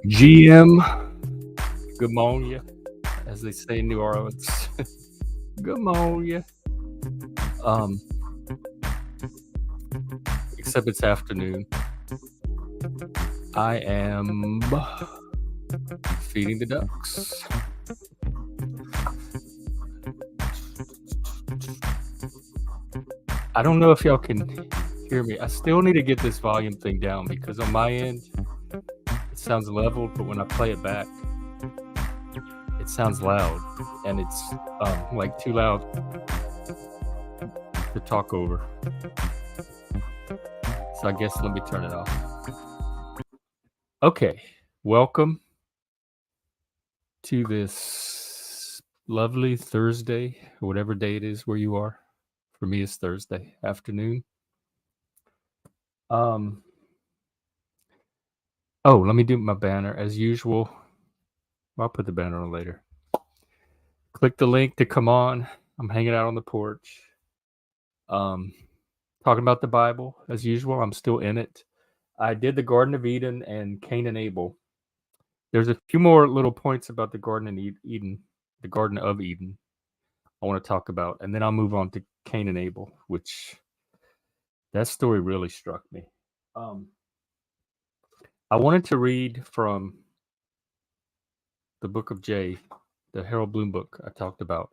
GM, good morning, as they say in New Orleans. Good morning. Um, except it's afternoon. I am feeding the ducks. I don't know if y'all can hear me. I still need to get this volume thing down because on my end it sounds leveled, but when I play it back, it sounds loud, and it's like too loud to talk over. So I guess let me turn it off. Okay, welcome to this lovely Thursday, or whatever day it is where you are. For me, it's Thursday afternoon. Oh, let me do my banner as usual. I'll put the banner on later. Click the link to come on. I'm hanging out on the porch. Talking about the Bible as usual. I'm still in it. I did the Garden of Eden and Cain and Abel. There's a few more little points about the Garden of Eden, the Garden of Eden, I want to talk about, and then I'll move on to Cain and Abel, which that story really struck me. I wanted to read from the book of Jay, the Harold Bloom book I talked about.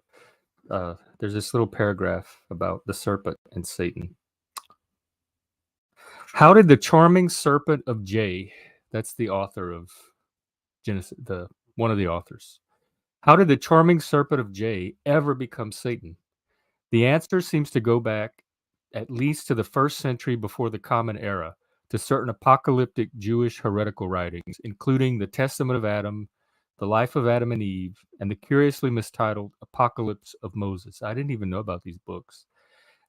There's this little paragraph about the serpent and Satan. How did the charming serpent of Jay, that's the author of Genesis, one of the authors, how did the charming serpent of Jay ever become Satan? The answer seems to go back at least to the 1st century before the Common Era, to certain apocalyptic Jewish heretical writings, including the Testament of Adam, the Life of Adam and Eve, and the curiously mistitled Apocalypse of Moses. I didn't even know about these books.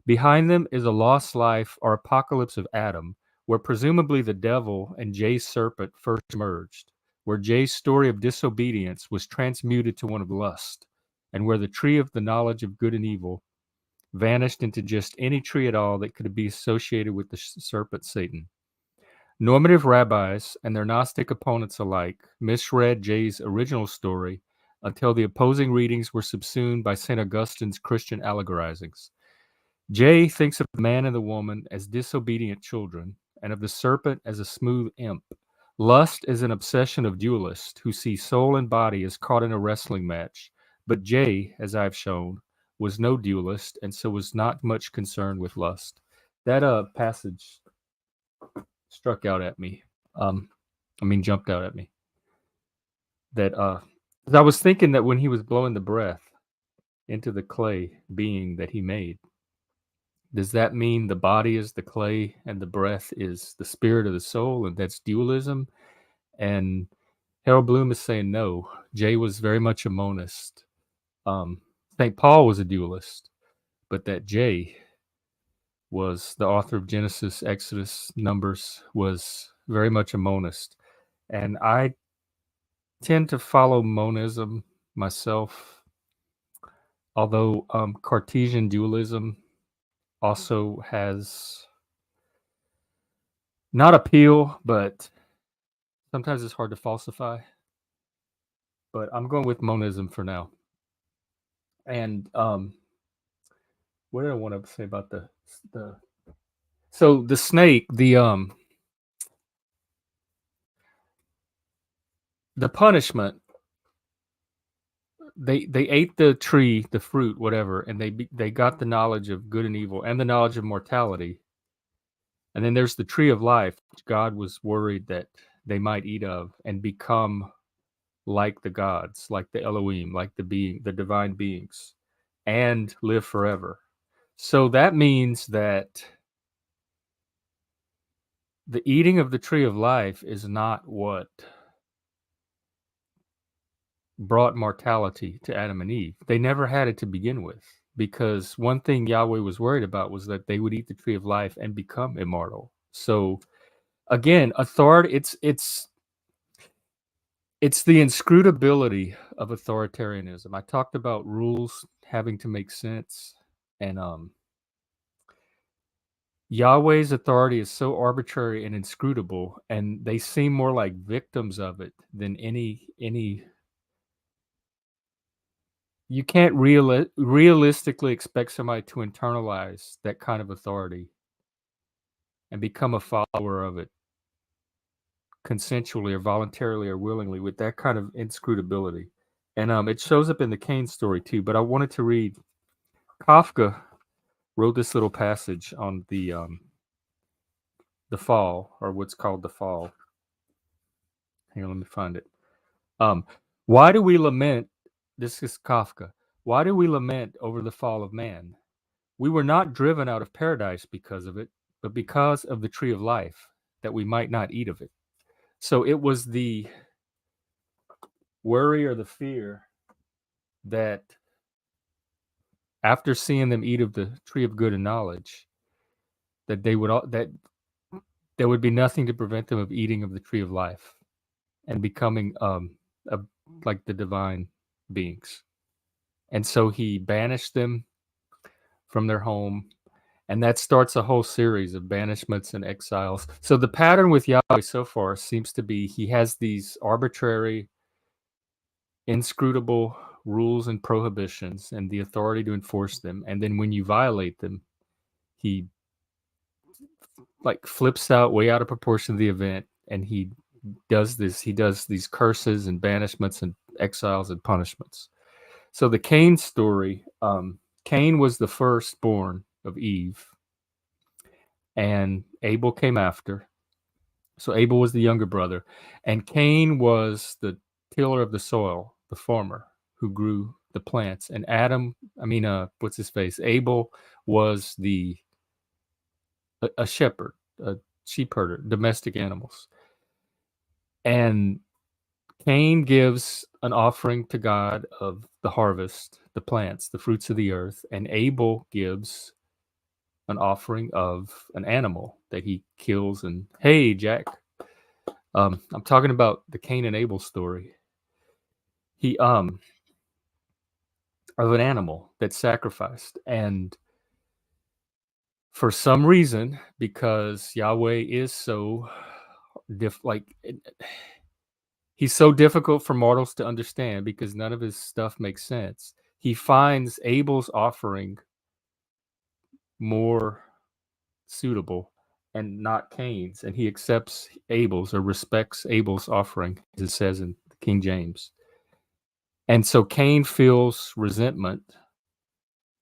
Behind them is a lost life or Apocalypse of Adam, where presumably the devil and Jay's serpent first emerged, where Jay's story of disobedience was transmuted to one of lust, and where the tree of the knowledge of good and evil vanished into just any tree at all that could be associated with the serpent Satan. Normative rabbis and their Gnostic opponents alike misread Jay's original story until the opposing readings were subsumed by St. Augustine's Christian allegorizings. Jay thinks of the man and the woman as disobedient children, and of the serpent as a smooth imp. Lust is an obsession of dualists who see soul and body as caught in a wrestling match. But Jay, as I've shown, was no dualist, and so was not much concerned with lust. That passage struck out at me. Jumped out at me. That I was thinking that when he was blowing the breath into the clay being that he made, does that mean the body is the clay and the breath is the spirit of the soul, and that's dualism? And Harold Bloom is saying no. Jay was very much a monist. St. Paul was a dualist, but that Jay was the author of Genesis, Exodus, Numbers, was very much a monist. And I tend to follow monism myself, although Cartesian dualism also has not appeal, but sometimes it's hard to falsify. But I'm going with monism for now. And what did I want to say about the so the snake, the punishment, they ate the tree, the fruit, whatever, and they got the knowledge of good and evil and the knowledge of mortality. And then there's the tree of life, which God was worried that they might eat of and become like the gods, like the Elohim, like the divine beings, and live forever. So that means that the eating of the tree of life is not what brought mortality to Adam and Eve. They never had it to begin with, because one thing Yahweh was worried about was that they would eat the tree of life and become immortal. So again, authority, it's the inscrutability of authoritarianism. I talked about rules having to make sense, and Yahweh's authority is so arbitrary and inscrutable, and they seem more like victims of it than any. You can't realistically expect somebody to internalize that kind of authority and become a follower of it consensually or voluntarily or willingly with that kind of inscrutability. And it shows up in the Cain story too. But I wanted to read Kafka wrote this little passage on the fall, or what's called the fall. Here, let me find it. Um, why do we lament? This is Kafka. Why do we lament over the fall of man? We were not driven out of paradise because of it, but because of the tree of life, that we might not eat of it. So it was the worry or the fear that after seeing them eat of the tree of good and knowledge, that that there would be nothing to prevent them of eating of the tree of life and becoming a, like the divine beings. And so he banished them from their home, and that starts a whole series of banishments and exiles. So the pattern with Yahweh so far seems to be he has these arbitrary, inscrutable rules and prohibitions and the authority to enforce them. And then when you violate them, he like flips out way out of proportion of the event, and he does these curses and banishments and exiles and punishments. So the Cain story, Cain was the firstborn of Eve, and Abel came after. So Abel was the younger brother, and Cain was the tiller of the soil, the farmer who grew the plants. And what's his face? Abel was a shepherd, a sheep herder, domestic animals. And Cain gives an offering to God of the harvest, the plants, the fruits of the earth, and Abel gives an offering of an animal that he kills. And hey, Jack, I'm talking about the Cain and Abel story. He of an animal that's sacrificed, and for some reason, because Yahweh is so he's so difficult for mortals to understand because none of his stuff makes sense. He finds Abel's offering more suitable and not Cain's, and he accepts Abel's or respects Abel's offering, as it says in King James. And so Cain feels resentment,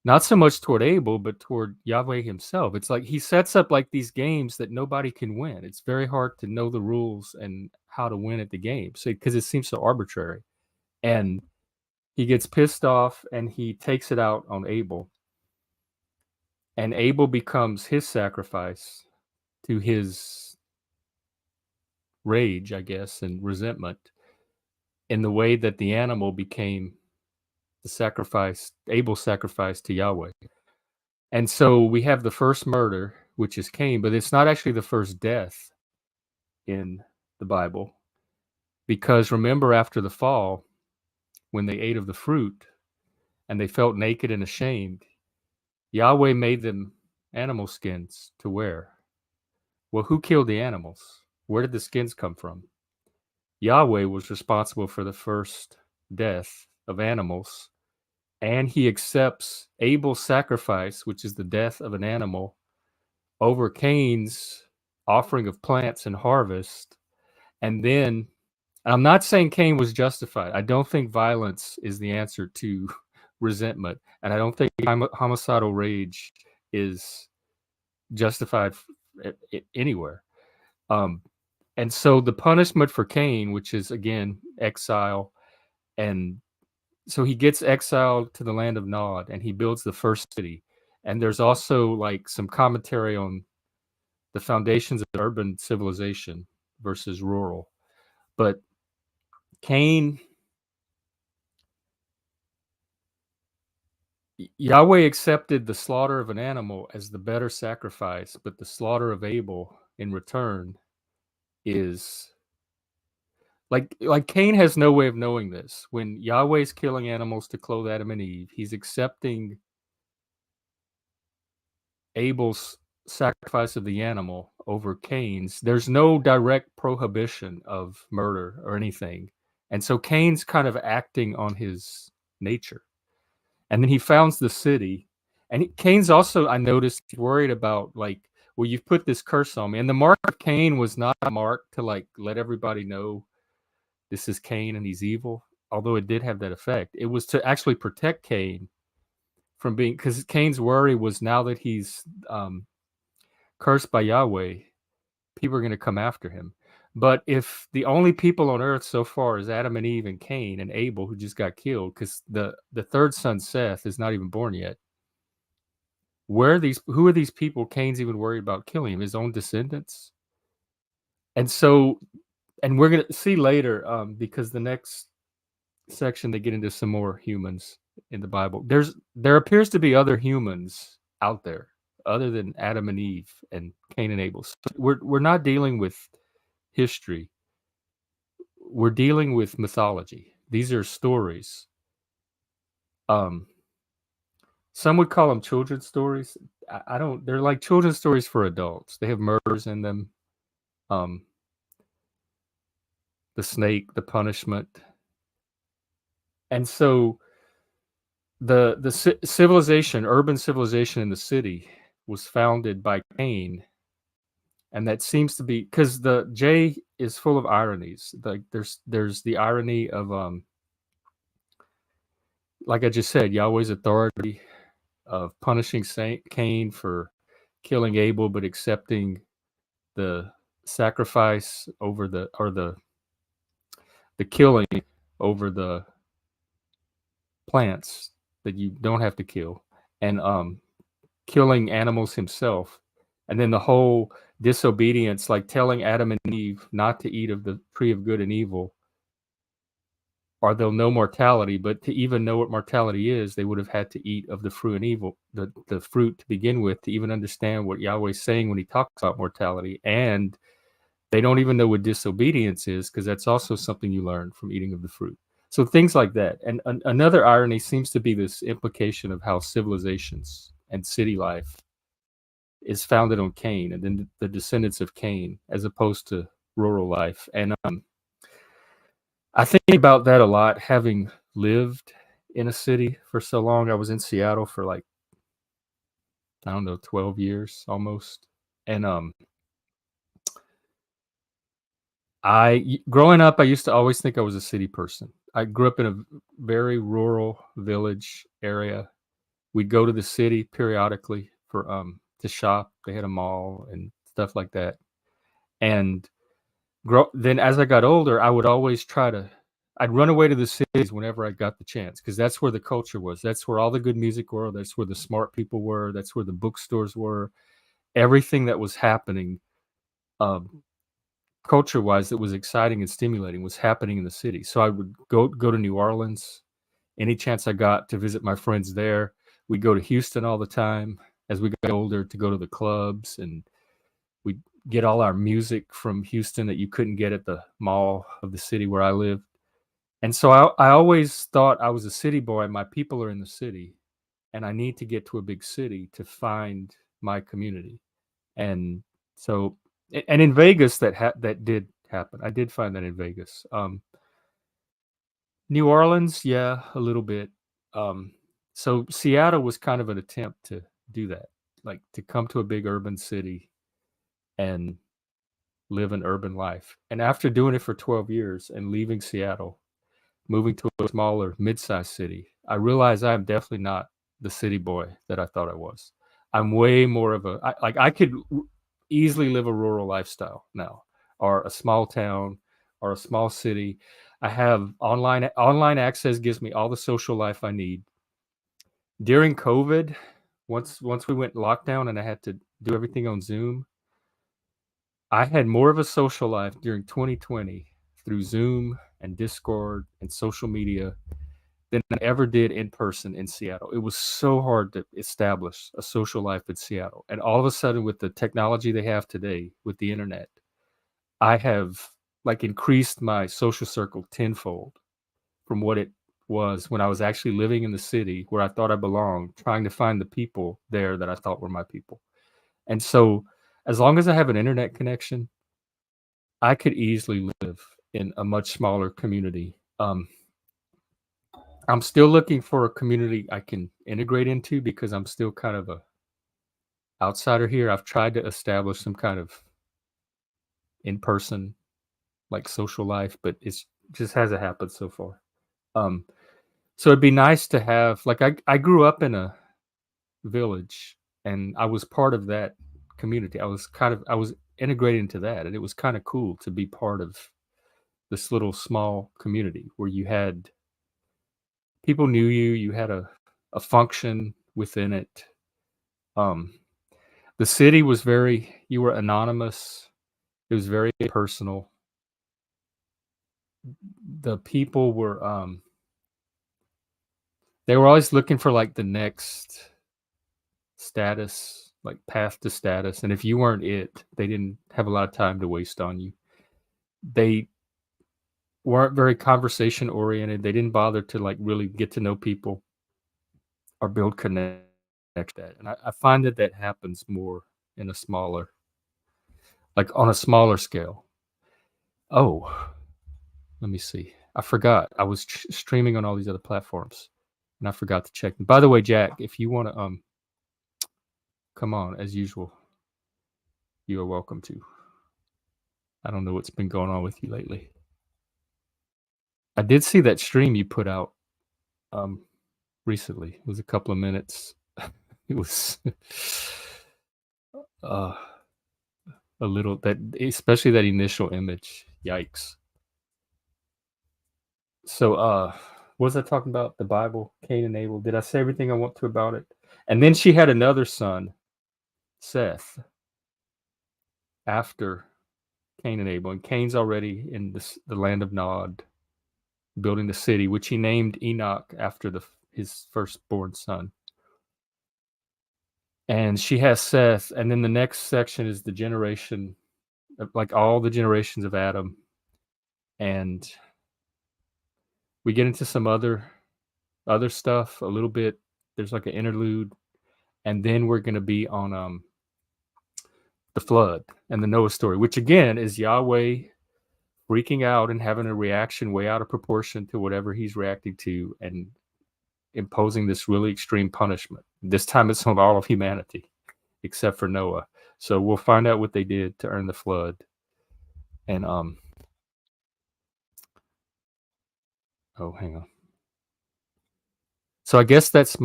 not so much toward Abel, but toward Yahweh himself. It's like he sets up like these games that nobody can win. It's very hard to know the rules and how to win at the game, so because it seems so arbitrary. And he gets pissed off and he takes it out on Abel. And Abel becomes his sacrifice to his rage, I guess, and resentment, in the way that the animal became the sacrifice, Abel's sacrifice to Yahweh. And so we have the first murder, which is Cain, but it's not actually the first death in the Bible. Because remember, after the fall, when they ate of the fruit and they felt naked and ashamed, Yahweh made them animal skins to wear. Well, who killed the animals? Where did the skins come from? Yahweh was responsible for the first death of animals, and he accepts Abel's sacrifice, which is the death of an animal, over Cain's offering of plants and harvest. And then, I'm not saying Cain was justified. I don't think violence is the answer to resentment, and I don't think homicidal rage is justified anywhere. And so the punishment for Cain, which is again exile, and so he gets exiled to the land of Nod, and he builds the first city. And there's also like some commentary on the foundations of urban civilization versus rural. But Cain, Yahweh accepted the slaughter of an animal as the better sacrifice, but the slaughter of Abel in return is like Cain has no way of knowing this. When Yahweh's killing animals to clothe Adam and Eve, he's accepting Abel's sacrifice of the animal over Cain's, there's no direct prohibition of murder or anything. And so Cain's kind of acting on his nature. And then he founds the city. And Cain's also, I noticed, worried about, like, well, you've put this curse on me. And the mark of Cain was not a mark to, like, let everybody know this is Cain and he's evil, although it did have that effect. It was to actually protect Cain from being, because Cain's worry was now that he's cursed by Yahweh, people are going to come after him. But if the only people on earth so far is Adam and Eve and Cain and Abel, who just got killed, because the third son Seth is not even born yet. Who are these people Cain's even worried about killing him? His own descendants? And so, and we're going to see later, because the next section they get into some more humans in the Bible. There appears to be other humans out there other than Adam and Eve and Cain and Abel. So we're not dealing with history. We're dealing with mythology. These are stories. Some would call them children's stories. I don't. They're like children's stories for adults. They have murders in them. The snake, the punishment, and so the civilization, urban civilization in the city, was founded by Cain, and that seems to be because the J is full of ironies. Like there's the irony of like I just said, Yahweh's authority of punishing Saint Cain for killing Abel, but accepting the sacrifice over the killing over the plants that you don't have to kill, and killing animals himself, and then the whole disobedience, like telling Adam and Eve not to eat of the tree of good and evil, or they'll know mortality. But to even know what mortality is, they would have had to eat of the fruit and evil, the fruit to begin with, to even understand what Yahweh's saying when he talks about mortality. And they don't even know what disobedience is, because that's also something you learn from eating of the fruit. So things like that. And another irony seems to be this implication of how civilizations and city life is founded on Cain and then the descendants of Cain, as opposed to rural life. And I think about that a lot, having lived in a city for so long. I was in Seattle for like, I don't know, 12 years almost. And growing up, I used to always think I was a city person. I grew up in a very rural village area. We'd go to the city periodically for to shop. They had a mall and stuff like that. And then as I got older, I would always I'd run away to the cities whenever I got the chance, because that's where the culture was. That's where all the good music were. That's where the smart people were. That's where the bookstores were. Everything that was happening, culture-wise, that was exciting and stimulating, was happening in the city. So I would go to New Orleans any chance I got to visit my friends there. We'd go to Houston all the time as we got older, to go to the clubs, and we'd get all our music from Houston that you couldn't get at the mall of the city where I lived. And so I always thought I was a city boy. My people are in the city, and I need to get to a big city to find my community. And so, and in Vegas, that did happen. I did find that in Vegas. New Orleans, yeah, a little bit. So Seattle was kind of an attempt to do that, like to come to a big urban city and live an urban life. And after doing it for 12 years and leaving Seattle, moving to a smaller, mid-sized city, I realized I'm definitely not the city boy that I thought I was. I'm way more of I could easily live a rural lifestyle now, or a small town, or a small city. I have online access, gives me all the social life I need. During COVID, once we went lockdown and I had to do everything on Zoom, I had more of a social life during 2020 through Zoom and Discord and social media than I ever did in person in Seattle. It was so hard to establish a social life in Seattle. And all of a sudden, with the technology they have today with the internet, I have like increased my social circle tenfold from what it was when I was actually living in the city where I thought I belonged, trying to find the people there that I thought were my people. And so, as long as I have an internet connection, I could easily live in a much smaller community. I'm still looking for a community I can integrate into because I'm still kind of a outsider here. I've tried to establish some kind of in-person, like, social life, but it's just hasn't happened so far. Um, so it'd be nice to have like, I grew up in a village, and I was part of that community. I was integrated into that, and it was kinda cool to be part of this little small community where you had people knew you, you had a function within it. Um, the city was very you were anonymous. It was very personal. The people were, they were always looking for, like, the next status, like, path to status, and if you weren't it, they didn't have a lot of time to waste on you. They weren't very conversation oriented. They didn't bother to, like, really get to know people or build connect that, and I find that that happens more in a smaller like, on a smaller scale. Oh, let me see. I forgot. I was streaming on all these other platforms, and I forgot to check them. By the way, Jack, if you wanna, come on as usual, you are welcome to. I don't know what's been going on with you lately. I did see that stream you put out, um, recently. It was a couple of minutes. It was, uh, a little that especially that initial image. Yikes. So, what was I talking about? The Bible, Cain and Abel. Did I say everything I want to about it? And then she had another son, Seth, after Cain and Abel. And Cain's already in the land of Nod, building the city, which he named Enoch after his firstborn son. And she has Seth, and then the next section is the generation of, like, all the generations of Adam, and we get into some other stuff a little bit. There's like an interlude, and then we're gonna be on the flood and the Noah story, which again is Yahweh freaking out and having a reaction way out of proportion to whatever he's reacting to, and imposing this really extreme punishment. This time it's on all of humanity except for Noah. So we'll find out what they did to earn the flood. And oh, hang on. So I guess that's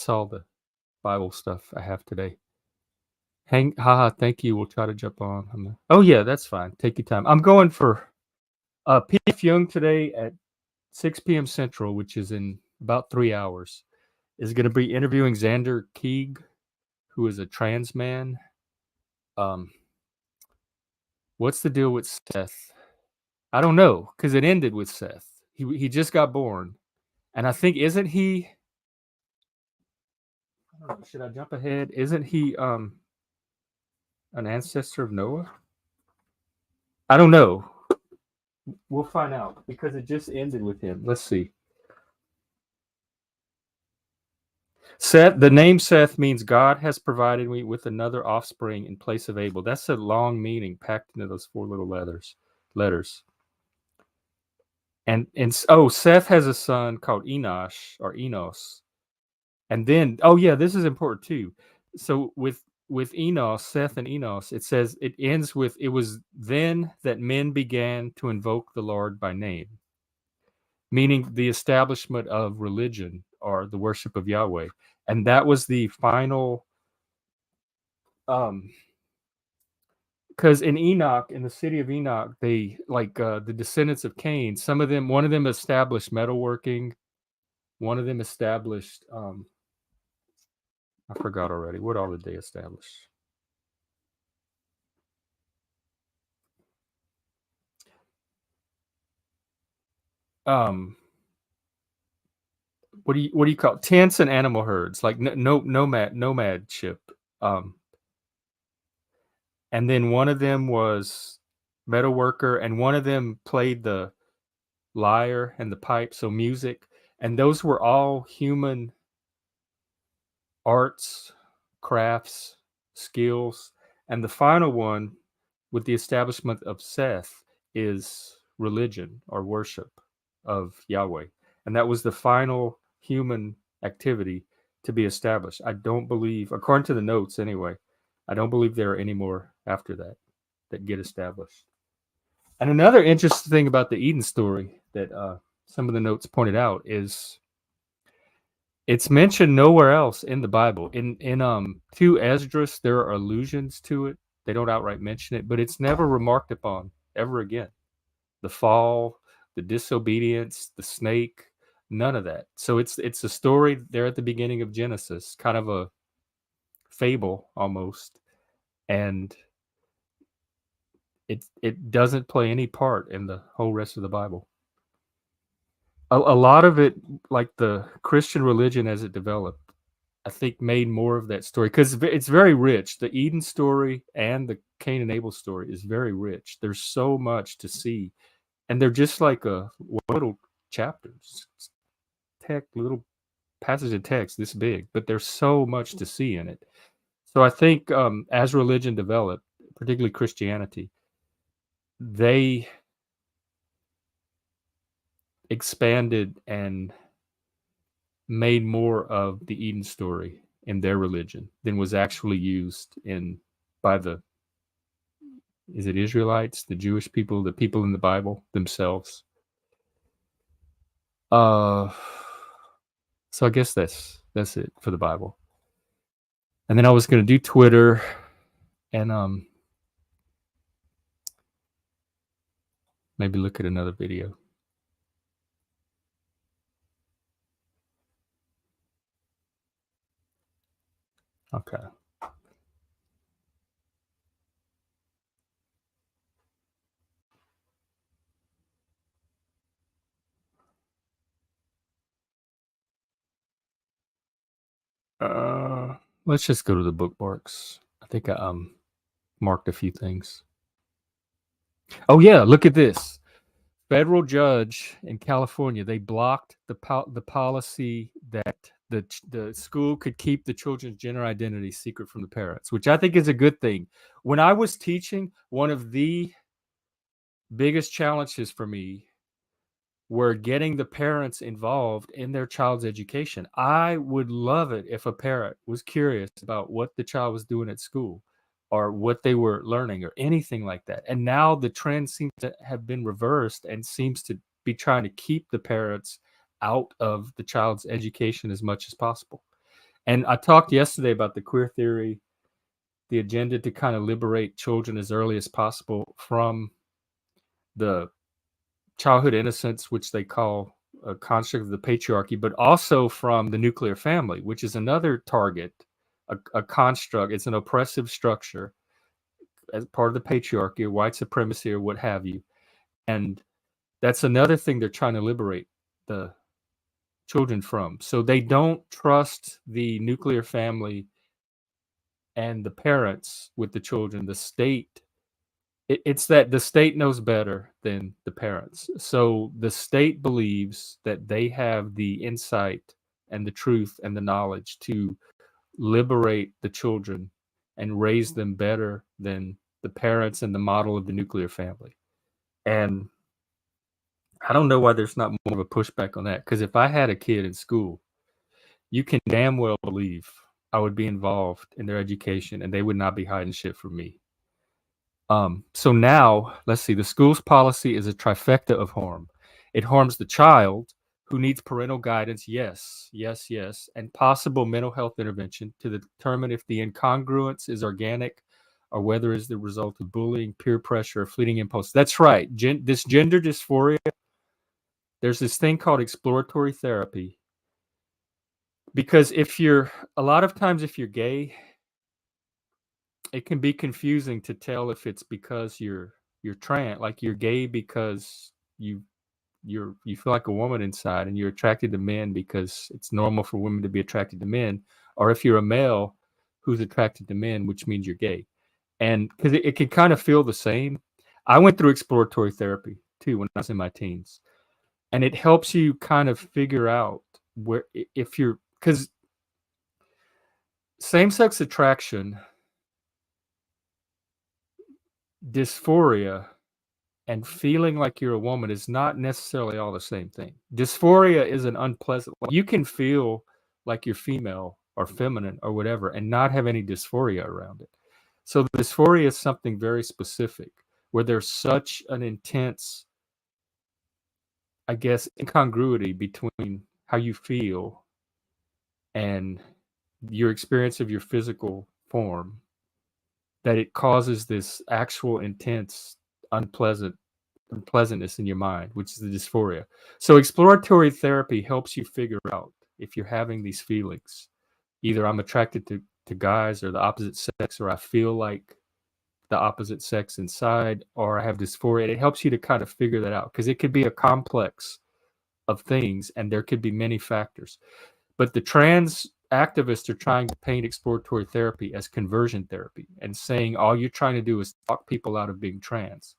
all the Bible stuff I have today. Haha, thank you. We'll try to jump on. Oh yeah, that's fine. Take your time. I'm going for P.F. Young today at 6 p.m. Central, which is in about 3 hours, is going to be interviewing Xander Keeg, who is a trans man. Um, what's the deal with Seth? I don't know, because it ended with Seth. He just got born, and I think isn't he? I don't know, should I jump ahead? Isn't he an ancestor of Noah? I don't know. We'll find out because it just ended with him. Let's see. Seth, the name Seth means God has provided me with another offspring in place of Abel. That's a long meaning packed into those four little letters. And oh, Seth has a son called Enosh or Enos. And then oh yeah, this is important too. So with Enos, Seth and Enos, it says it ends with it was then that men began to invoke the Lord by name, meaning the establishment of religion or the worship of Yahweh. And that was the final because in Enoch, in the city of Enoch, they like the descendants of Cain, one of them established metalworking, one of them established I forgot already. What all did they establish? Um what do you call it? Tents and animal herds, like nomadship. Um and then one of them was metal worker, and one of them played the lyre and the pipe, so music, and those were all human arts, crafts, skills, and the final one, with the establishment of Seth, is religion or worship of Yahweh. And that was the final human activity to be established. I don't believe, according to the notes anyway, I don't believe there are any more after that that get established. And another interesting thing about the Eden story that some of the notes pointed out is it's mentioned nowhere else in the Bible. In 2 Esdras, there are allusions to it. They don't outright mention it, but it's never remarked upon ever again. The fall, the disobedience, the snake, none of that. So it's a story there at the beginning of Genesis, kind of a fable almost, and it doesn't play any part in the whole rest of the Bible. A lot of it, like the Christian religion as it developed, I think made more of that story because it's very rich. The Eden story and the Cain and Abel story is very rich. There's so much to see, and they're just like a little chapters, little passage of text this big, but there's so much to see in it. So I think as religion developed, particularly Christianity, they expanded and made more of the Eden story in their religion than was actually used by the, is it Israelites, the Jewish people, the people in the Bible themselves. So I guess that's it for the Bible. And then I was going to do Twitter and maybe look at another video. Okay. Let's just go to the bookmarks. I think I marked a few things. Oh yeah, look at this. Federal judge in California, they blocked the policy that the school could keep the children's gender identity secret from the parents, which I think is a good thing. When I was teaching, one of the biggest challenges for me were getting the parents involved in their child's education. I would love it if a parent was curious about what the child was doing at school or what they were learning or anything like that. And now the trend seems to have been reversed and seems to be trying to keep the parents out of the child's education as much as possible. And I talked yesterday about the queer theory, the agenda to kind of liberate children as early as possible from the childhood innocence, which they call a construct of the patriarchy, but also from the nuclear family, which is another target, a construct. It's an oppressive structure as part of the patriarchy or white supremacy or what have you. And that's another thing they're trying to liberate the children from. So they don't trust the nuclear family and the parents with the children. The state, it's that the state knows better than the parents. So the state believes that they have the insight and the truth and the knowledge to liberate the children and raise them better than the parents and the model of the nuclear family. And I don't know why there's not more of a pushback on that. Because if I had a kid in school, you can damn well believe I would be involved in their education and they would not be hiding shit from me. So now, let's see, the school's policy is a trifecta of harm. It harms the child who needs parental guidance, yes, and possible mental health intervention to determine if the incongruence is organic or whether it's the result of bullying, peer pressure, or fleeting impulse. That's right. This gender dysphoria, there's this thing called exploratory therapy. Because a lot of times if you're gay, it can be confusing to tell if it's because you're trans, like you're gay because you feel like a woman inside and you're attracted to men because it's normal for women to be attracted to men, or if you're a male who's attracted to men, which means you're gay. And because it can kind of feel the same. I went through exploratory therapy too when I was in my teens, and it helps you kind of figure out where, if you're, because same-sex attraction dysphoria and feeling like you're a woman is not necessarily all the same thing. Dysphoria is an unpleasant. You can feel like you're female or feminine or whatever and not have any dysphoria around it. So dysphoria is something very specific where there's such an intense, I guess, incongruity between how you feel and your experience of your physical form that it causes this actual intense unpleasantness in your mind, which is the dysphoria. So exploratory therapy helps you figure out if you're having these feelings. Either I'm attracted to guys or the opposite sex, or I feel like the opposite sex inside, or I have dysphoria. And it helps you to kind of figure that out because it could be a complex of things and there could be many factors. But the trans activists are trying to paint exploratory therapy as conversion therapy and saying all you're trying to do is talk people out of being trans.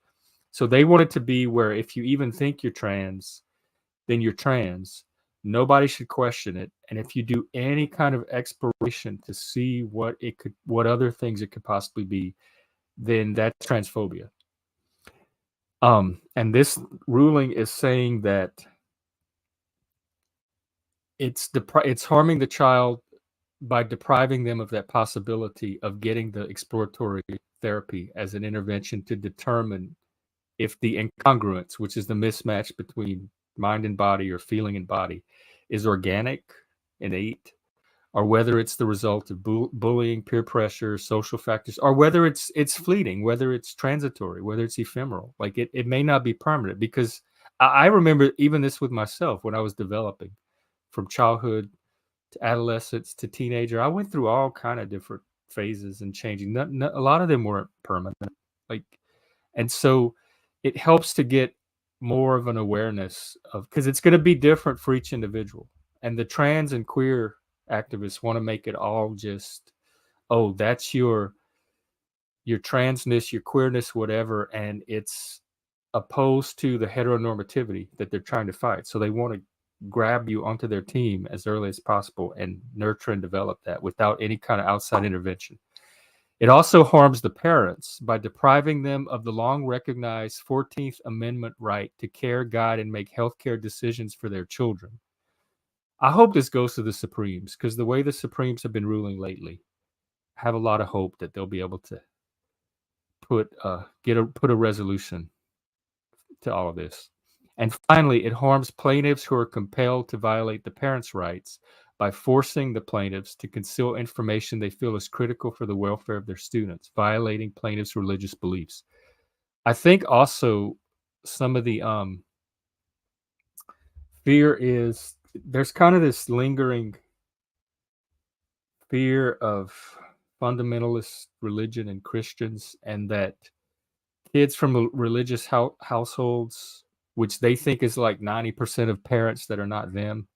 So they want it to be where if you even think you're trans, then you're trans. Nobody should question it. And if you do any kind of exploration to see what other things it could possibly be, then that's transphobia. And this ruling is saying that it's harming the child by depriving them of that possibility of getting the exploratory therapy as an intervention to determine if the incongruence, which is the mismatch between mind and body or feeling and body, is organic, innate, or whether it's the result of bullying, peer pressure, social factors, or whether it's fleeting, whether it's transitory, whether it's ephemeral. Like it may not be permanent, because I remember even this with myself when I was developing from childhood to adolescence to teenager. I went through all kind of different phases and changing. A lot of them weren't permanent. Like, and so it helps to get more of an awareness of, because it's going to be different for each individual. And the trans and queer activists want to make it all just, oh, that's your transness, your queerness, whatever, and it's opposed to the heteronormativity that they're trying to fight. So they want to grab you onto their team as early as possible and nurture and develop that without any kind of outside intervention. It also harms the parents by depriving them of the long recognized 14th Amendment right to care, guide, and make healthcare decisions for their children. I hope this goes to the Supremes, because the way the Supremes have been ruling lately, I have a lot of hope that they'll be able to put a resolution to all of this. And finally, it harms plaintiffs who are compelled to violate the parents' rights by forcing the plaintiffs to conceal information they feel is critical for the welfare of their students, violating plaintiffs' religious beliefs. I think also some of the fear is there's kind of this lingering fear of fundamentalist religion and Christians, and that kids from religious households, which they think is like 90% of parents that are not them,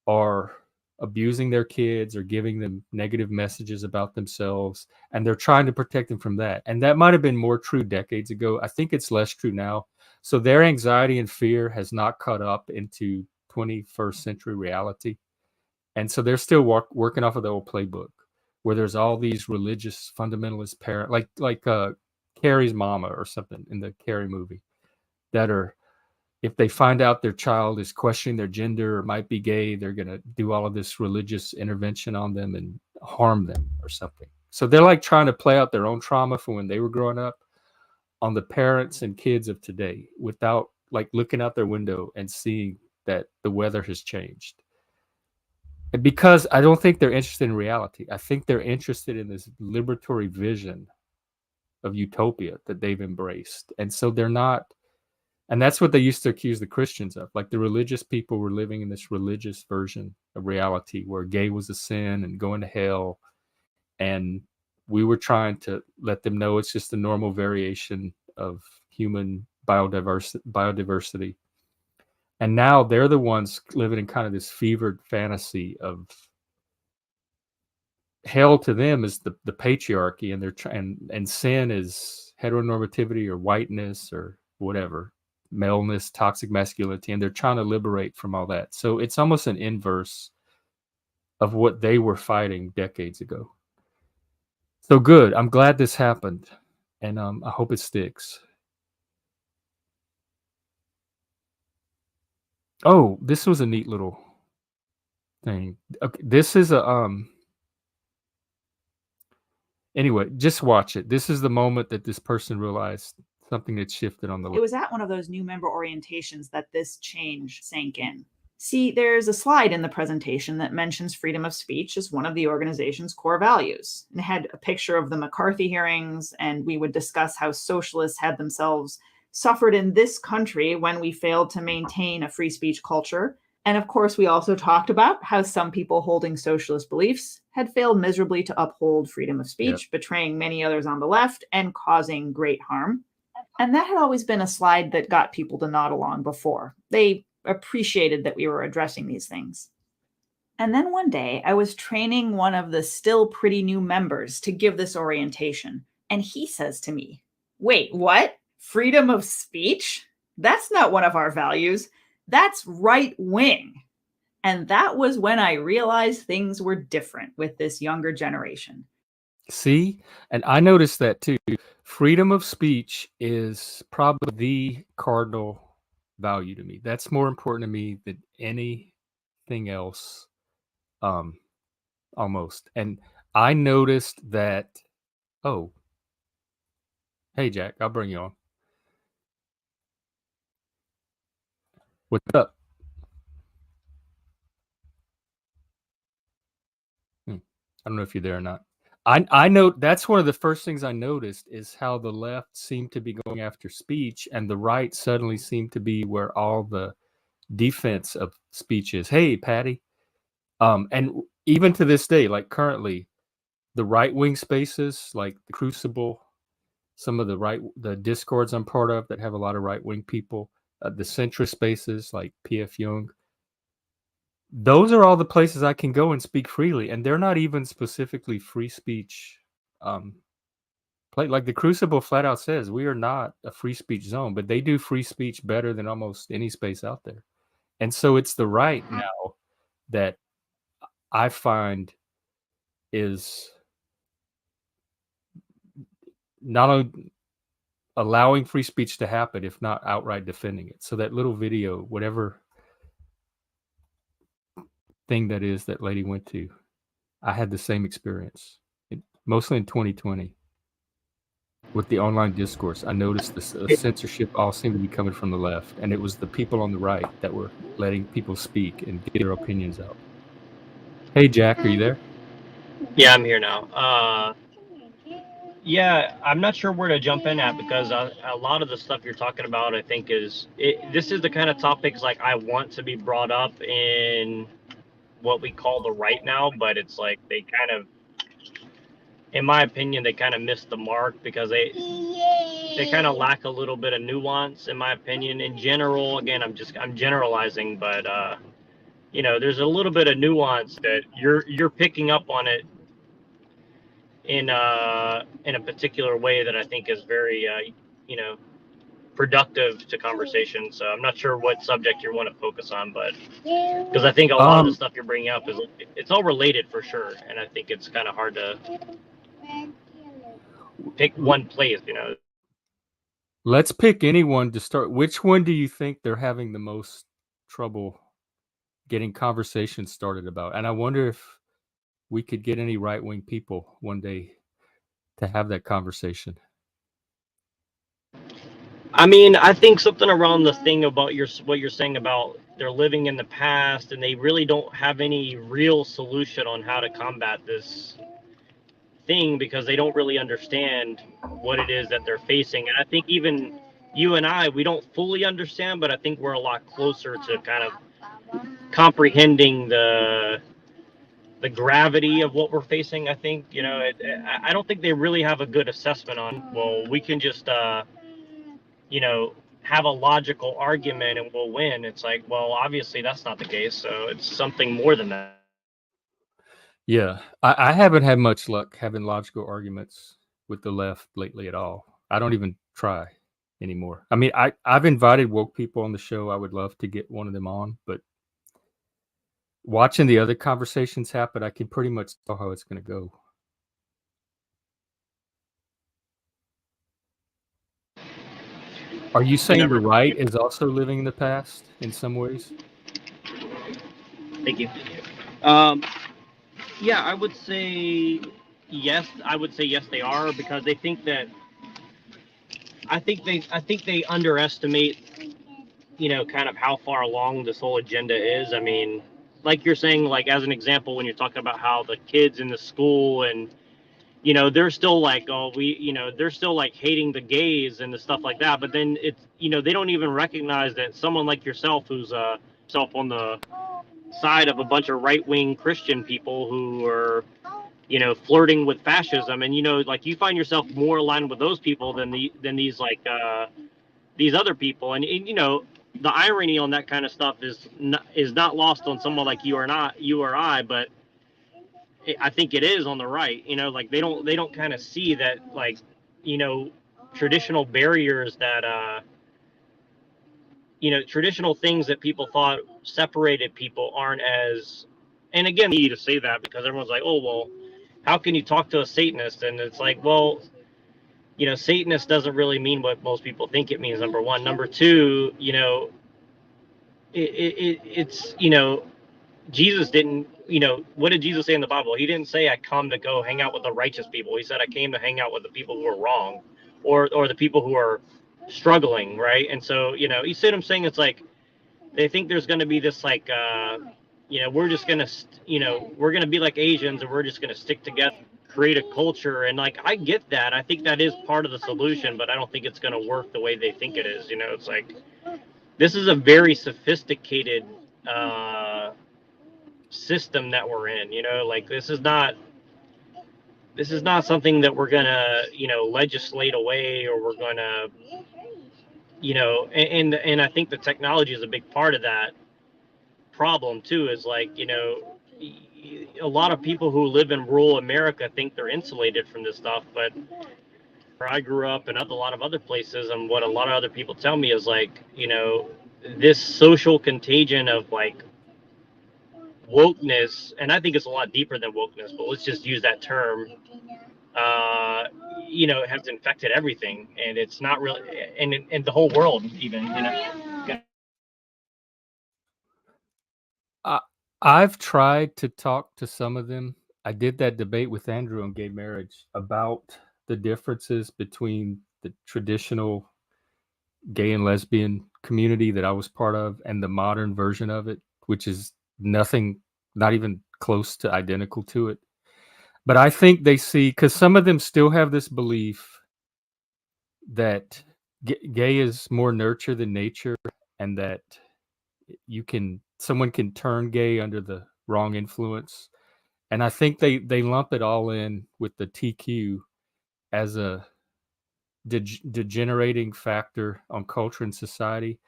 are abusing their kids or giving them negative messages about themselves, and they're trying to protect them from that. And that might have been more true decades ago. I think it's less true now. So their anxiety and fear has not caught up into 21st century reality. And so they're still working off of the old playbook, where there's all these religious fundamentalist parents, like Carrie's mama or something in the Carrie movie, that are, if they find out their child is questioning their gender or might be gay, they're going to do all of this religious intervention on them and harm them or something. So they're like trying to play out their own trauma from when they were growing up on the parents and kids of today, without like looking out their window and seeing that the weather has changed. And because I don't think they're interested in reality. I think they're interested in this liberatory vision of utopia that they've embraced. And so they're not, and that's what they used to accuse the Christians of. Like the religious people were living in this religious version of reality where gay was a sin and going to hell. And we were trying to let them know it's just a normal variation of human biodiversity. And now they're the ones living in kind of this fevered fantasy of hell. To them is the patriarchy, and and sin is heteronormativity or whiteness or whatever, maleness, toxic masculinity, and they're trying to liberate from all that. So it's almost an inverse of what they were fighting decades ago. So good. I'm glad this happened. and I hope it sticks. Oh, this was a neat little thing. Okay, this is a anyway, just watch it. This is the moment that this person realized something had shifted on the It was at one of those new member orientations that this change sank in. See, there's a slide in the presentation that mentions freedom of speech as one of the organization's core values. It had a picture of the McCarthy hearings, and we would discuss how socialists had themselves suffered in this country when we failed to maintain a free speech culture. And of course, we also talked about how some people holding socialist beliefs had failed miserably to uphold freedom of Yep. speech, betraying many others on the left and causing great harm. And that had always been a slide that got people to nod along before. They appreciated that we were addressing these things. And then one day, I was training one of the still pretty new members to give this orientation. And he says to me, "Wait, what? Freedom of speech? That's not one of our values. That's right wing." And that was when I realized things were different with this younger generation. See? And I noticed that too. Freedom of speech is probably the cardinal value to me. That's more important to me than anything else, almost. And I noticed that, oh, hey, Jack, I'll bring you on. What's up? I don't know if you're there or not. I know that's one of the first things I noticed is how the left seemed to be going after speech and the right suddenly seemed to be where all the defense of speech is. Hey, Patty. And even to this day, like currently, the right wing spaces, like the Crucible, some of the discords I'm part of that have a lot of right wing people, the centrist spaces like PF Young, those are all the places I can go and speak freely, and they're not even specifically free speech. Like the Crucible flat out says, we are not a free speech zone, but they do free speech better than almost any space out there. And so it's the right now that I find is not only allowing free speech to happen, if not outright defending it. So that little video, whatever thing that is that lady went to, I had the same experience, mostly in 2020 with the online discourse. I noticed this censorship all seemed to be coming from the left, and it was the people on the right that were letting people speak and get their opinions out. Hey, Jack, are you there? Yeah, I'm here now. Yeah, I'm not sure where to jump in at because a lot of the stuff you're talking about, I think, this is the kind of topics like I want to be brought up in what we call the right now, but it's like they kind of, in my opinion, they kind of missed the mark because they kind of lack a little bit of nuance, in my opinion. In general, again, I'm generalizing, but there's a little bit of nuance that you're picking up on it in a particular way that I think is very productive to conversation. So I'm not sure what subject you want to focus on, but because I think a lot of the stuff you're bringing up it's all related for sure, and I think it's kind of hard to pick one place. Let's pick anyone to start. Which one do you think they're having the most trouble getting conversations started about? And I wonder if we could get any right wing people one day to have that conversation. I mean, I think something around the thing about what you're saying about they're living in the past and they really don't have any real solution on how to combat this thing because they don't really understand what it is that they're facing. And I think even you and I, we don't fully understand, but I think we're a lot closer to kind of comprehending the gravity of what we're facing. I think I don't think they really have a good assessment on. Well, we can just have a logical argument and we'll win. It's like, well, obviously that's not the case. So it's something more than that. Yeah, I haven't had much luck having logical arguments with the left lately at all. I don't even try anymore. I mean, I've invited woke people on the show. I would love to get one of them on, but watching the other conversations happen, I can pretty much tell how it's going to go. Are you saying never. the right is also living in the past in some ways? Thank you. Um, yeah, I would say yes. I would say yes, they are, because they think that. I think they underestimate, kind of how far along this whole agenda is. I mean, like you're saying, like as an example, when you're talking about how the kids in the school and they're still like, oh, they're still like hating the gays and the stuff like that. But then it's, they don't even recognize that someone like yourself, who's self on the side of a bunch of right wing Christian people who are, flirting with fascism, and like you find yourself more aligned with those people than these like these other people, and the irony on that kind of stuff is not lost on someone like you or I, but I think it is on the right. Like they don't kind of see that, like, traditional barriers that traditional things that people thought separated people aren't as. And again, you need to say that because everyone's like, oh well, how can you talk to a Satanist? And it's like, well, Satanist doesn't really mean what most people think it means. Number one, number two, it's Jesus didn't, what did Jesus say in the Bible? He didn't say I come to go hang out with the righteous people. He said I came to hang out with the people who are wrong, or the people who are struggling, right? And so, you see what I'm saying? It's like they think there's going to be this like, we're just going to, we're going to be like Asians and we're just going to stick together, create a culture. And like, I get that. I think that is part of the solution, but I don't think it's going to work the way they think it is. It's like, this is a very sophisticated, system that we're in. Like this is not something that we're gonna legislate away, or we're gonna and I think the technology is a big part of that problem too. Is like, a lot of people who live in rural America think they're insulated from this stuff, but where I grew up and a lot of other places, and what a lot of other people tell me is like, this social contagion of like wokeness, and I think it's a lot deeper than wokeness, but let's just use that term. Uh, it has infected everything, and it's not really, and the whole world, even. I've tried to talk to some of them. I did that debate with Andrew on gay marriage about the differences between the traditional gay and lesbian community that I was part of and the modern version of it, which is nothing, not even close to identical to it. But I think they see, because some of them still have this belief that gay is more nurture than nature, and that someone can turn gay under the wrong influence. And I think they lump it all in with the TQ as a degenerating factor on culture and society.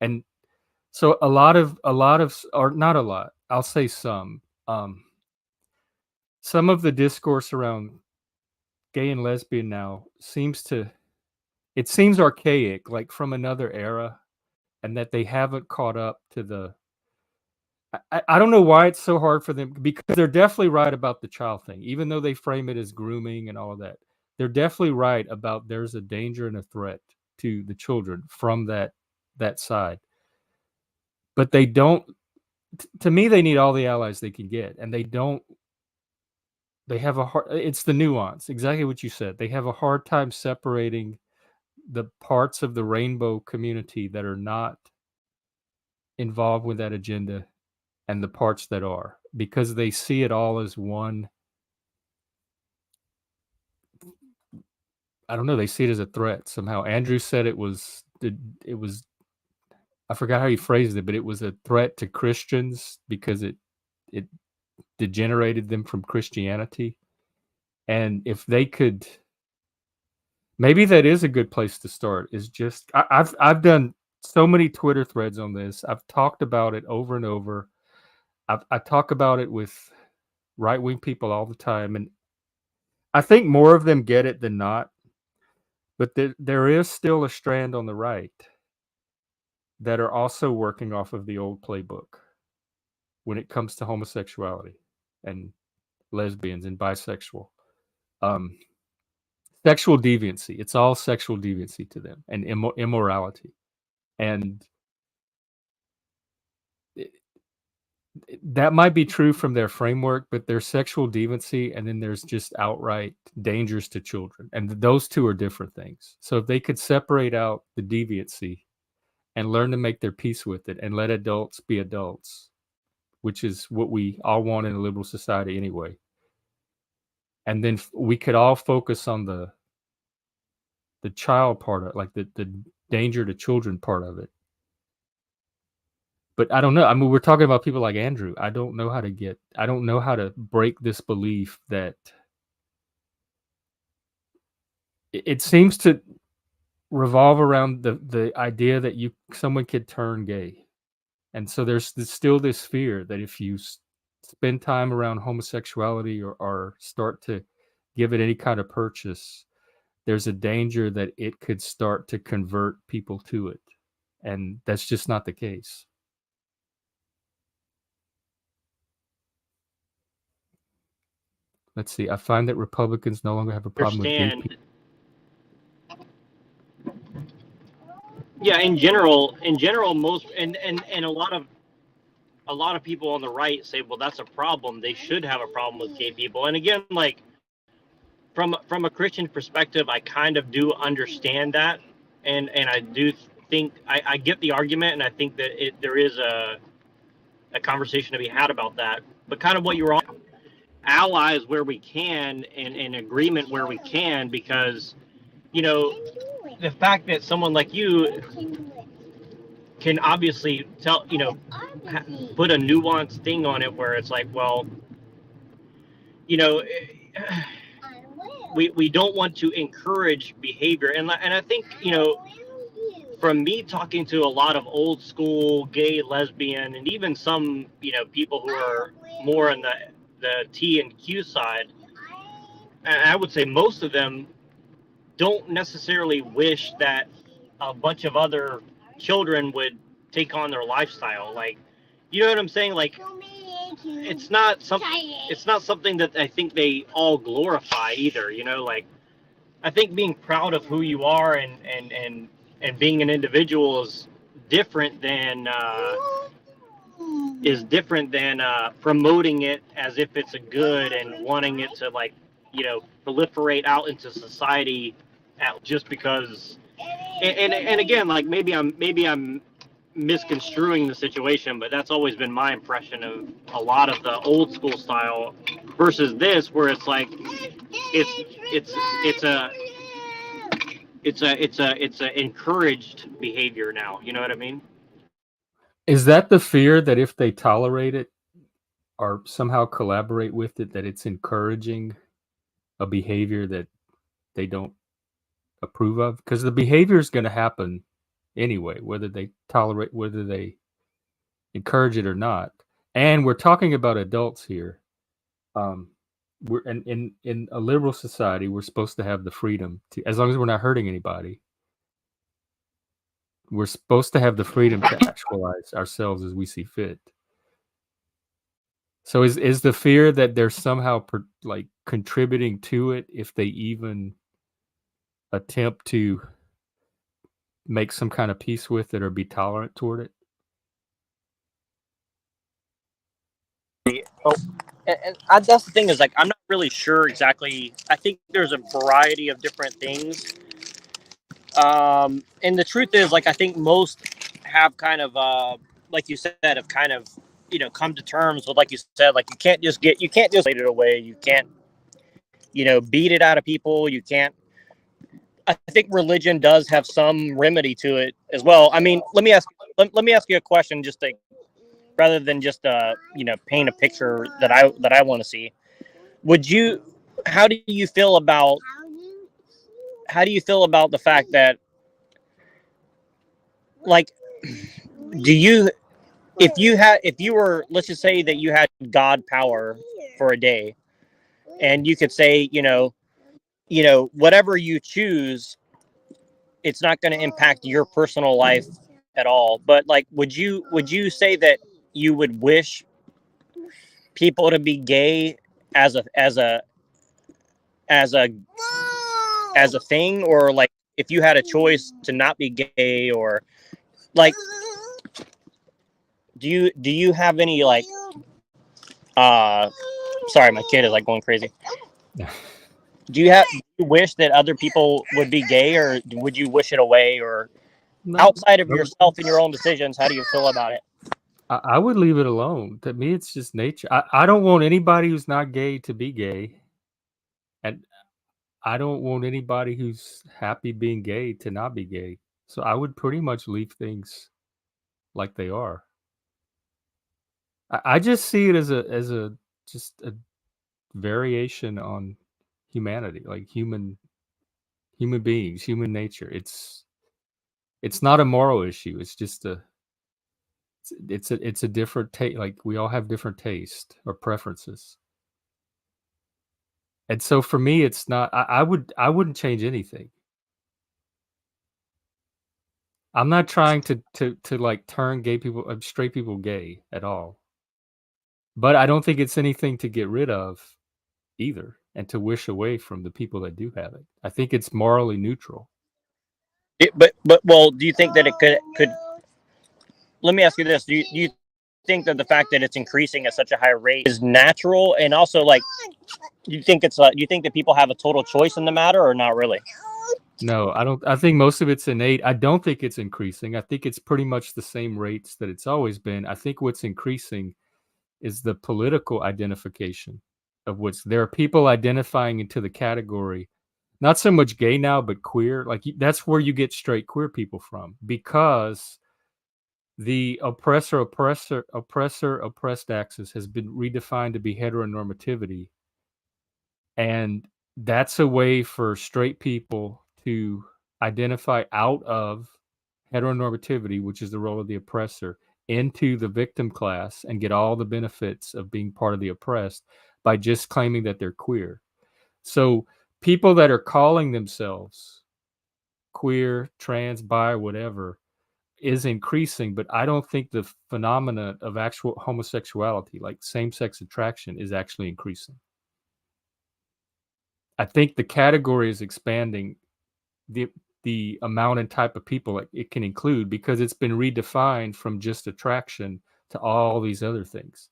And so a lot of, or not a lot, I'll say some of the discourse around gay and lesbian now seems archaic, like from another era, and that they haven't caught up to the. I don't know why it's so hard for them, because they're definitely right about the child thing, even though they frame it as grooming and all of that. They're definitely right about there's a danger and a threat to the children from that side. But they don't. To me, they need all the allies they can get, and they don't. They have a hard. It's the nuance, exactly what you said. They have a hard time separating the parts of the rainbow community that are not involved with that agenda and the parts that are, because they see it all as one. I don't know, they see it as a threat somehow. Andrew said it was I forgot how he phrased it, but it was a threat to Christians because it degenerated them from Christianity. And if they could, maybe that is a good place to start. Is just I've done so many Twitter threads on this. I've talked about it over and over. I talk about it with right wing people all the time, and I think more of them get it than not. But there is still a strand on the right that are also working off of the old playbook when it comes to homosexuality and lesbians and bisexual. Um, sexual deviancy. It's all sexual deviancy to them and immorality. And that might be true from their framework, but there's sexual deviancy and then there's just outright dangers to children. And those two are different things. So if they could separate out the deviancy and learn to make their peace with it and let adults be adults, which is what we all want in a liberal society anyway. And then we could all focus on the child part of it, like the danger to children part of it. But I don't know. I mean, we're talking about people like Andrew. I don't know how to break this belief that it seems to revolve around the idea that someone could turn gay. And so there's still this fear that if you spend time around homosexuality or start to give it any kind of purchase, there's a danger that it could start to convert people to it. And that's just not the case. Let's see. I find that Republicans no longer have a problem with gay people. Yeah, in general, most and a lot of people on the right say, well, that's a problem. They should have a problem with gay people. And again, like from a Christian perspective, I kind of do understand that, and I do think I get the argument, and I think that there is a conversation to be had about that. But kind of what you're on, allies where we can, and in agreement where we can, because the fact that someone like you can obviously tell, put a nuanced thing on it where it's like, well, we don't want to encourage behavior. And I think, from me talking to a lot of old school gay, lesbian, and even some, people who are more on the T and Q side, and I would say most of them don't necessarily wish that a bunch of other children would take on their lifestyle. Like, you know what I'm saying? Like, it's not something that I think they all glorify either. Like, I think being proud of who you are and being an individual is different than promoting it as if it's a good and wanting it to, like, proliferate out into society just because. And again, like, maybe I'm misconstruing the situation, but that's always been my impression of a lot of the old school style versus this, where it's like it's a encouraged behavior now. You know what I mean? Is that the fear that if they tolerate it or somehow collaborate with it, that it's encouraging a behavior that they don't approve of? Because the behavior is going to happen anyway, whether they encourage it or not. And we're talking about adults here. We're in a liberal society, we're supposed to have the freedom to, as long as we're not hurting anybody, we're supposed to have the freedom to actualize ourselves as we see fit. So is the fear that they're somehow like contributing to it if they even attempt to make some kind of peace with it or be tolerant toward it? And that's the thing, is like, I'm not really sure exactly. I think there's a variety of different things. And the truth is, like, I think most have kind of, like you said, have kind of, come to terms with, like you said, like, you can't just take it away. You can't, beat it out of people. You can't. I think religion does have some remedy to it as well. I mean, let me ask you a question, just to, rather than just paint a picture that I want to see. How do you feel about the fact that, like, if you were, let's just say that you had God power for a day, and you could say, whatever you choose, it's not going to impact your personal life at all. But, like, would you say that you would wish people to be gay as a as a thing, or like if you had a choice to not be gay, or like do you have any like sorry, my kid is like going crazy. Do you wish that other people would be gay, or would you wish it away, or outside of yourself and your own decisions, how do you feel about it? I would leave it alone. To me, it's just nature. I don't want anybody who's not gay to be gay. And I don't want anybody who's happy being gay to not be gay. So I would pretty much leave things like they are. I just see it as a just a variation on humanity, like human beings, human nature. It's not a moral issue. It's just it's a different taste. Like we all have different taste or preferences. And so for me, it's not. I wouldn't change anything. I'm not trying to like turn gay people, straight people gay at all. But I don't think it's anything to get rid of either, and to wish away from the people that do have it. I think it's morally neutral. But well, do you think that it could? Let me ask you this: do you think that the fact that it's increasing at such a high rate is natural, and also like you think you think that people have a total choice in the matter, or not really? No, I don't. I think most of it's innate. I don't think it's increasing. I think it's pretty much the same rates that it's always been. I think what's increasing is the political identification of which there are people identifying into the category, not so much gay now, but queer. Like that's where you get straight queer people from, because the oppressed axis has been redefined to be heteronormativity. And that's a way for straight people to identify out of heteronormativity, which is the role of the oppressor, into the victim class and get all the benefits of being part of the oppressed by just claiming that they're queer. So people that are calling themselves queer, trans, bi, whatever, is increasing, but I don't think the phenomena of actual homosexuality, like same-sex attraction, is actually increasing. I think the category is expanding the amount and type of people it can include, because it's been redefined from just attraction to all these other things,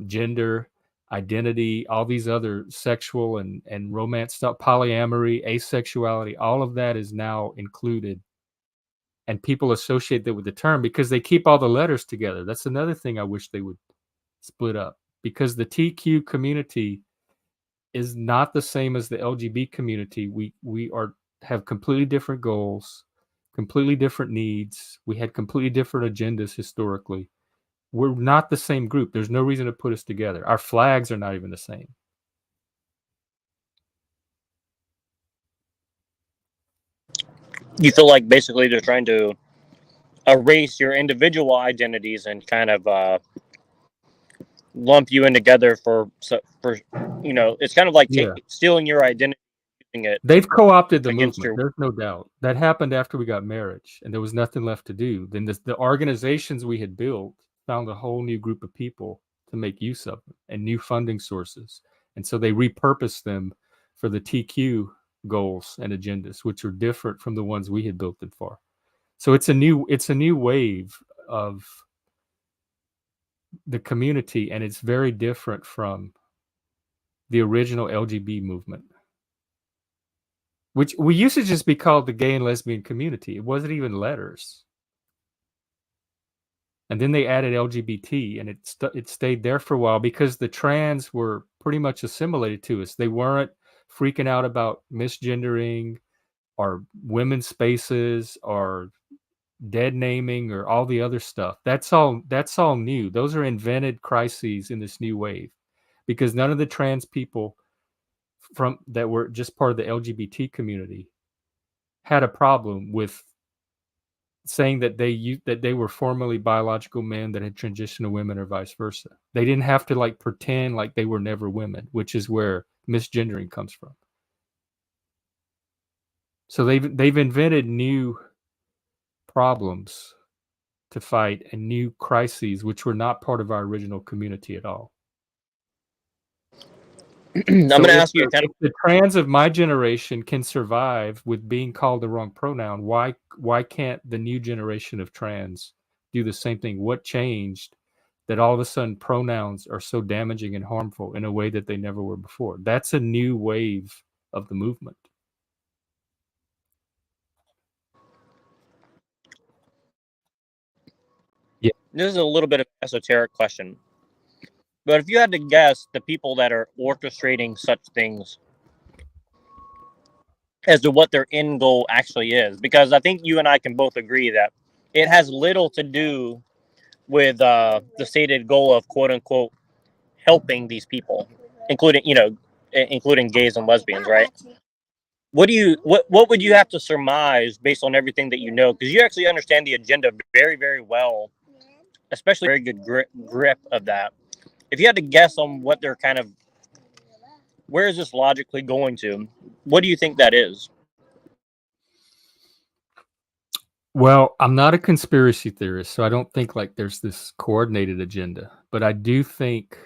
gender, identity, all these other sexual and romance stuff, polyamory, asexuality, all of that is now included. And people associate that with the term because they keep all the letters together. That's another thing I wish they would split up, because the TQ community is not the same as the LGBT community. We have completely different goals, completely different needs. We had completely different agendas historically. We're not the same group. There's no reason to put us together. Our flags are not even the same. You feel like basically they're trying to erase your individual identities and kind of lump you in together for it's kind of like stealing your identity, using it. They've co-opted the against movement. There's no doubt. That happened after we got marriage and there was nothing left to do. Then the organizations we had built found a whole new group of people to make use of them and new funding sources. And so they repurposed them for the TQ goals and agendas, which are different from the ones we had built them for. So it's a new wave of the community, and it's very different from the original LGBT movement, which we used to just be called the gay and lesbian community. It wasn't even letters. And then they added LGBT, and it stayed there for a while because the trans were pretty much assimilated to us. They weren't freaking out about misgendering or women's spaces or dead naming or all the other stuff. That's all new. Those are invented crises in this new wave, because none of the trans people from that were just part of the LGBT community had a problem with saying that they were formerly biological men that had transitioned to women or vice versa. They didn't have to like pretend like they were never women, which is where misgendering comes from. So they've invented new problems to fight and new crises which were not part of our original community at all. I'm going to ask you if the trans of my generation can survive with being called the wrong pronoun, why can't the new generation of trans do the same thing? What changed that all of a sudden pronouns are so damaging and harmful in a way that they never were before? That's a new wave of the movement. Yeah. This is a little bit of an esoteric question, but if you had to guess the people that are orchestrating such things as to what their end goal actually is, because I think you and I can both agree that it has little to do with the stated goal of quote unquote helping these people, including including gays and lesbians, right? What would you have to surmise based on everything that you know, because you actually understand the agenda very, very well, especially very good grip of that. If you had to guess on what they're kind of, where is this logically going to, what do you think that is? Well, I'm not a conspiracy theorist, so I don't think like there's this coordinated agenda, but I do think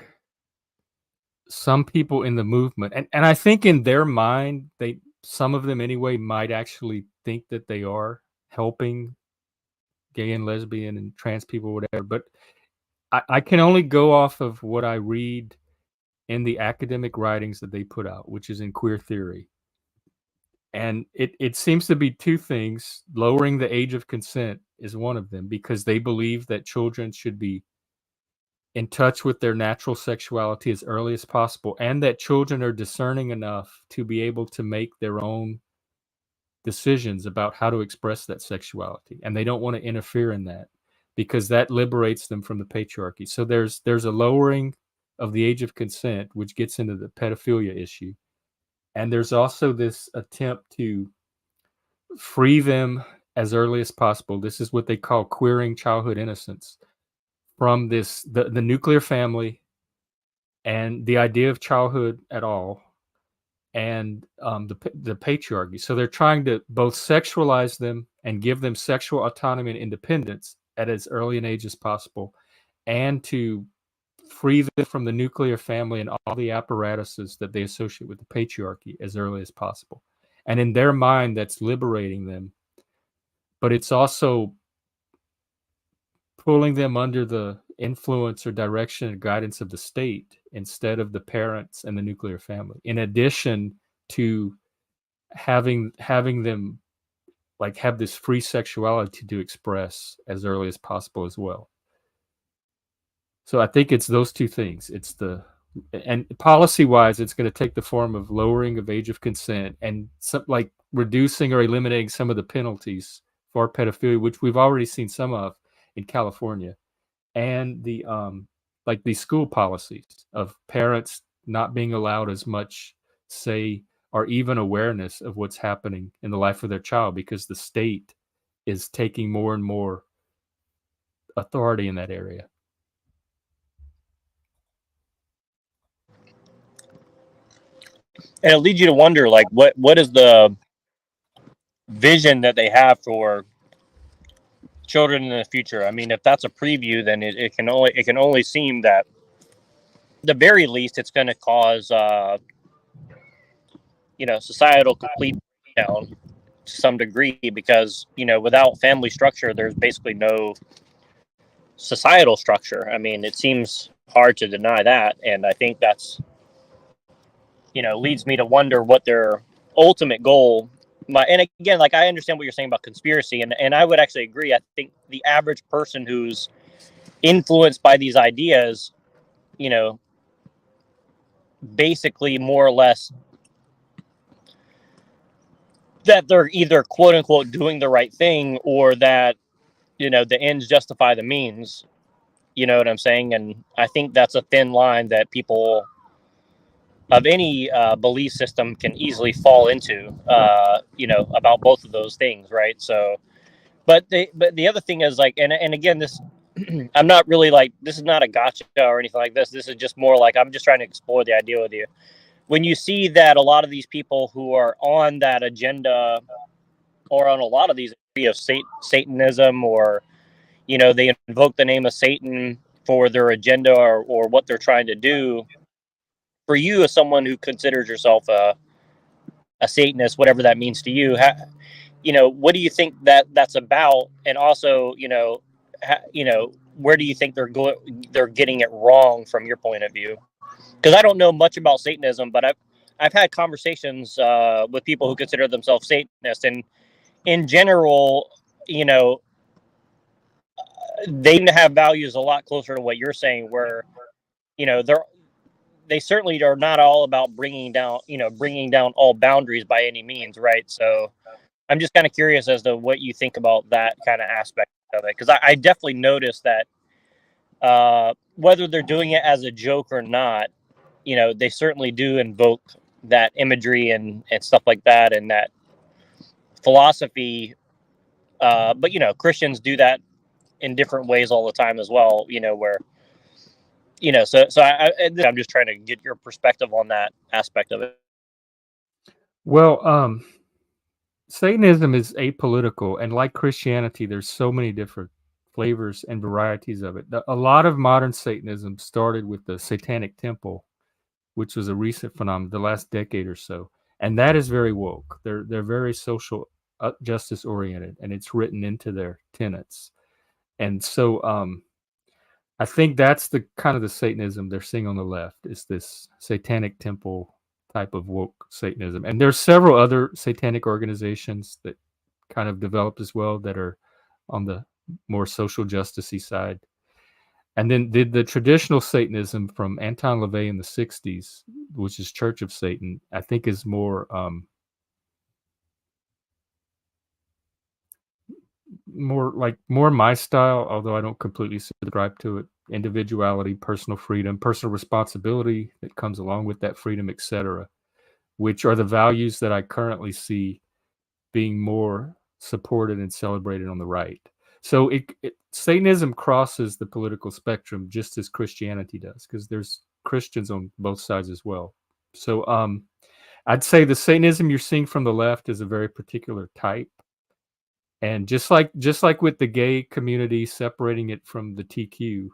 some people in the movement, and I think in their mind, some of them anyway might actually think that they are helping gay and lesbian and trans people, whatever. But I can only go off of what I read in the academic writings that they put out, which is in queer theory. And it seems to be two things. Lowering the age of consent is one of them, because they believe that children should be in touch with their natural sexuality as early as possible, and that children are discerning enough to be able to make their own decisions about how to express that sexuality, and they don't want to interfere in that because that liberates them from the patriarchy. So there's a lowering of the age of consent, which gets into the pedophilia issue, and there's also this attempt to free them as early as possible. This is what they call queering childhood innocence, from the nuclear family and the idea of childhood at all, and the patriarchy. So they're trying to both sexualize them and give them sexual autonomy and independence at as early an age as possible, and to free them from the nuclear family and all the apparatuses that they associate with the patriarchy as early as possible. And in their mind, that's liberating them, but it's also pulling them under the influence or direction and guidance of the state instead of the parents and the nuclear family, in addition to having them like have this free sexuality to express as early as possible as well. So I think it's those two things. And policy wise, it's going to take the form of lowering of age of consent and like reducing or eliminating some of the penalties for pedophilia, which we've already seen some of in California, and the like the school policies of parents not being allowed as much say or even awareness of what's happening in the life of their child, because the state is taking more and more authority in that area. And it leads you to wonder, like, what is the vision that they have for children in the future? I mean, if that's a preview, then it can only seem that, at the very least, it's going to cause societal complete breakdown to some degree, because without family structure, there's basically no societal structure. I mean, it seems hard to deny that, and I think that's leads me to wonder what their ultimate goal. And again, like, I understand what you're saying about conspiracy, and I would actually agree. I think the average person who's influenced by these ideas, basically more or less that they're either quote unquote doing the right thing, or that the ends justify the means. You know what I'm saying? And I think that's a thin line that people of any belief system can easily fall into, about both of those things, right? So, but the other thing is, like, and again, this, I'm not really like, this is not a gotcha or anything like this. This is just more like, I'm just trying to explore the idea with you. When you see that a lot of these people who are on that agenda, or on a lot of these of Satanism, or they invoke the name of Satan for their agenda, or what they're trying to do, for you as someone who considers yourself a Satanist, whatever that means to you, what do you think that's about? And also, where do you think they're getting it wrong from your point of view? Because I don't know much about Satanism, but I've had conversations with people who consider themselves Satanists, and in general, they have values a lot closer to what you're saying, where they certainly are not all about bringing down all boundaries by any means, right? So I'm just kind of curious as to what you think about that kind of aspect of it, because I definitely noticed that whether they're doing it as a joke or not, they certainly do invoke that imagery and stuff like that, and that philosophy. But Christians do that in different ways all the time as well. Where I'm just trying to get your perspective on that aspect of it. Well, Satanism is apolitical, and like Christianity, there's so many different flavors and varieties of it. A lot of modern Satanism started with the Satanic Temple, which was a recent phenomenon, the last decade or so, and that is very woke. They're very social justice oriented, and it's written into their tenets. And so, I think that's the kind of the Satanism they're seeing on the left, is this Satanic Temple type of woke Satanism. And there's several other satanic organizations that kind of developed as well that are on the more social justice-y side. And then the traditional Satanism from Anton LaVey in the 60s, which is Church of Satan, I think is more my style, although I don't completely subscribe to it. Individuality, personal freedom, personal responsibility that comes along with that freedom, etc., which are the values that I currently see being more supported and celebrated on the right. So Satanism crosses the political spectrum just as Christianity does, because there's Christians on both sides as well. So I'd say the Satanism you're seeing from the left is a very particular type. And just like with the gay community, separating it from the TQ,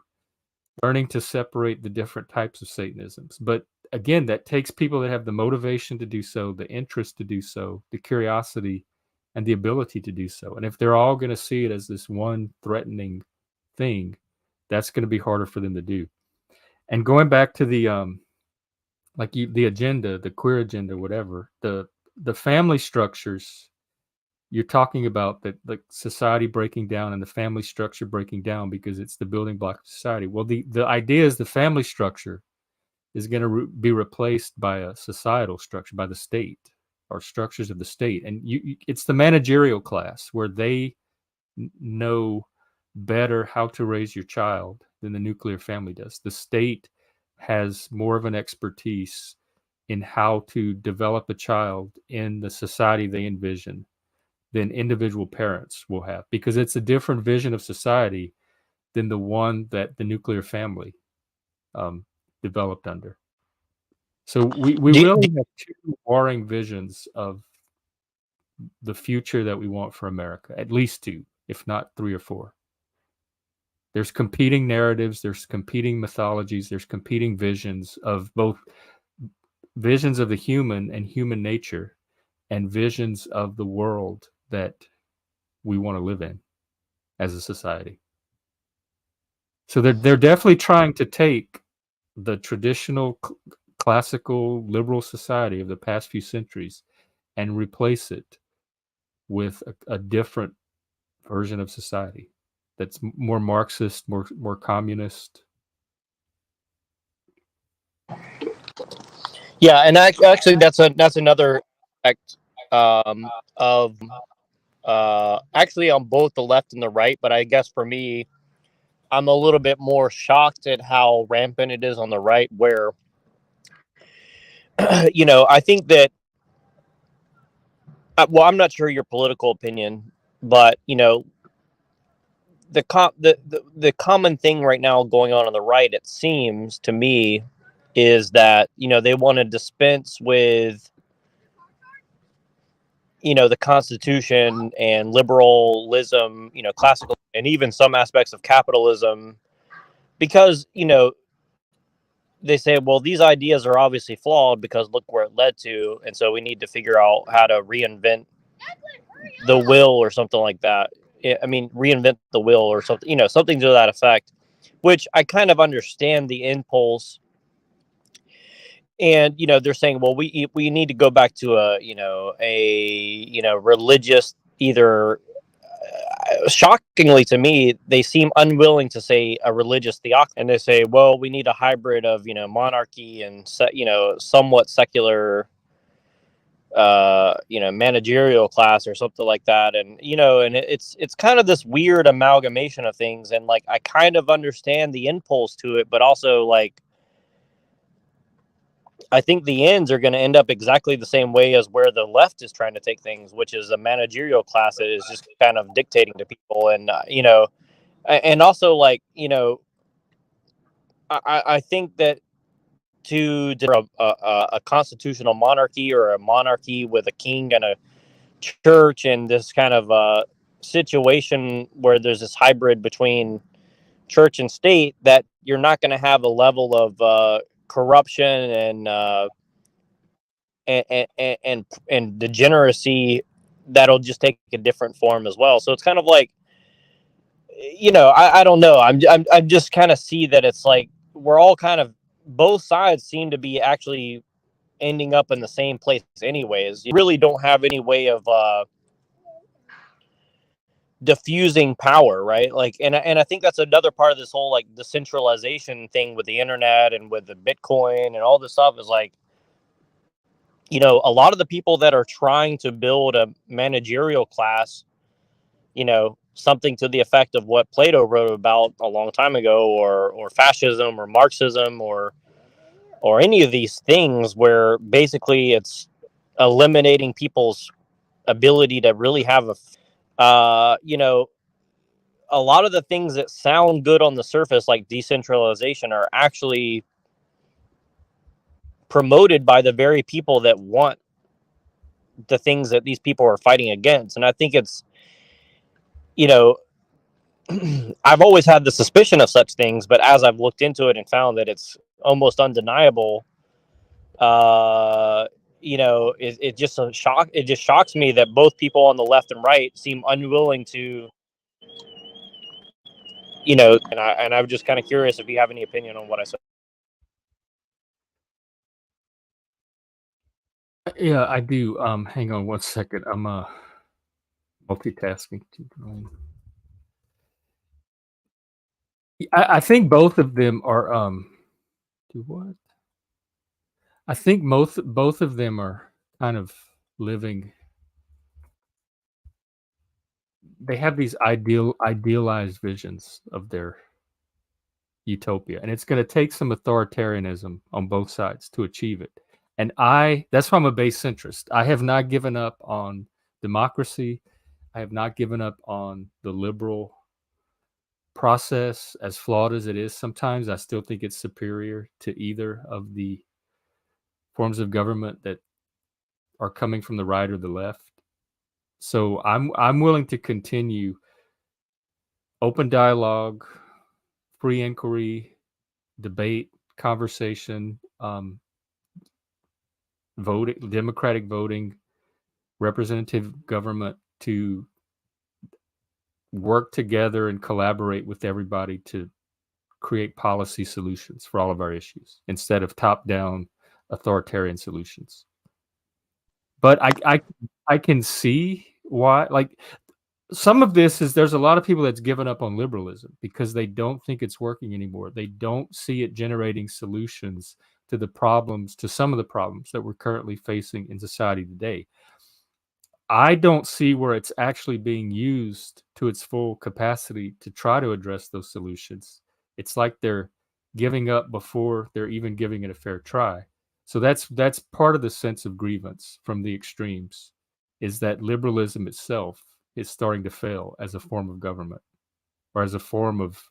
learning to separate the different types of Satanisms. But again, that takes people that have the motivation to do so, the interest to do so, the curiosity, and the ability to do so. And if they're all going to see it as this one threatening thing, that's going to be harder for them to do. And going back to the the agenda, the queer agenda, whatever, the family structures you're talking about, that like society breaking down and the family structure breaking down because it's the building block of society. Well, the idea is the family structure is going to be replaced by a societal structure, by the state or structures of the state. And it's the managerial class where they know better how to raise your child than the nuclear family does. The state has more of an expertise in how to develop a child in the society they envision than individual parents will have, because it's a different vision of society than the one that the nuclear family developed under. So we really have two warring visions of the future that we want for America, at least two, if not three or four. There's competing narratives, there's competing mythologies, there's competing visions of both visions of the human and human nature and visions of the world that we want to live in as a society. So they're definitely trying to take the traditional classical liberal society of the past few centuries and replace it with a different version of society that's more Marxist, more communist. Yeah, and actually, that's another aspect of actually on both the left and the right. But I guess for me, I'm a little bit more shocked at how rampant it is on the right, where I think that. Well, I'm not sure your political opinion, but the common thing right now going on the right, it seems to me, is that they want to dispense with the Constitution and liberalism, classical, and even some aspects of capitalism, because they say, well, these ideas are obviously flawed because look where it led to, and so we need to figure out how to reinvent the will or something like that. I mean, reinvent the will or something, you know, something to that effect, which I kind of understand the impulse. And, you know, they're saying, well, we need to go back to a religious, either shockingly to me, they seem unwilling to say a religious theocracy, and they say, well, we need a hybrid of, you know, monarchy and somewhat secular managerial class or something like that. And, you know, and it's kind of this weird amalgamation of things, and like I kind of understand the impulse to it, but also like I think the ends are going to end up exactly the same way as where the left is trying to take things, which is a managerial class that is just kind of dictating to people. And and also, like, you know, I think that to a constitutional monarchy or a monarchy with a king and a church and this kind of situation where there's this hybrid between church and state, that you're not going to have a level of corruption and degeneracy that'll just take a different form as well. So it's kind of like, you know, I don't know. I'm just kind of see that it's like we're all kind of, both sides seem to be actually ending up in the same place anyways. You really don't have any way of diffusing power, right? Like, and I think that's another part of this whole like decentralization thing with the internet and with the Bitcoin and all this stuff is like, you know, a lot of the people that are trying to build a managerial class, you know, something to the effect of what Plato wrote about a long time ago, or fascism or Marxism or any of these things where basically it's eliminating people's ability to really have you know, a lot of the things that sound good on the surface, like decentralization, are actually promoted by the very people that want the things that these people are fighting against. And I think it's, you know, I've always had the suspicion of such things, but as I've looked into it and found that it's almost undeniable, you know, it just it just shocks me that both people on the left and right seem unwilling to, you know, and I'm just kind of curious if you have any opinion on what I said. Yeah, I do. Hang on one second. I'm multitasking. I think both of them are do what? I think both of them are kind of living. They have these idealized visions of their utopia, and it's going to take some authoritarianism on both sides to achieve it. And that's why I'm a base centrist. I have not given up on democracy. I have not given up on the liberal process, as flawed as it is sometimes. I still think it's superior to either of the forms of government that are coming from the right or the left. So I'm willing to continue open dialogue, free inquiry, debate, conversation, voting, democratic voting, representative government, to work together and collaborate with everybody to create policy solutions for all of our issues instead of top-down authoritarian solutions. But I can see why, like, some of this is, there's a lot of people that's given up on liberalism because they don't think it's working anymore. They don't see it generating solutions to the problems, to some of the problems that we're currently facing in society today. I don't see where it's actually being used to its full capacity to try to address those solutions. It's like they're giving up before they're even giving it a fair try. So that's part of the sense of grievance from the extremes, is that liberalism itself is starting to fail as a form of government or as a form of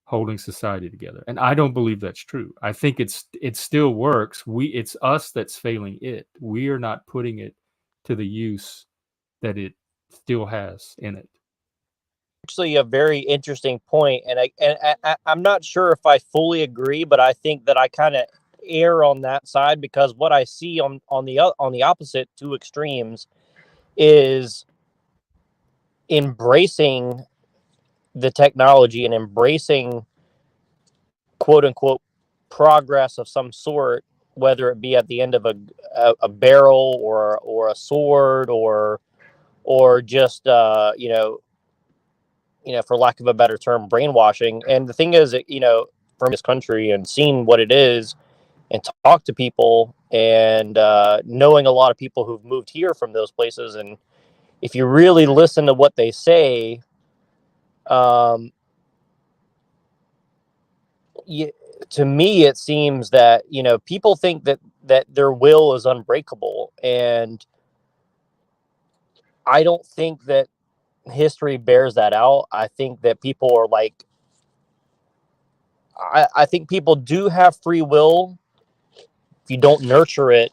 holding society together. And I don't believe that's true. I think it still works. It's us that's failing it. We are not putting it to the use that it still has in it. actually a very interesting point, and I'm not sure if I fully agree, but I think that I kind of err on that side, because what I see on the opposite two extremes is embracing the technology and embracing quote unquote progress of some sort, whether it be at the end of a barrel or a sword or just for lack of a better term, brainwashing. And the thing is, from this country and seeing what it is and talk to people and knowing a lot of people who've moved here from those places. And if you really listen to what they say, to me, it seems that, people think that their will is unbreakable. And I don't think that history bears that out. I think that people are like, I think people do have free will. If you don't nurture it,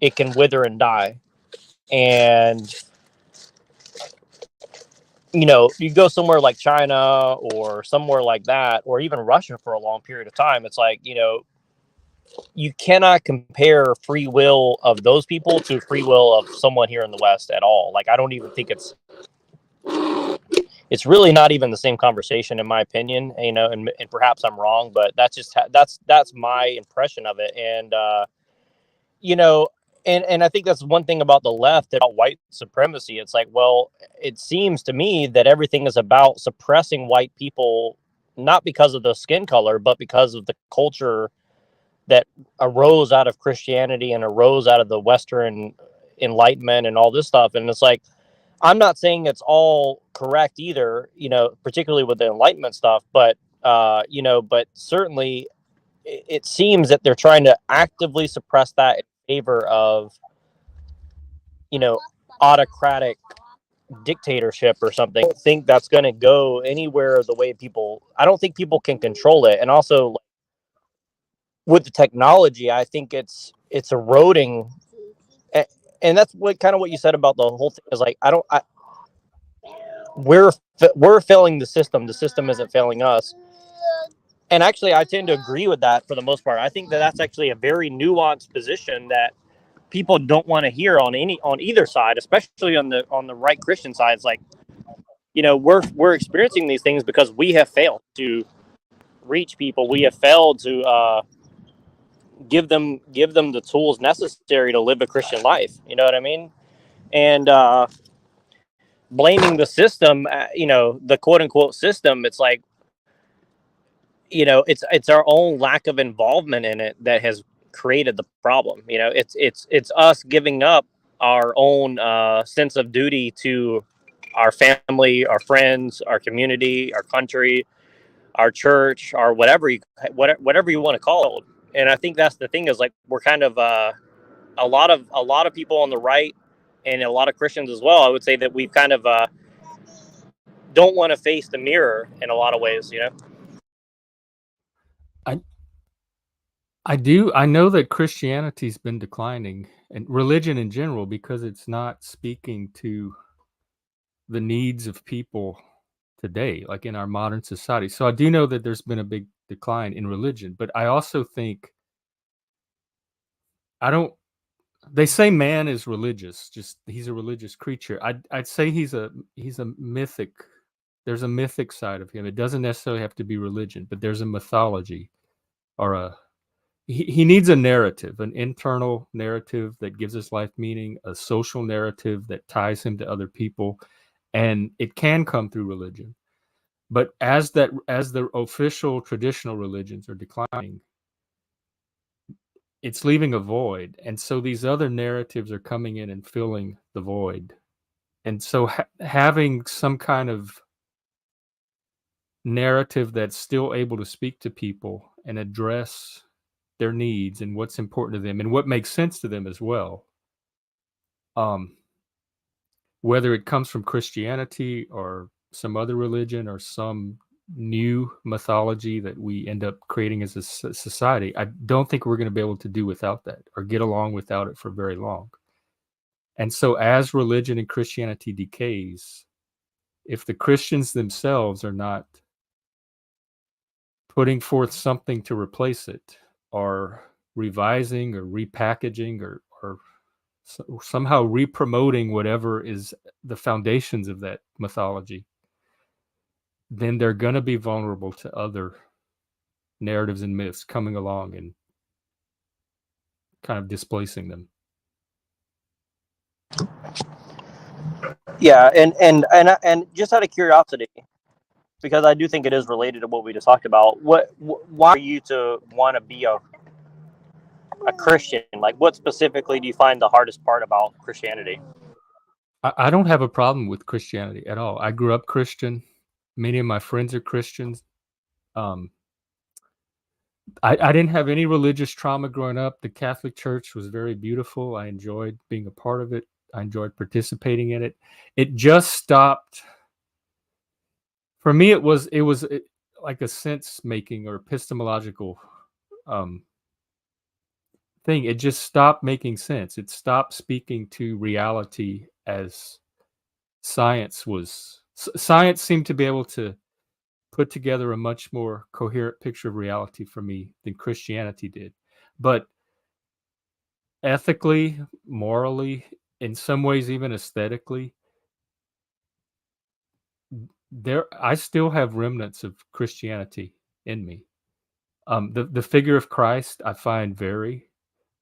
it can wither and die. And, you go somewhere like China or somewhere like that, or even Russia for a long period of time. It's like, you cannot compare free will of those people to free will of someone here in the West at all. Like, I don't even think it's really not even the same conversation, in my opinion, and perhaps I'm wrong, but that's just, that's my impression of it. And, and I think that's one thing about the left, about white supremacy. It's like, well, it seems to me that everything is about suppressing white people, not because of the skin color, but because of the culture that arose out of Christianity and arose out of the Western Enlightenment and all this stuff. And it's like, I'm not saying it's all correct either, particularly with the Enlightenment stuff, but but certainly it seems that they're trying to actively suppress that in favor of, autocratic dictatorship or something. I don't think that's going to go anywhere the way I don't think people can control it. And also, with the technology, I think it's eroding. And that's what you said about the whole thing is like, we're failing the system. The system isn't failing us. And actually, I tend to agree with that for the most part. I think that that's actually a very nuanced position that people don't want to hear on either side, especially on the right Christian side. It's like, we're experiencing these things because we have failed to reach people. We have failed to give them the tools necessary to live a Christian life. You know what I mean? And blaming the system, the quote unquote system, it's like, it's our own lack of involvement in it that has created the problem. It's us giving up our own sense of duty to our family, our friends, our community, our country, our church, or whatever you want to call it. And I think that's the thing is like, we're kind of a lot of people on the right and a lot of Christians as well. I would say that we've kind of don't want to face the mirror in a lot of ways. I know that Christianity's been declining, and religion in general, because it's not speaking to the needs of people today, like in our modern society. So I do know that there's been a big decline in religion, but I also think they say man is religious, just he's a religious creature. I'd say he's a mythic. There's a mythic side of him. It doesn't necessarily have to be religion, but there's a mythology, or he needs a narrative, an internal narrative that gives his life meaning, a social narrative that ties him to other people, and it can come through religion. But as the official traditional religions are declining, it's leaving a void, and so these other narratives are coming in and filling the void. And so having some kind of narrative that's still able to speak to people and address their needs and what's important to them and what makes sense to them as well, whether it comes from Christianity or some other religion or some new mythology that we end up creating as a society, I don't think we're going to be able to do without that or get along without it for very long. And so as religion and Christianity decays, if the Christians themselves are not putting forth something to replace it, or revising or repackaging or somehow re-promoting whatever is the foundations of that mythology, then they're going to be vulnerable to other narratives and myths coming along and kind of displacing them. Yeah, and just out of curiosity, because I do think it is related to what we just talked about. Why are you to want to be a Christian? Like, what specifically do you find the hardest part about Christianity? I don't have a problem with Christianity at all. I grew up Christian. Many of my friends are Christians. I didn't have any religious trauma growing up. The Catholic Church was very beautiful. I enjoyed being a part of it. I enjoyed participating in it. It just stopped. For me, it was like a sense making or epistemological thing. It just stopped making sense. It stopped speaking to reality as science was. Science seemed to be able to put together a much more coherent picture of reality for me than Christianity did. But ethically, morally, in some ways even aesthetically, I still have remnants of Christianity in me. The figure of Christ I find very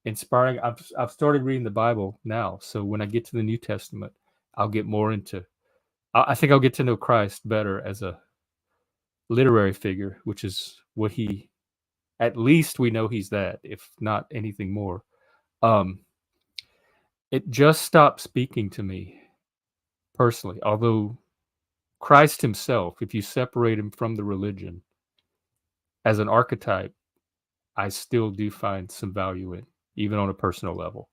inspiring. I've started reading the Bible now, so when I get to the New Testament, I'll get more into. I think I'll get to know Christ better as a literary figure, which is what he. At least we know he's that, if not anything more. It just stopped speaking to me personally. Although Christ himself, if you separate him from the religion as an archetype, I still do find some value in, even on a personal level.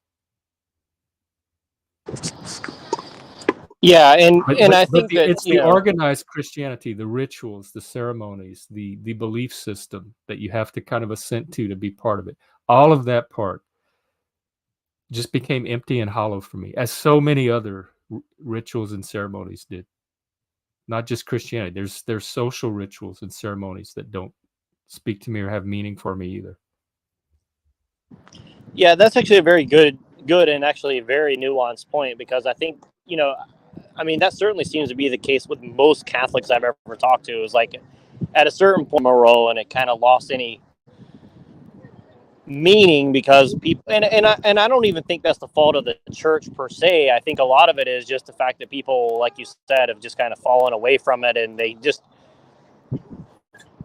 Yeah, and I think that it's the organized Christianity, the rituals, the ceremonies, the belief system that you have to kind of assent to be part of it. All of that part just became empty and hollow for me, as so many other rituals and ceremonies did. Not just Christianity. There's social rituals and ceremonies that don't speak to me or have meaning for me either. Yeah, that's actually a very good and actually a very nuanced point, because I think, I mean, that certainly seems to be the case with most Catholics I've ever talked to. Is like at a certain point, moral, and it kind of lost any meaning because people, and I don't even think that's the fault of the church per se. I think a lot of it is just the fact that people, like you said, have just kind of fallen away from it, and they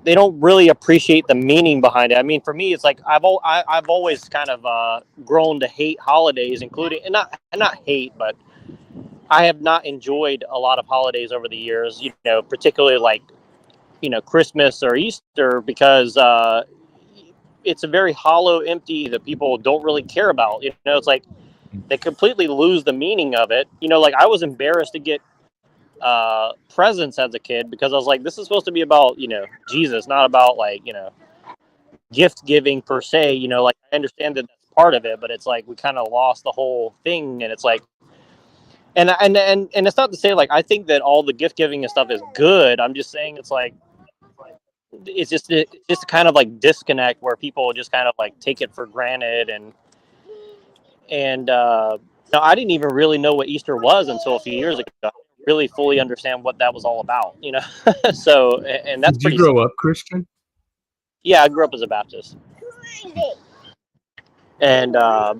don't really appreciate the meaning behind it. I mean, for me, it's like I've always kind of grown to hate holidays, including and not hate, but I have not enjoyed a lot of holidays over the years. Particularly like Christmas or Easter, because it's a very hollow, empty that people don't really care about. It's like they completely lose the meaning of it. Like I was embarrassed to get presents as a kid because I was like, this is supposed to be about Jesus, not about like gift giving per se. Like I understand that that's part of it, but it's like we kind of lost the whole thing. And it's like, and it's not to say like I think that all the gift giving and stuff is good. I'm just saying it's like it's just kind of like disconnect where people just kind of like take it for granted. And I didn't even really know what Easter was until a few years ago. I didn't really fully understand what that was all about, So, and that's Did you grow up Christian? Yeah, I grew up as a Baptist. And I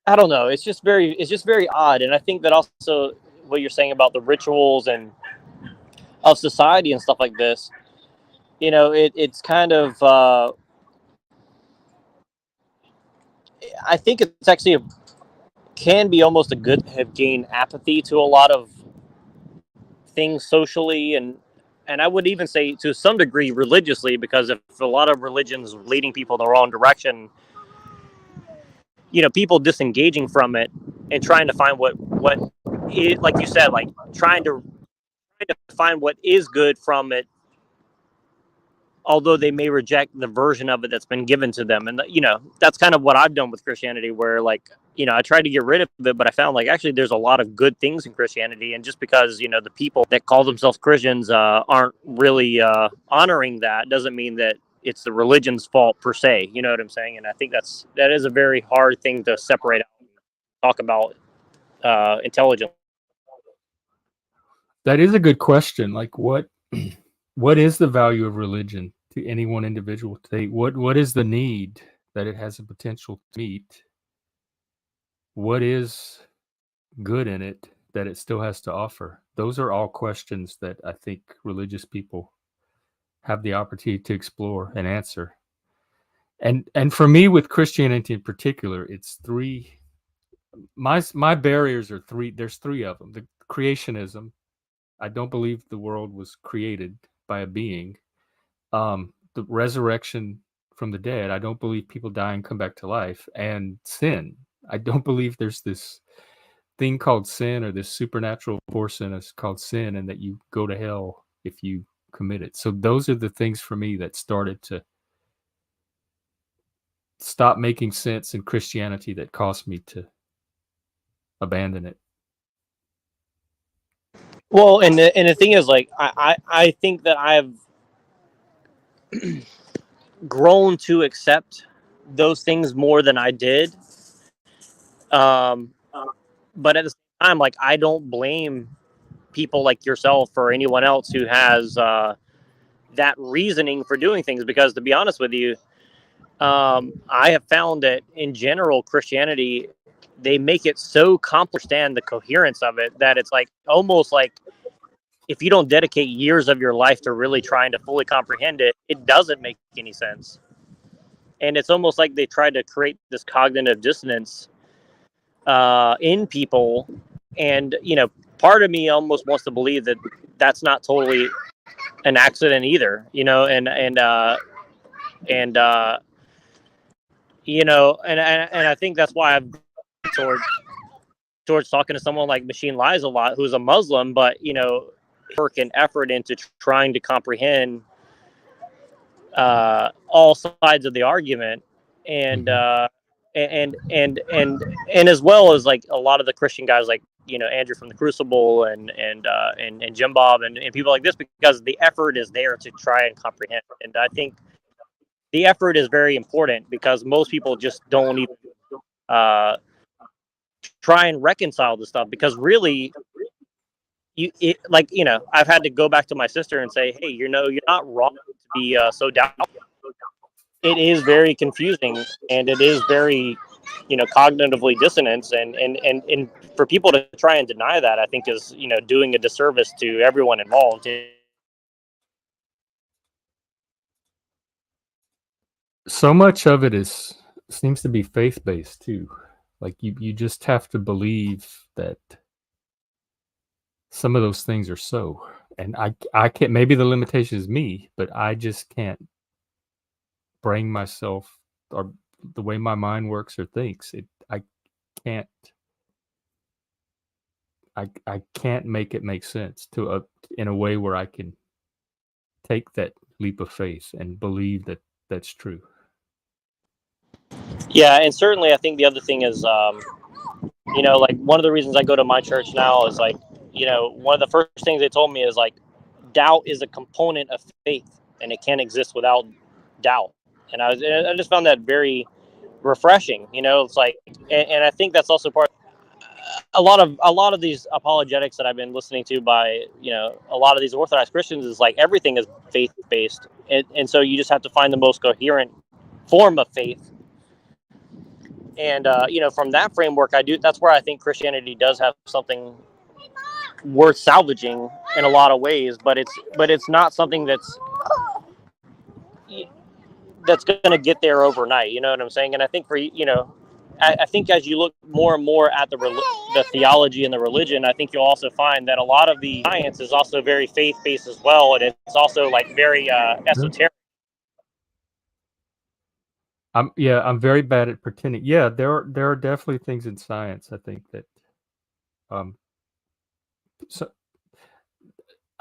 don't know. It's just very odd. And I think that also what you're saying about the rituals and of society and stuff like this, it's kind of, I think it's actually can be almost a good have gained apathy to a lot of things socially, and I would even say to some degree religiously, because if a lot of religions leading people in the wrong direction, people disengaging from it and trying to find what is, like you said, like trying to find what is good from it, although they may reject the version of it that's been given to them. And that's kind of what I've done with Christianity, where like I tried to get rid of it, but I found like actually there's a lot of good things in Christianity, and just because the people that call themselves Christians aren't really honoring that doesn't mean that it's the religion's fault per se. You know what I'm saying? And I think that is a very hard thing to separate out and talk about intelligently. That is a good question. Like, what is the value of religion to any one individual today? What is the need that it has the potential to meet? What is good in it that it still has to offer? Those are all questions that I think religious people have the opportunity to explore and answer. And for me, with Christianity in particular, it's three. My barriers are three. There's three of them. The creationism. I don't believe the world was created by a being. The resurrection from the dead. I don't believe people die and come back to life. And sin. I don't believe there's this thing called sin or this supernatural force in us called sin, and that you go to hell if you commit it. So those are the things for me that started to stop making sense in Christianity, that caused me to abandon it. Well, and the thing is, like, I think that I've grown to accept those things more than I did. But at the same time, like, I don't blame people like yourself or anyone else who has that reasoning for doing things, because to be honest with you, I have found that in general Christianity, they make it so complicated to understand the coherence of it that it's like almost like if you don't dedicate years of your life to really trying to fully comprehend it, it doesn't make any sense. And it's almost like they tried to create this cognitive dissonance in people. And, part of me almost wants to believe that that's not totally an accident either, and I think that's why I've towards talking to someone like Machine Lies a lot, who's a Muslim, but work and effort into trying to comprehend all sides of the argument, and and as well as like a lot of the Christian guys, like Andrew from the Crucible and Jim Bob and people like this, because the effort is there to try and comprehend. And I think the effort is very important, because most people just don't even try and reconcile the stuff, because really I've had to go back to my sister and say, hey, you're not wrong to be so doubtful. It is very confusing, and it is very cognitively dissonant, and for people to try and deny that, I think is doing a disservice to everyone involved. So much of it seems to be faith-based too. Like you just have to believe that some of those things are so. And I can't, maybe the limitation is me, but I just can't bring myself, or the way my mind works or thinks, I can't I can't make it make sense in a way where I can take that leap of faith and believe that that's true. Yeah, and certainly I think the other thing is, like one of the reasons I go to my church now is like, one of the first things they told me is like, doubt is a component of faith, and it can't exist without doubt. And I just found that very refreshing. It's like, and I think that's also part. A lot of these apologetics that I've been listening to by a lot of these Orthodox Christians is like everything is faith based, and so you just have to find the most coherent form of faith. And from that framework, that's where I think Christianity does have something worth salvaging in a lot of ways, but it's not something that's going to get there overnight. You know what I'm saying? And I think I think as you look more and more at the theology and the religion, I think you'll also find that a lot of the science is also very faith-based as well, and it's also like very esoteric. I'm very bad at pretending. Yeah, there are definitely things in science, I think, that so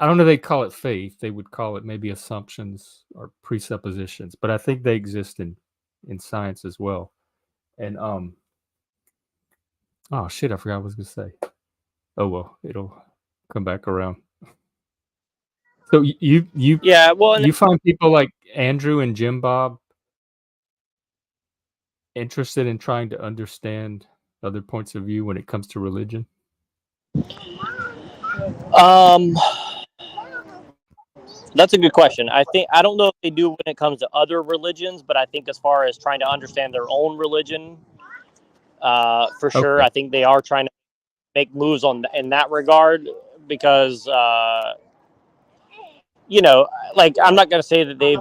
I don't know, they call it faith. They would call it maybe assumptions or presuppositions, but I think they exist in science as well. And Oh shit! I forgot what I was gonna say. Oh well, it'll come back around. So Yeah, well, and you find people like Andrew and Jim Bob interested in trying to understand other points of view when it comes to religion? um, that's a good question. I don't know if they do when it comes to other religions, but I think as far as trying to understand their own religion, for sure, Okay. I think they are trying to make moves in that regard because you know, like I'm not going to say that they've.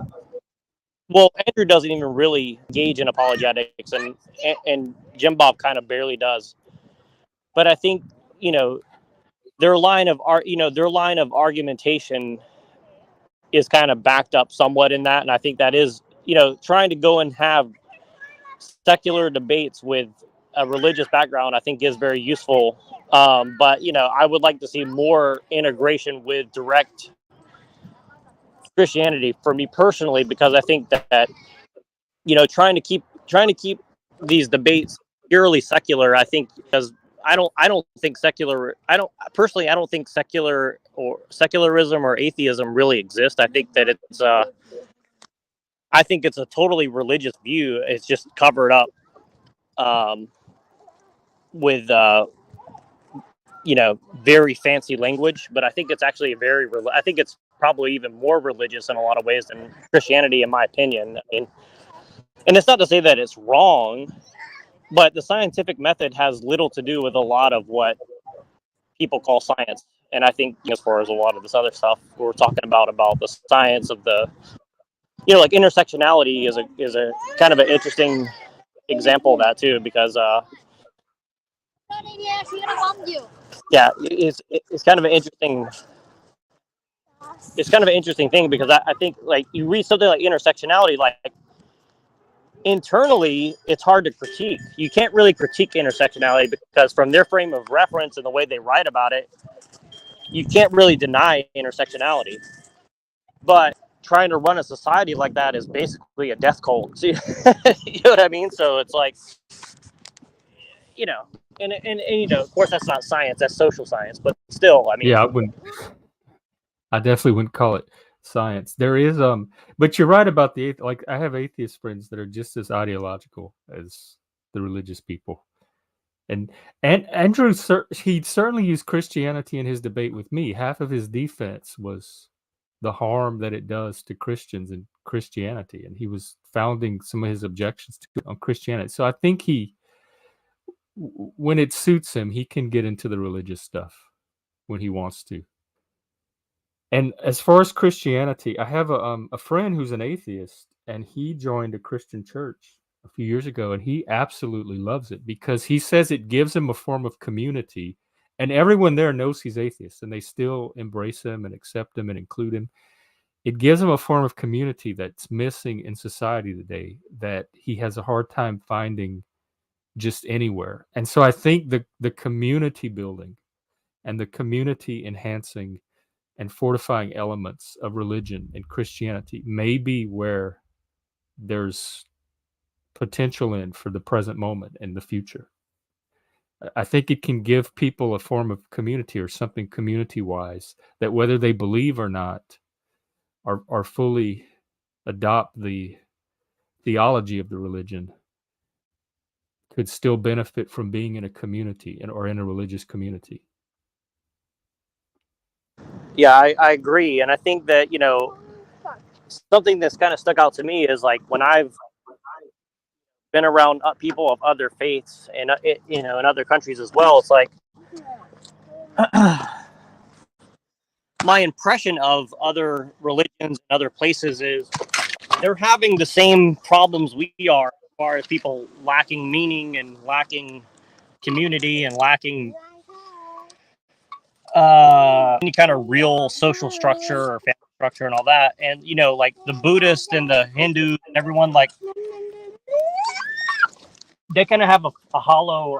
Well, Andrew doesn't even really engage in apologetics, and Jim Bob kind of barely does. But I think you know their line of their line of argumentation is kind of backed up somewhat in that, and I think that is trying to go and have secular debates with a religious background, I think is very useful. But I would like to see more integration with direct Christianity for me personally, because I think that trying to keep these debates purely secular, I think, because I don't think secular I don't think secular or secularism or atheism really exist. I think it's a totally religious view. It's just covered up um, with very fancy language, but I think it's actually I think it's probably even more religious in a lot of ways than Christianity, in my opinion. I mean, and it's not to say that it's wrong, but the scientific method has little to do with a lot of what people call science. And I think as far as a lot of this other stuff we're talking about the science of the like intersectionality is a kind of an interesting example of that too, because yeah, it's kind of an interesting thing, because I think like you read something like intersectionality, like internally it's hard to critique. You can't really critique intersectionality because from their frame of reference and the way they write about it, you can't really deny intersectionality. But trying to run a society like that is basically a death cult. You know what I mean? So it's like, and of course that's not science, that's social science, but still, I mean, Yeah, I definitely wouldn't call it science. There is but you're right about like I have atheist friends that are just as ideological as the religious people. And Andrew, he certainly used Christianity in his debate with me. Half of his defense was the harm that it does to Christians and Christianity, and he was founding some of his objections on Christianity. So I think when it suits him, he can get into the religious stuff when he wants to. And as far as Christianity, I have a friend who's an atheist, and he joined a Christian church a few years ago, and he absolutely loves it because he says it gives him a form of community, and everyone there knows he's atheist, and they still embrace him and accept him and include him. It gives him a form of community that's missing in society today that he has a hard time finding just anywhere. And so I think the community building and the community enhancing and fortifying elements of religion and Christianity may be where there's potential in for the present moment and the future. I think it can give people a form of community or something community wise that whether they believe or not are fully adopt the theology of the religion could still benefit from being in a community or in a religious community. yeah, I agree. And I think that, something that's kind of stuck out to me is like when I've been around people of other faiths and, in other countries as well, it's like, my impression of other religions and other places is they're having the same problems we are, as far as people lacking meaning and lacking community and lacking any kind of real social structure or family structure and all that. And like the Buddhist and the Hindu and everyone, like they kind of have a hollow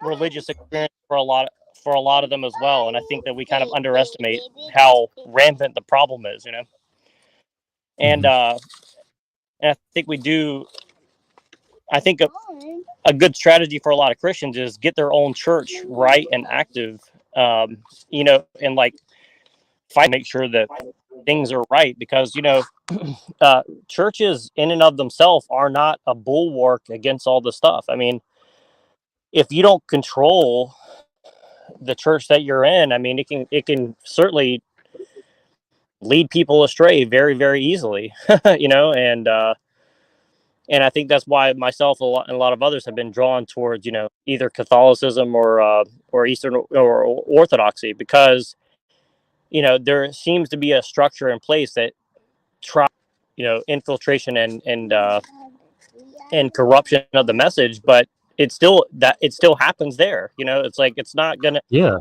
religious experience for a lot of them as well. And I think that we kind of underestimate how rampant the problem is, and I think we do. I think a good strategy for a lot of Christians is get their own church right and active, you know, and like fight, make sure that things are right, because, you know, churches in and of themselves are not a bulwark against all the stuff. I mean, if you don't control the church that you're in, I mean, it can certainly lead people astray very, very easily, you know, and I think that's why myself and a lot of others have been drawn towards, you know, either Catholicism or Eastern or Orthodoxy, because, you know, there seems to be a structure in place that try, you know, infiltration and corruption of the message, but it still happens there. You know, it's like it's not gonna. Yeah.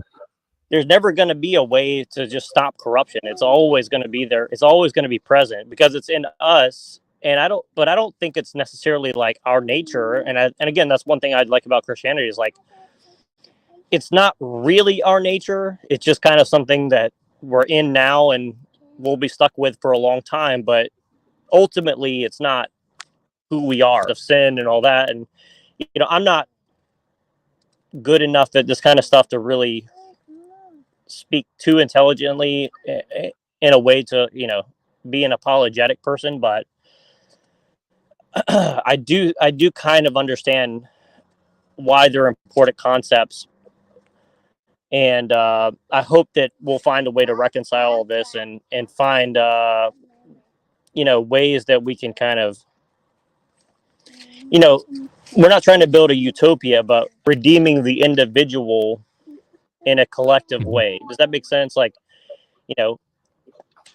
There's never going to be a way to just stop corruption. It's always going to be there. It's always going to be present because it's in us. And I don't think it's necessarily like our nature. And again, that's one thing I'd like about Christianity is like, it's not really our nature. It's just kind of something that we're in now and we'll be stuck with for a long time. But ultimately, it's not who we are, of sin and all that. And, you know, I'm not good enough at this kind of stuff to really speak too intelligently in a way to, you know, be an apologetic person, but I do kind of understand why they're important concepts, and I hope that we'll find a way to reconcile all this and find you know, ways that we can kind of, you know, we're not trying to build a utopia, but redeeming the individual in a collective way. Does that make sense? Like, you know,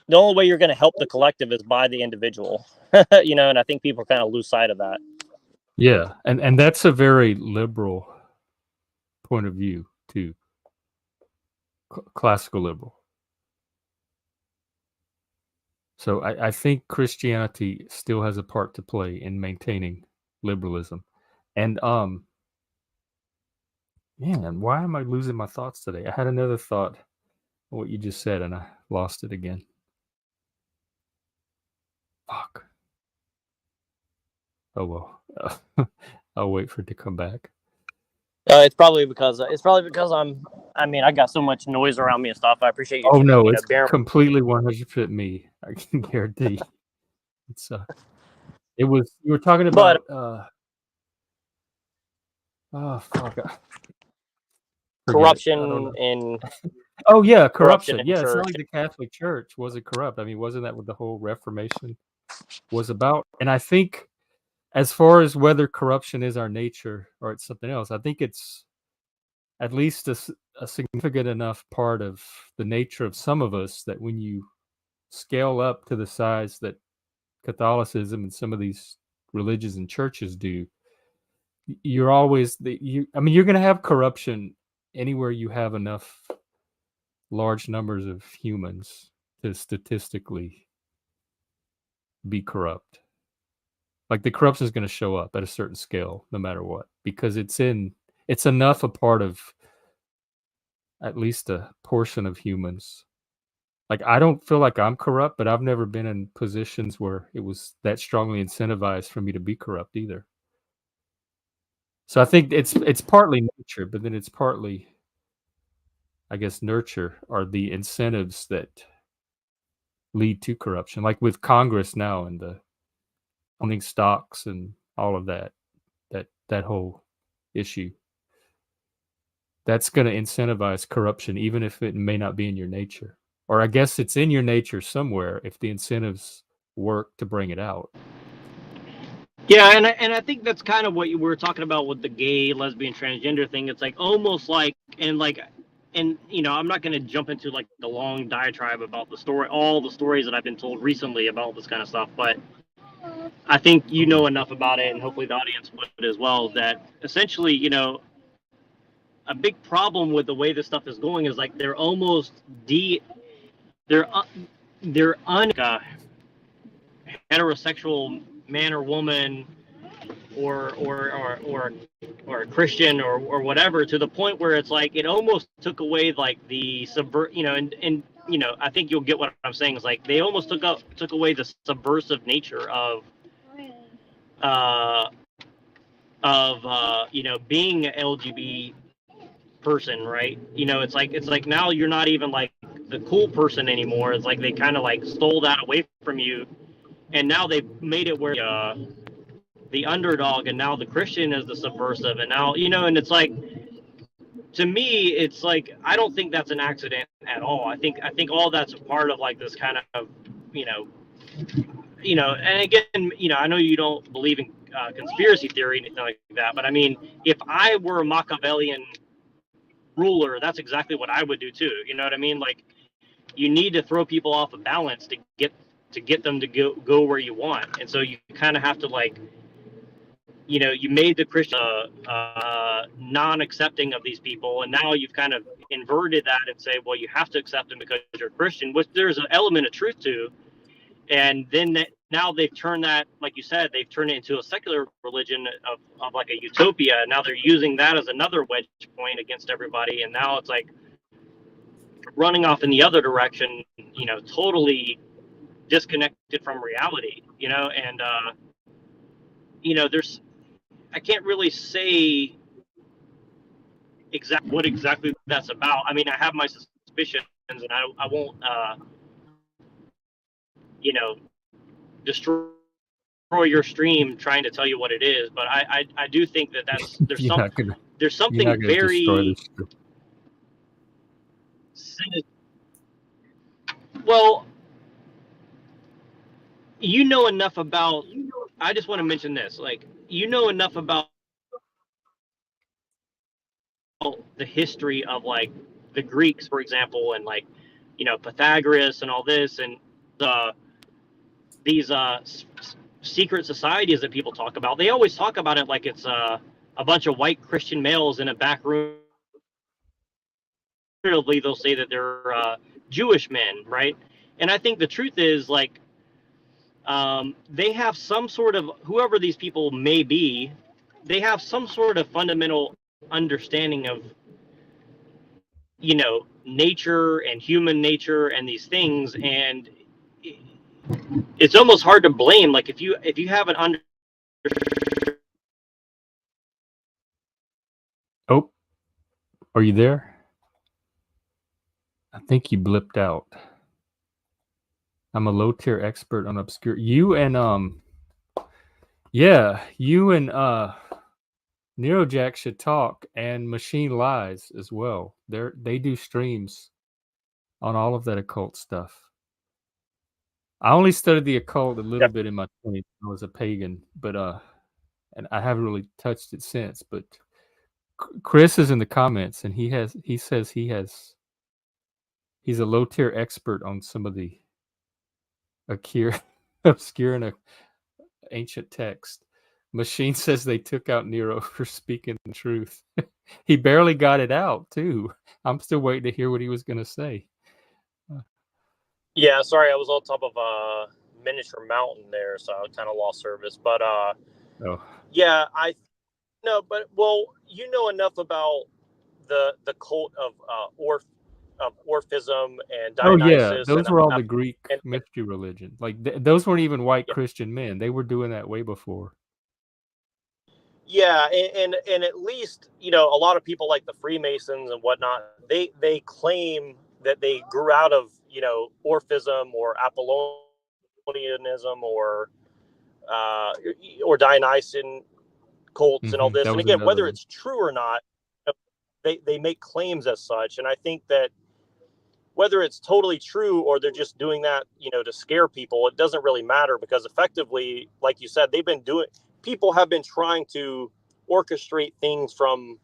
the only way you're going to help the collective is by the individual, you know, and I think people kind of lose sight of that. Yeah. And that's a very liberal point of view too. Classical liberal. So I think Christianity still has a part to play in maintaining liberalism. And man, why am I losing my thoughts today? I had another thought on what you just said and I lost it again. Fuck. Oh well. I'll wait for it to come back. It's probably because I mean, I got so much noise around me and stuff. I appreciate you. Oh no, you it's know, completely 100% me. I can guarantee. It's it was you were talking about oh fuck. corruption in Oh yeah, corruption. in Yeah, it's church. not like the Catholic Church wasn't corrupt. I mean, wasn't that what the whole Reformation was about? And I think as far as whether corruption is our nature or it's something else, I think it's at least a significant enough part of the nature of some of us that when you scale up to the size that Catholicism and some of these religions and churches do, you're always I mean, you're going to have corruption anywhere you have enough large numbers of humans to statistically be corrupt. Like the corruption is going to show up at a certain scale no matter what, because it's enough a part of at least a portion of humans. Like I don't feel like I'm corrupt, but I've never been in positions where it was that strongly incentivized for me to be corrupt either. So I think it's partly nature, but then it's partly, I guess, nurture, are the incentives that lead to corruption. Like with Congress now and the owning stocks and all of that whole issue. That's going to incentivize corruption, even if it may not be in your nature. Or I guess it's in your nature somewhere if the incentives work to bring it out. Yeah, and I think that's kind of what you were talking about with the gay, lesbian, transgender thing. It's like almost like and you know, I'm not going to jump into like the long diatribe about all the stories that I've been told recently about this kind of stuff, but I think you know enough about it, and hopefully the audience would as well, that essentially, you know, a big problem with the way this stuff is going is like they're almost they're heterosexual man or woman or a Christian or whatever, to the point where it's like it almost took away like the you know, and you know, I think you'll get what I'm saying is like they almost took away the subversive nature of of being an LGBT person, right? It's like now you're not even like the cool person anymore. It's like they kind of like stole that away from you, and now they've made it where the underdog, and now the Christian is the subversive, and now and it's like, to me, it's like, I don't think that's an accident at all. I think all that's a part of like this kind of and again, I know you don't believe in conspiracy theory or anything like that, but I mean, if I were a Machiavellian ruler, that's exactly what I would do too. You know what I mean? Like, you need to throw people off of balance to get them to go where you want, and so you kind of have to, like, you made the Christian non-accepting of these people, and now you've kind of inverted that and say, well, you have to accept them because you're Christian, which there's an element of truth to. And then now they've turned that, like you said, they've turned it into a secular religion of like a utopia. Now they're using that as another wedge point against everybody, and now it's like running off in the other direction, totally disconnected from reality, and there's, I can't really say what exactly that's about. I mean, I have my suspicions, and I won't destroy your stream trying to tell you what it is, but I do think that there's You're not there's you're not something gonna destroy very this. well, enough about, I just want to mention this, like, enough about the history of, like, the Greeks, for example, and, like, Pythagoras and all this, and these secret societies that people talk about. They always talk about it like it's a bunch of white Christian males in a back room. They'll say that they're Jewish men, right? And I think the truth is, like, they have some sort of, whoever these people may be, they have some sort of fundamental understanding of nature and human nature and these things, and it's almost hard to blame, like, if you have an under. Oh, are you there? I think you blipped out. I'm a low tier expert on obscure. You and NeuroJack should talk, and Machine Lies as well. They do streams on all of that occult stuff. I only studied the occult a little bit in my 20s. I was a pagan, but and I haven't really touched it since. But Chris is in the comments, and he says he's a low tier expert on some of the obscure and ancient text. Machine says they took out Nero for speaking the truth. He barely got it out too. I'm still waiting to hear what he was going to say. Yeah, sorry, I was on top of a miniature mountain there, so I kind of lost service. But yeah, you know enough about the cult of Orphism and Dionysus. Oh yeah, those were all the Greek mystery religion. Like those weren't even white Christian men. They were doing that way before. Yeah, and at least, a lot of people like the Freemasons and whatnot, they claim that they grew out of, Orphism or Apollonianism or Dionysian cults and all this. And again, whether it's true or not, they make claims as such. And I think that whether it's totally true or they're just doing that, to scare people, it doesn't really matter, because effectively, like you said, people have been trying to orchestrate things from,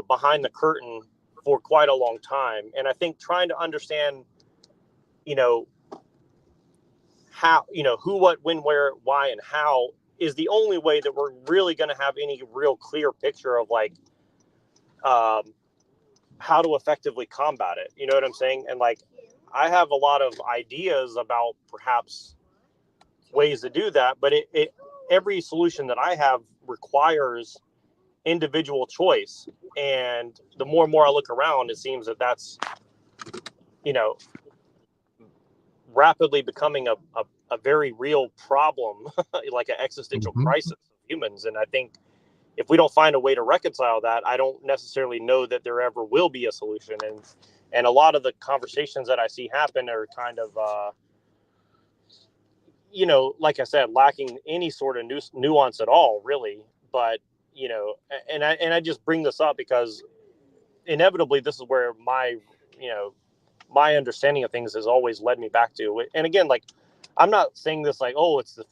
behind the curtain for quite a long time. And I think trying to understand, how, who, what, when, where, why, and how is the only way that we're really going to have any real clear picture of, like, how to effectively combat it. You know what I'm saying? And, like, I have a lot of ideas about perhaps ways to do that, but every solution that I have requires individual choice. And the more and more I look around, it seems that that's, rapidly becoming a very real problem, like an existential crisis humans. And I think if we don't find a way to reconcile that, I don't necessarily know that there ever will be a solution. And a lot of the conversations that I see happen are kind of, like I said, lacking any sort of nuance at all, really. But, and I just bring this up because inevitably this is where my understanding of things has always led me back to. And again, like, I'm not saying this like, oh, it's the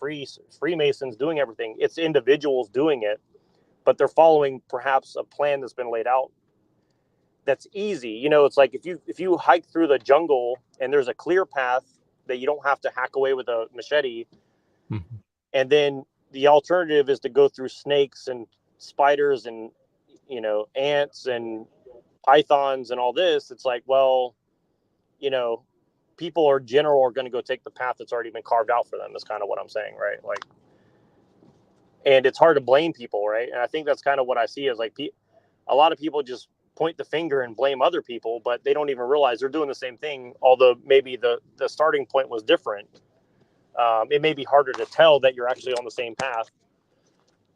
Freemasons doing everything. It's individuals doing it, but they're following perhaps a plan that's been laid out that's easy. It's like if you hike through the jungle and there's a clear path that you don't have to hack away with a machete, Mm-hmm. and then the alternative is to go through snakes and spiders and ants and pythons and all this. It's like, well, people are going to go take the path that's already been carved out for them. Is kind of what I'm saying, right? Like, and it's hard to blame people, right? And I think that's kind of what I see is like a lot of people just point the finger and blame other people, but they don't even realize they're doing the same thing. Although maybe the starting point was different. It may be harder to tell that you're actually on the same path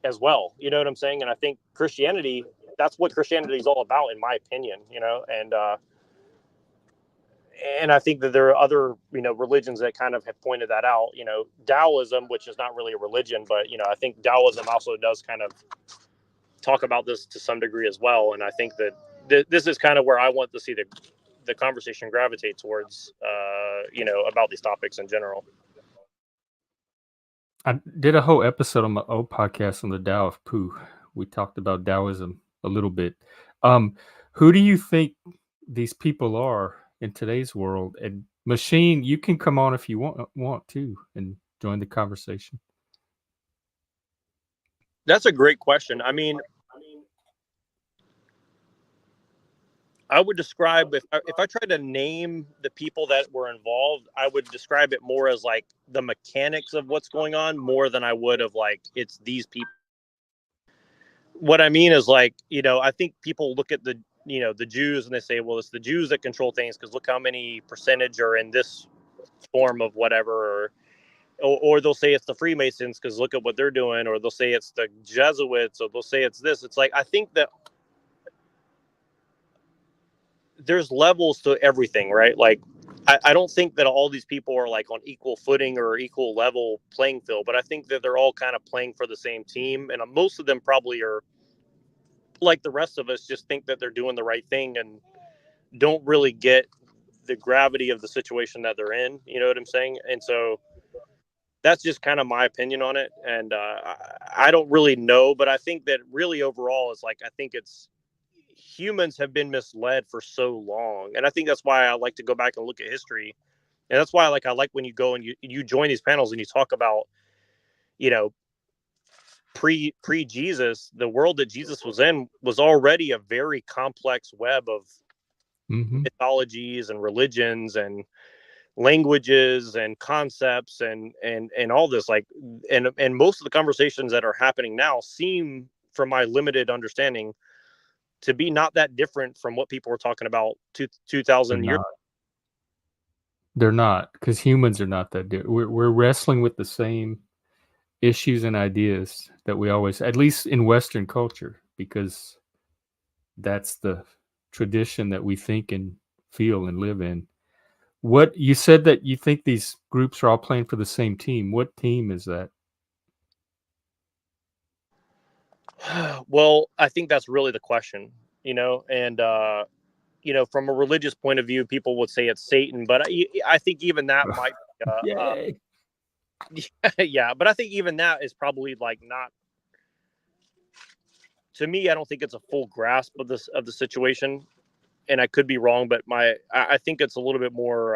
as well. You know what I'm saying? And I think Christianity, that's what Christianity is all about, in my opinion, and I think that there are other, religions that kind of have pointed that out. Taoism, which is not really a religion, but, I think Taoism also does kind of talk about this to some degree as well. And I think that this is kind of where I want to see the conversation gravitate towards, about these topics in general. I did a whole episode on my old podcast on the Tao of Pooh. We talked about Taoism a little bit. Who do you think these people are in today's world? And Machine, you can come on if you want to and join the conversation. That's a great question. I mean, I would describe, if I tried to name the people that were involved, I would describe it more as like the mechanics of what's going on more than I would of like, it's these people. What I mean is like, I think people look at the Jews and they say, well, it's the Jews that control things because look how many percentage are in this form of whatever, or they'll say it's the Freemasons because look at what they're doing, or they'll say it's the Jesuits, or they'll say it's this. It's like, I think that there's levels to everything, right? Like, I don't think that all these people are like on equal footing or equal level playing field, but I think that they're all kind of playing for the same team. And most of them probably are like the rest of us, just think that they're doing the right thing and don't really get the gravity of the situation that they're in. You know what I'm saying? And so that's just kind of my opinion on it. And I don't really know, but I think that really overall is like, I think it's humans have been misled for so long. And I think that's why I like to go back and look at history. And that's why I like when you go and you join these panels and you talk about, pre-Jesus, the world that Jesus was in was already a very complex web of mythologies and religions and languages and concepts and all this, like, and most of the conversations that are happening now seem, from my limited understanding, to be not that different from what people were talking about 2,000 years. They're not, because humans are not that different. We're wrestling with the same issues and ideas that we always, at least in Western culture, because that's the tradition that we think and feel and live in. What you said that you think these groups are all playing for the same team. What team is that? Well, I think that's really the question, and from a religious point of view, people would say it's Satan, but I think even that might yeah, but I think even that is probably like not, to me, I don't think it's a full grasp of the situation, and I could be wrong, but I think it's a little bit more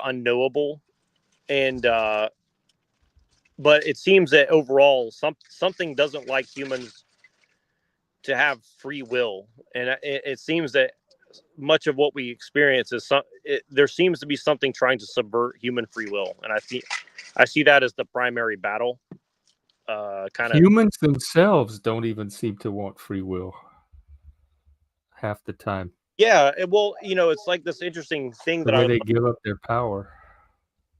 unknowable, and but it seems that overall something doesn't like humans to have free will, and it seems that much of what we experience is there seems to be something trying to subvert human free will, and I see that as the primary battle. Humans themselves don't even seem to want free will half the time. Yeah, well, it's like this interesting thing the way they give up their power.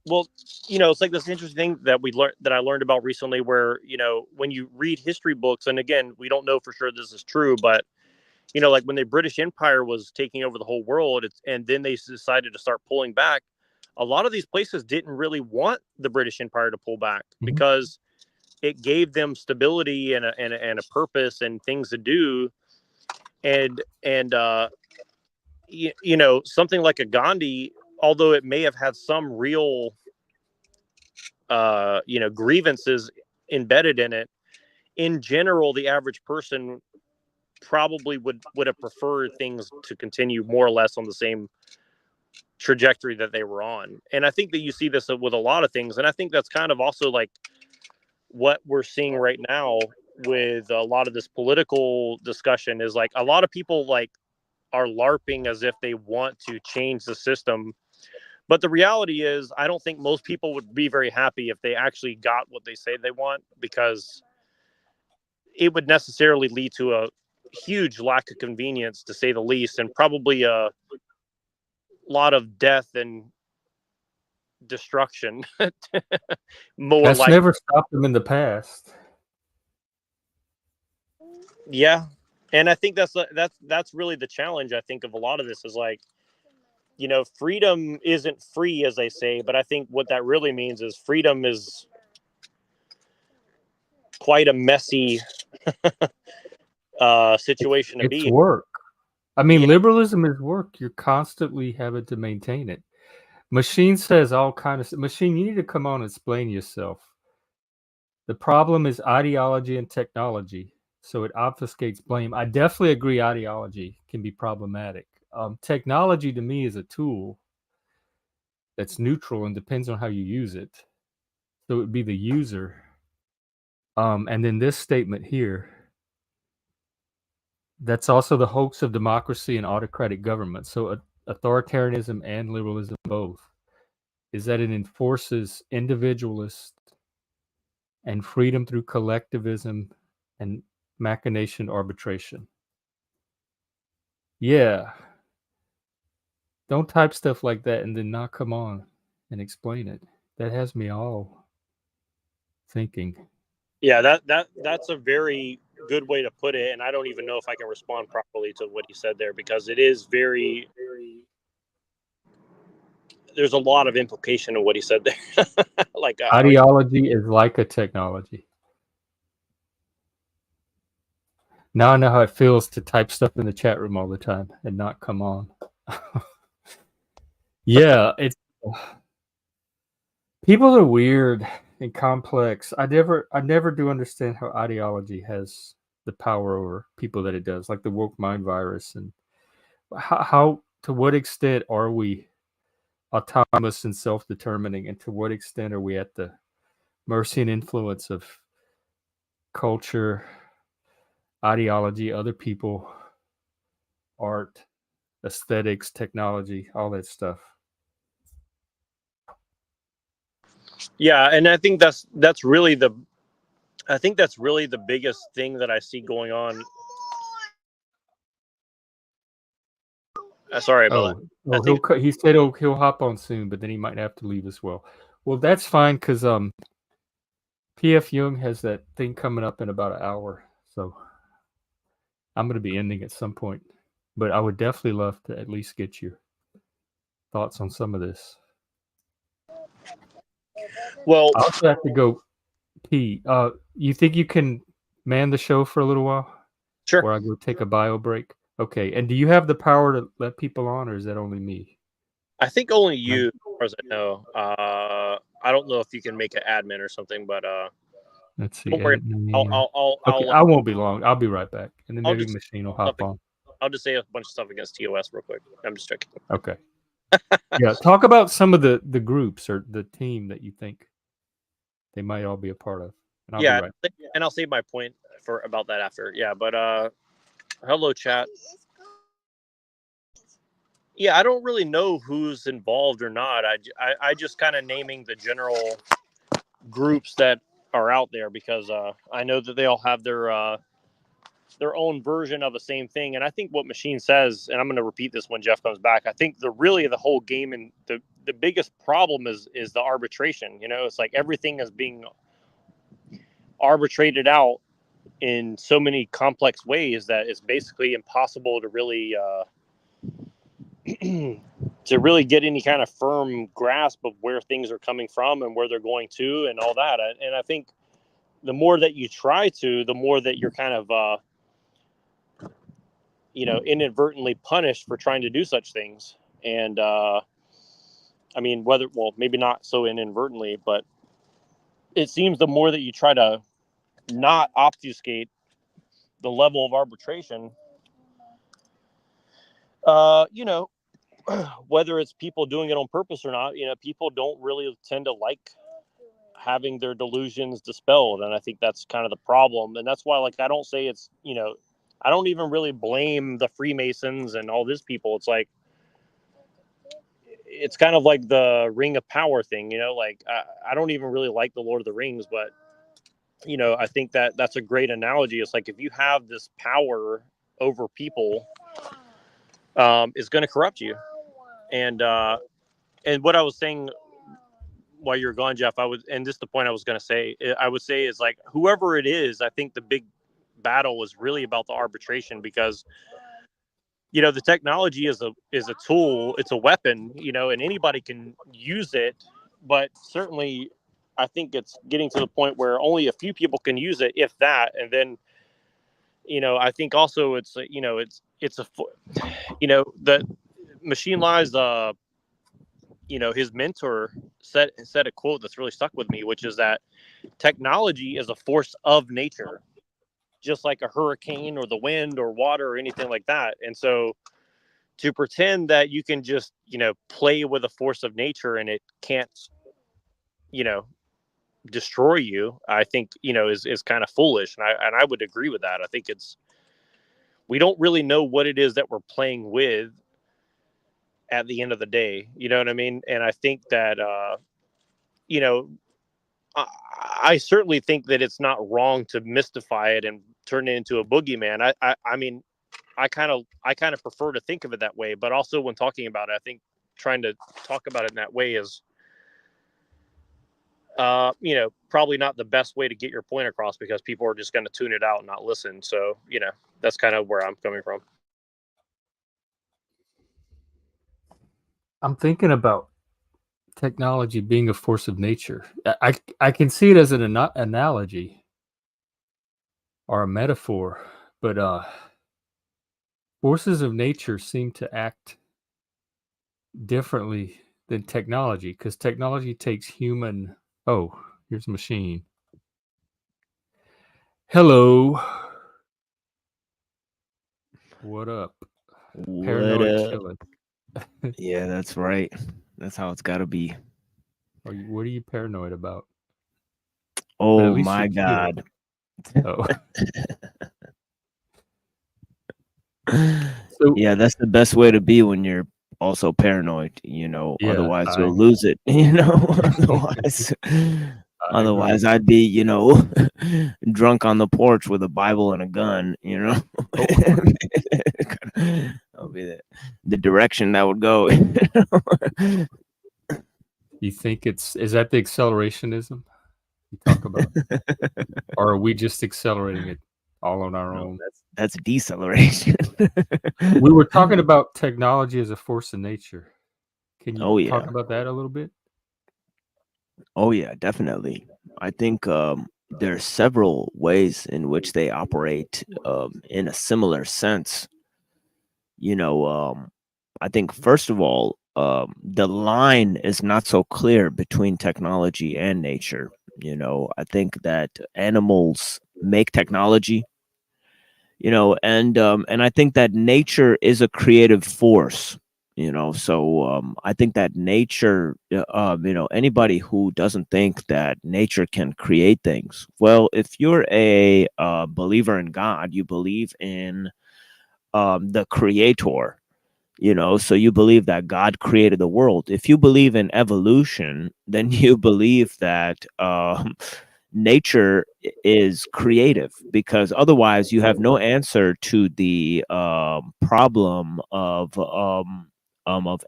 Well, it's like this interesting thing that I learned about recently, where when you read history books, and again, we don't know for sure this is true, but like when the British Empire was taking over the whole world, and then they decided to start pulling back. A lot of these places didn't really want the British Empire to pull back because it gave them stability and a purpose and things to do, and something like a Gandhi, although it may have had some real grievances embedded in it, in general the average person probably would have preferred things to continue more or less on the same trajectory that they were on. And I think that you see this with a lot of things, and I think that's kind of also like what we're seeing right now with a lot of this political discussion, is like a lot of people like are LARPing as if they want to change the system. But the reality is, I don't think most people would be very happy if they actually got what they say they want, because it would necessarily lead to a huge lack of convenience, to say the least, and probably a lot of death and destruction. More That's like, never stopped them in the past. yeah. And I think that's really the challenge, I think, of a lot of this, is like, freedom isn't free, as they say, but I think what that really means is freedom is quite a messy situation to It's be in. work. I mean, Yeah. liberalism is work. You're constantly having to maintain it. Machine says all kind of machine. You need to come on and explain yourself. The problem is ideology and technology, so it obfuscates blame. I definitely agree. Ideology can be problematic. Technology to me is a tool that's neutral and depends on how you use it. So it would be the user. And then this statement here. That's also the hoax of democracy and autocratic government. So authoritarianism and liberalism both is that it enforces individualist and freedom through collectivism and machination arbitration. Yeah. Don't type stuff like that and then not come on and explain it. That has me all thinking. Yeah, that's a very good way to put it, and I don't even know if I can respond properly to what he said there, because it is very, there's a lot of implication in what he said there. Like Ideology is like a technology. Now I know how it feels to type stuff in the chat room all the time and not come on. Yeah, it's people are weird and complex. I never do understand how ideology has the power over people that it does, like the woke mind virus. And how to what extent are we autonomous and self-determining, and to what extent are we at the mercy and influence of culture, ideology, other people, art, aesthetics, technology, all that stuff. Yeah, and I think that's really the biggest thing that I see going on. Sorry about that. He said he'll hop on soon, but then he might have to leave as well. Well, that's fine because PF Jung has that thing coming up in about an hour, so I'm going to be ending at some point. But I would definitely love to at least get your thoughts on some of this. Well, I also have to go pee. You think you can man the show for a little while? sure. Or I go take a bio break? Okay. And do you have the power to let people on, or is that only me? I think only you, as far as I know. I don't know if you can make an admin or something, but Let's see. don't worry. Okay, I won't be long. I'll be right back, and then maybe Machine will hop on. I'll just say a bunch of stuff against TOS real quick. I'm just checking. Okay. Yeah, talk about some of the groups or the team that you think they might all be a part of. And I'll be right back. And I'll save my point for about that after. Yeah, but hello chat. Yeah, I don't really know who's involved or not. I just kind of naming the general groups that are out there, because I know that they all have their own version of the same thing. And I think what Machine says, and I'm going to repeat this when Jeff comes back, I think the whole game and the biggest problem is the arbitration. It's like everything is being arbitrated out in so many complex ways that it's basically impossible to really to really get any kind of firm grasp of where things are coming from and where they're going to and all that. And I think the more that you try to, the more that you're kind of inadvertently punished for trying to do such things. And I mean, maybe not so inadvertently, but it seems the more that you try to not obfuscate the level of arbitration, whether it's people doing it on purpose or not, people don't really tend to like having their delusions dispelled. And I think that's kind of the problem. And that's why, like, I don't say it's, I don't even really blame the Freemasons and all these people. It's like, it's kind of like the Ring of Power thing, like I don't even really like the Lord of the Rings, but I think that that's a great analogy. It's like, if you have this power over people, it's going to corrupt you. And what I was saying while you're gone, Jeff, and this is the point I was going to say, I would say is, like, whoever it is, I think the big battle is really about the arbitration, because the technology is a tool, it's a weapon, and anybody can use it. But certainly I think it's getting to the point where only a few people can use it, if that. And then I think also it's it's a the Machine Lie's his mentor said a quote that's really stuck with me, which is that technology is a force of nature, just like a hurricane or the wind or water or anything like that. And so to pretend that you can just, play with a force of nature and it can't, destroy you, I think, is kind of foolish. And I would agree with that. I think we don't really know what it is that we're playing with at the end of the day. You know what I mean? And I think that, I certainly think that it's not wrong to mystify it and turn it into a boogeyman. I mean, I kind of prefer to think of it that way, but also when talking about it, I think trying to talk about it in that way is, probably not the best way to get your point across, because people are just going to tune it out and not listen. So, that's kind of where I'm coming from. I'm thinking about technology being a force of nature. I can see it as an analogy or a metaphor, but forces of nature seem to act differently than technology, because technology takes human. Oh, here's a machine. Hello. What up? Paranoid chilling. Yeah, that's right. That's how it's got to be. What are you paranoid about? Oh my God. Oh. So, yeah, that's the best way to be when you're also paranoid, Yeah, otherwise you'll lose it, otherwise I'd be, drunk on the porch with a Bible and a gun, That'll be the direction that would go. You think is that the accelerationism you talk about? Or are we just accelerating it all on our own? That's deceleration. We were talking about technology as a force of nature. Can you talk yeah. about that a little bit? Oh yeah, definitely. I think there are several ways in which they operate in a similar sense. I think first of all, the line is not so clear between technology and nature. I think that animals make technology, and I think that nature is a creative force. So I think that nature, anybody who doesn't think that nature can create things, well, if you're a believer in God, you believe in the creator, so you believe that God created the world. If you believe in evolution, then you believe that nature is creative, because otherwise you have no answer to the problem of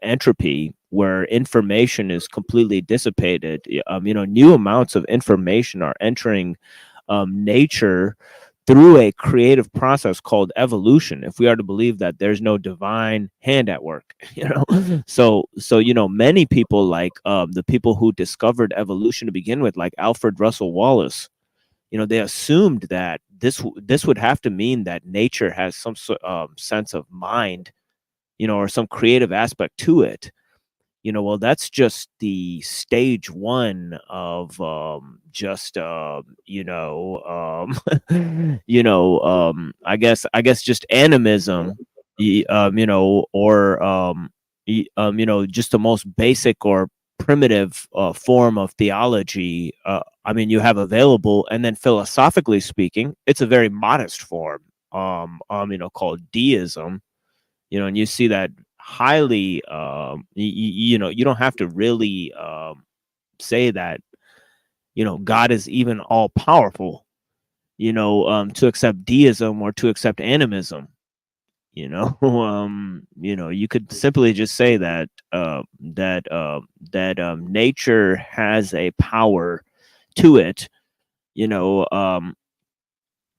entropy, where information is completely dissipated. New amounts of information are entering nature through a creative process called evolution, if we are to believe that there's no divine hand at work. So many people, like the people who discovered evolution to begin with, like Alfred Russel Wallace, they assumed that this would have to mean that nature has some sense of mind, or some creative aspect to it. Well, that's just the stage one of I guess just animism, just the most basic or primitive form of theology. You have available, and then philosophically speaking, it's a very modest form, called deism. And you see that highly, you don't have to really say that, God is even all powerful, to accept deism or to accept animism. You could simply just say that nature has a power to it,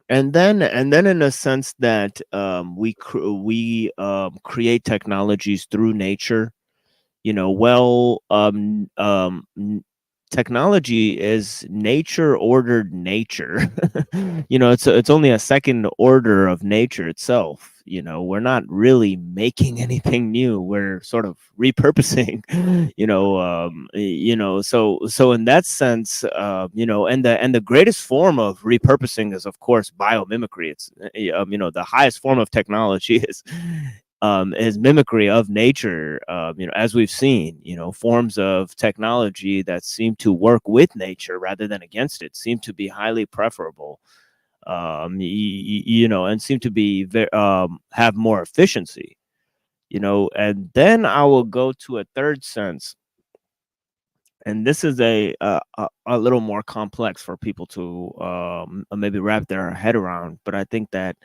and then in a sense that we create technologies through nature. Technology is nature ordered nature. It's only a second order of nature itself. We're not really making anything new, we're sort of repurposing. So in that sense, and the greatest form of repurposing is, of course, biomimicry. It's the highest form of technology is mimicry of nature. As we've seen, forms of technology that seem to work with nature rather than against it seem to be highly preferable, and seem to be have more efficiency. And then I will go to a third sense, and this is a little more complex for people to maybe wrap their head around. But I think that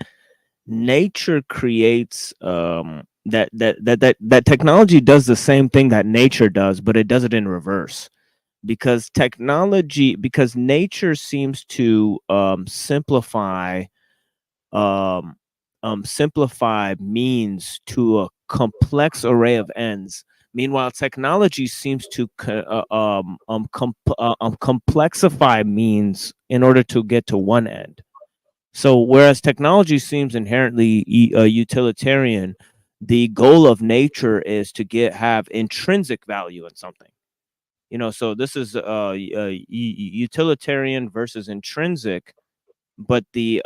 nature creates that technology does the same thing that nature does, but it does it in reverse, because nature seems to simplify means to a complex array of ends. Meanwhile, technology seems to complexify means in order to get to one end. So whereas technology seems inherently utilitarian, the goal of nature is to have intrinsic value in something. So this is utilitarian versus intrinsic, but the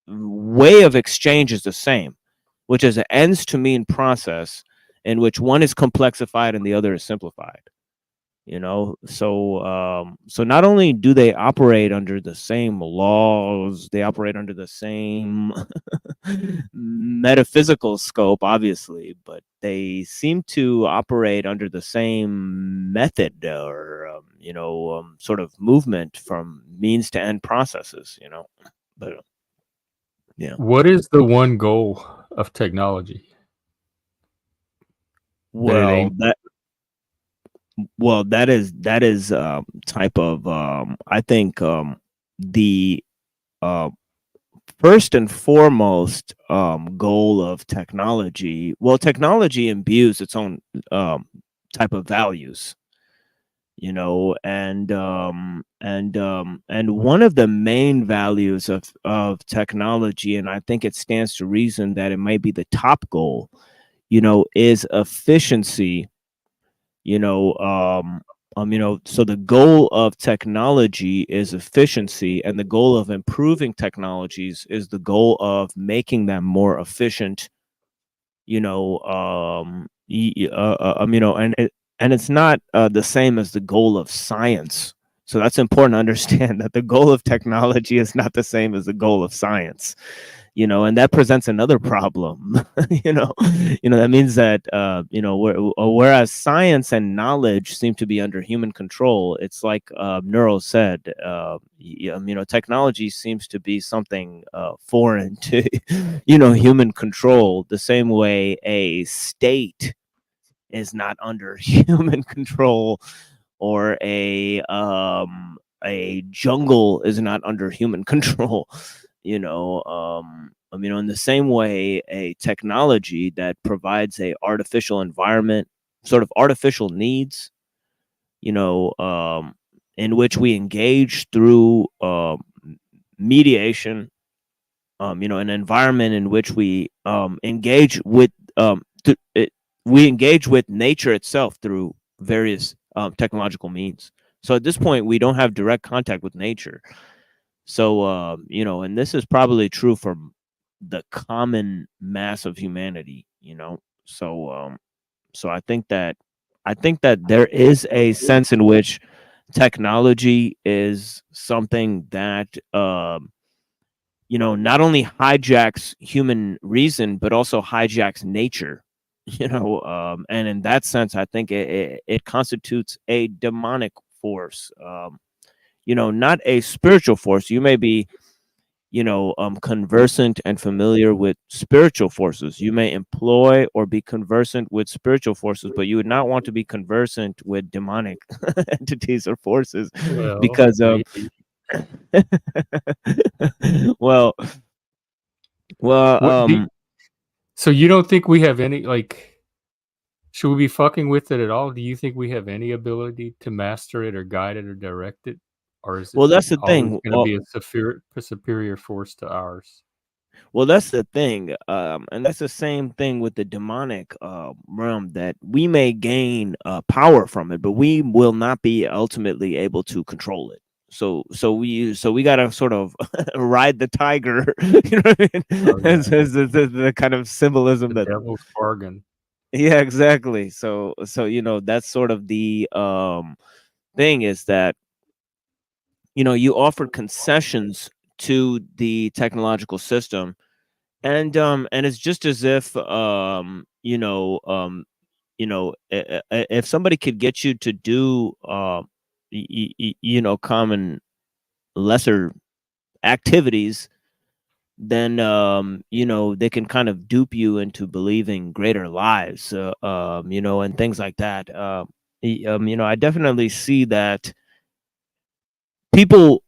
way of exchange is the same, which is an ends to mean process in which one is complexified and the other is simplified. So not only do they operate under the same laws, they operate under the same metaphysical scope, obviously, but they seem to operate under the same method, or sort of movement from means to end processes. But yeah. What is the one goal of technology? Well, that is type of I think the first and foremost goal of technology. Well, technology imbues its own type of values, and one of the main values of technology, and I think it stands to reason that it might be the top goal, is efficiency. So the goal of technology is efficiency, and the goal of improving technologies is the goal of making them more efficient. And it's not the same as the goal of science. So that's important to understand, that the goal of technology is not the same as the goal of science. And that presents another problem. That means that whereas science and knowledge seem to be under human control, it's like Neuro said, technology seems to be something foreign to human control, the same way a state is not under human control, or a jungle is not under human control. In the same way, a technology that provides a artificial environment, sort of artificial needs, in which we engage through mediation, an environment in which we engage with we engage with nature itself through various technological means. So at this point, we don't have direct contact with nature. So and this is probably true for the common mass of humanity. So I think that there is a sense in which technology is something that not only hijacks human reason but also hijacks nature. And in that sense, I think it constitutes a demonic force. Not a spiritual force. You may be conversant and familiar with spiritual forces. You may employ or be conversant with spiritual forces, but you would not want to be conversant with demonic entities or forces, Well, because maybe. well What do so you don't think we have any, like, should we be fucking with it at all? Do you think we have any ability to master it or guide it or direct it? Or is it well that's the always thing. going to be a superior force to ours? Well, that's the thing, and that's the same thing with the demonic realm, that we may gain power from it, but we will not be ultimately able to control it. So we gotta sort of ride the tiger, you know what I mean? Oh, yeah. As the kind of symbolism The that, devil's bargain. yeah, exactly. So that's sort of the thing, is that you offer concessions to the technological system, and it's just as if if somebody could get you to do common lesser activities, then they can kind of dupe you into believing greater lies, and things like that. I definitely see that people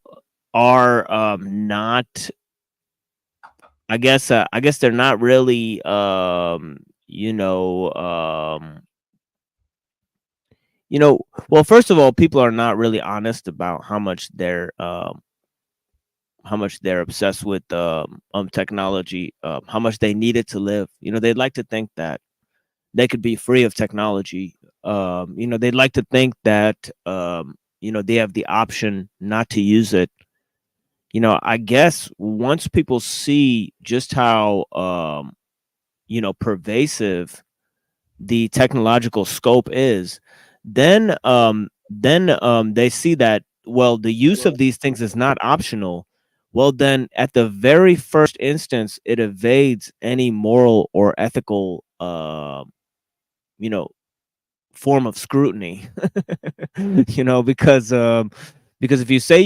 are not, I guess they're not really well, first of all, people are not really honest about how much they're obsessed with technology, how much they need it to live. They'd like to think that they could be free of technology. They'd like to think that they have the option not to use it. I guess once people see just how pervasive the technological scope is, then they see that, well, the use of these things is not optional. Well, then at the very first instance, it evades any moral or ethical you know form of scrutiny. Because if you say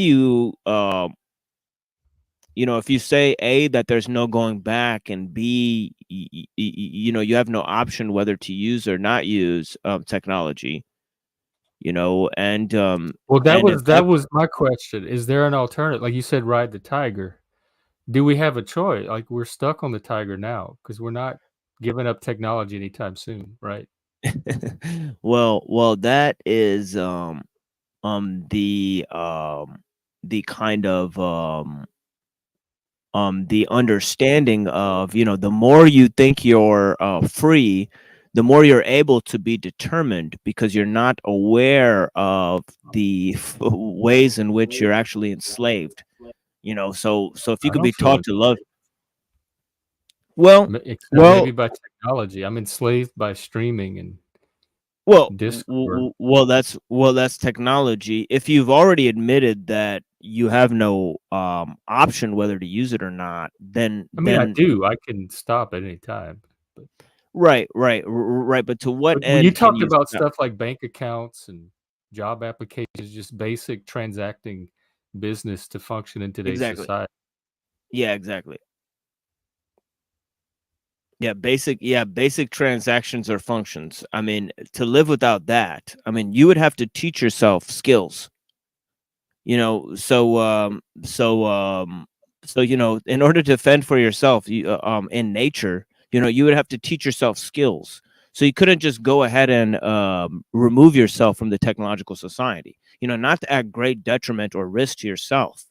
if you say, A, that there's no going back, and B, you have no option whether to use or not use technology, and Well, that if was my question. Is there an alternative? Like you said, ride the tiger. Do we have a choice? Like, we're stuck on the tiger now because we're not giving up technology anytime soon, right? well, that is the kind of the understanding of, the more you think you're free, the more you're able to be determined, because you're not aware of the ways in which you're actually enslaved. So if you I could don't be feel taught to love, well except maybe well by technology. I'm enslaved by streaming and Discord. that's technology. If you've already admitted that you have no option whether to use it or not, then I mean, I then do. I can stop at any time. But right, but to what when you end can talked you about stop? stuff like bank accounts and job applications, just basic transacting business to function in today's Exactly. society. Yeah, exactly. basic transactions or functions. I mean, to live without that, I mean, you would have to teach yourself skills, you know. So you know, in order to fend for yourself, in nature, you know, you would have to teach yourself skills. So you couldn't just go ahead and remove yourself from the technological society, you know, not at great detriment or risk to yourself.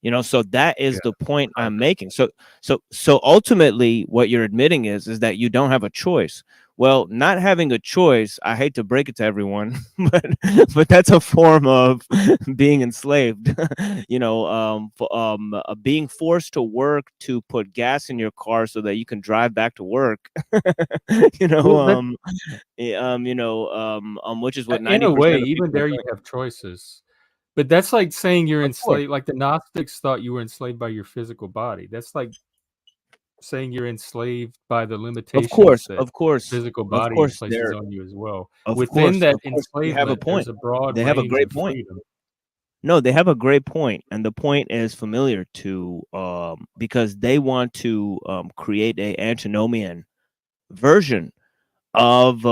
You know, so that is Yeah, the point I'm private. making. So ultimately what you're admitting is that you don't have a choice. Well, not having a choice, I hate to break it to everyone, but that's a form of being enslaved. You know, being forced to work to put gas in your car so that you can drive back to work. You know, Well, that which is what in a 90% way, of even people are there you doing. have choices. But that's like saying you're Of course, enslaved. Like the Gnostics thought you were enslaved by your physical body. That's like saying you're enslaved by the of limitations course, that of course, physical of body course, places on you as well. of Within course, that of course, they have a enslavement, there's point. a broad They have a range great of point. freedom. No, they have a great point, and the point is familiar to because they want to create a antinomian version of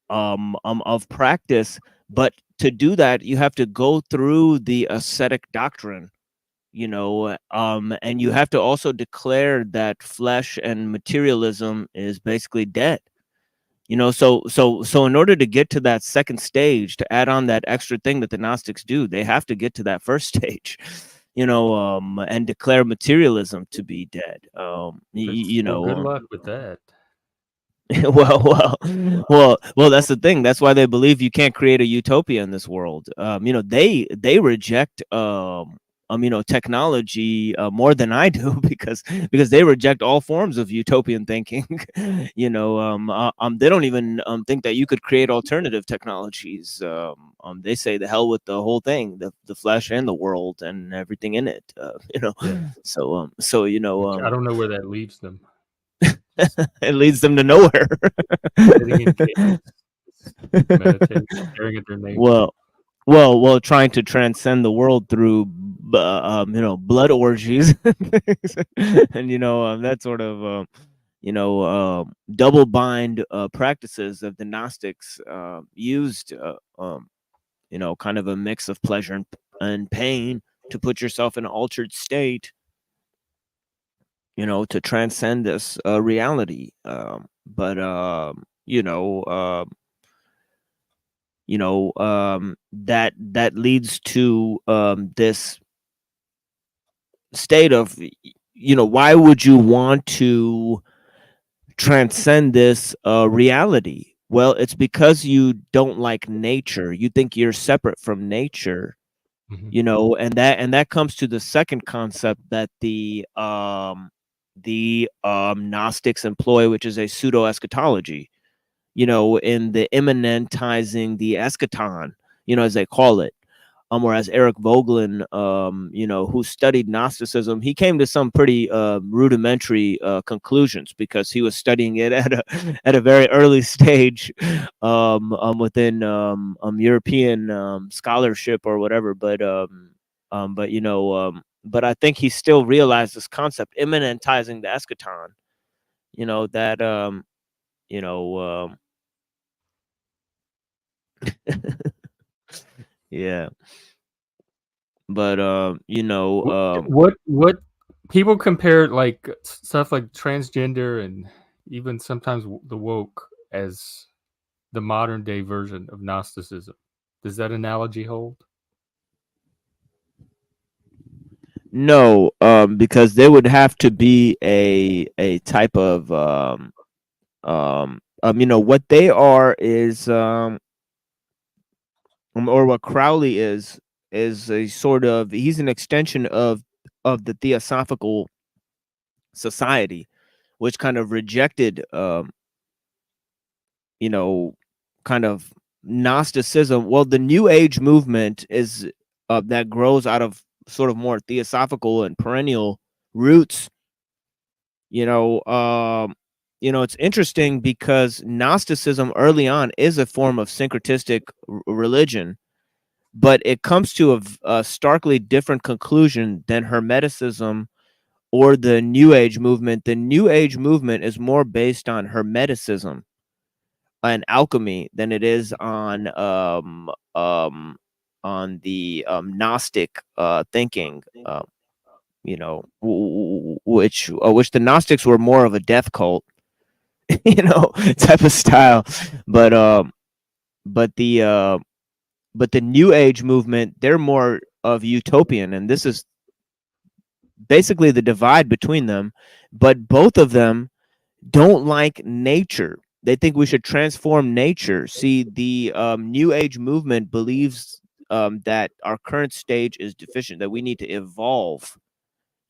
of practice, but to do that, you have to go through the ascetic doctrine, you know, and you have to also declare that flesh and materialism is basically dead. You know, so in order to get to that second stage, to add on that extra thing that the Gnostics do, they have to get to that first stage, you know, and declare materialism to be dead. That's You well, know, good luck with that. well, that's the thing. That's why they believe you can't create a utopia in this world. You know, they reject you know, technology more than I do because they reject all forms of utopian thinking. You know, they don't even think that you could create alternative technologies. They say the hell with the whole thing, the flesh and the world and everything in it. You know, Yeah. so you know, Which I don't know where that leaves them. it leads them to nowhere. Sitting in caves, meditating, staring at their navel. Well, trying to transcend the world through, you know, blood orgies and things. And you know, that sort of, you know, double bind practices that the Gnostics used. You know, kind of a mix of pleasure and pain to put yourself in an altered state. You know, to transcend this reality. But that leads to this state of, you know, why would you want to transcend this reality? Well, it's because you don't like nature. You think you're separate from nature, Mhm. you know, and that comes to the second concept that the Gnostics employ, which is a pseudo eschatology, you know, in the immanentizing the eschaton, you know, as they call it. Whereas Eric Vogelin, you know, who studied Gnosticism, he came to some pretty rudimentary conclusions because he was studying it at a very early stage within European scholarship or whatever. But you know, but I think he still realized this concept, immanentizing the eschaton. You know that you know yeah, but you know What people compare like stuff like transgender and even sometimes the woke as the modern day version of Gnosticism. Does that analogy hold? no, because there would have to be a type of you know, what they are is or what Crowley is a sort of, he's an extension of the Theosophical Society, which kind of rejected you know, kind of Gnosticism. Well, the New Age movement is that grows out of sort of more theosophical and perennial roots. You know, it's interesting because Gnosticism early on is a form of syncretistic religion, but it comes to a starkly different conclusion than Hermeticism or the New Age movement. The New Age movement is more based on Hermeticism and alchemy than it is on the Gnostic thinking. You know, which the Gnostics were more of a death cult, you know, type of style. But but the New Age movement, they're more of utopian, and this is basically the divide between them. But both of them don't like nature. They think we should transform nature. See, the New Age movement believes that our current stage is deficient, that we need to evolve.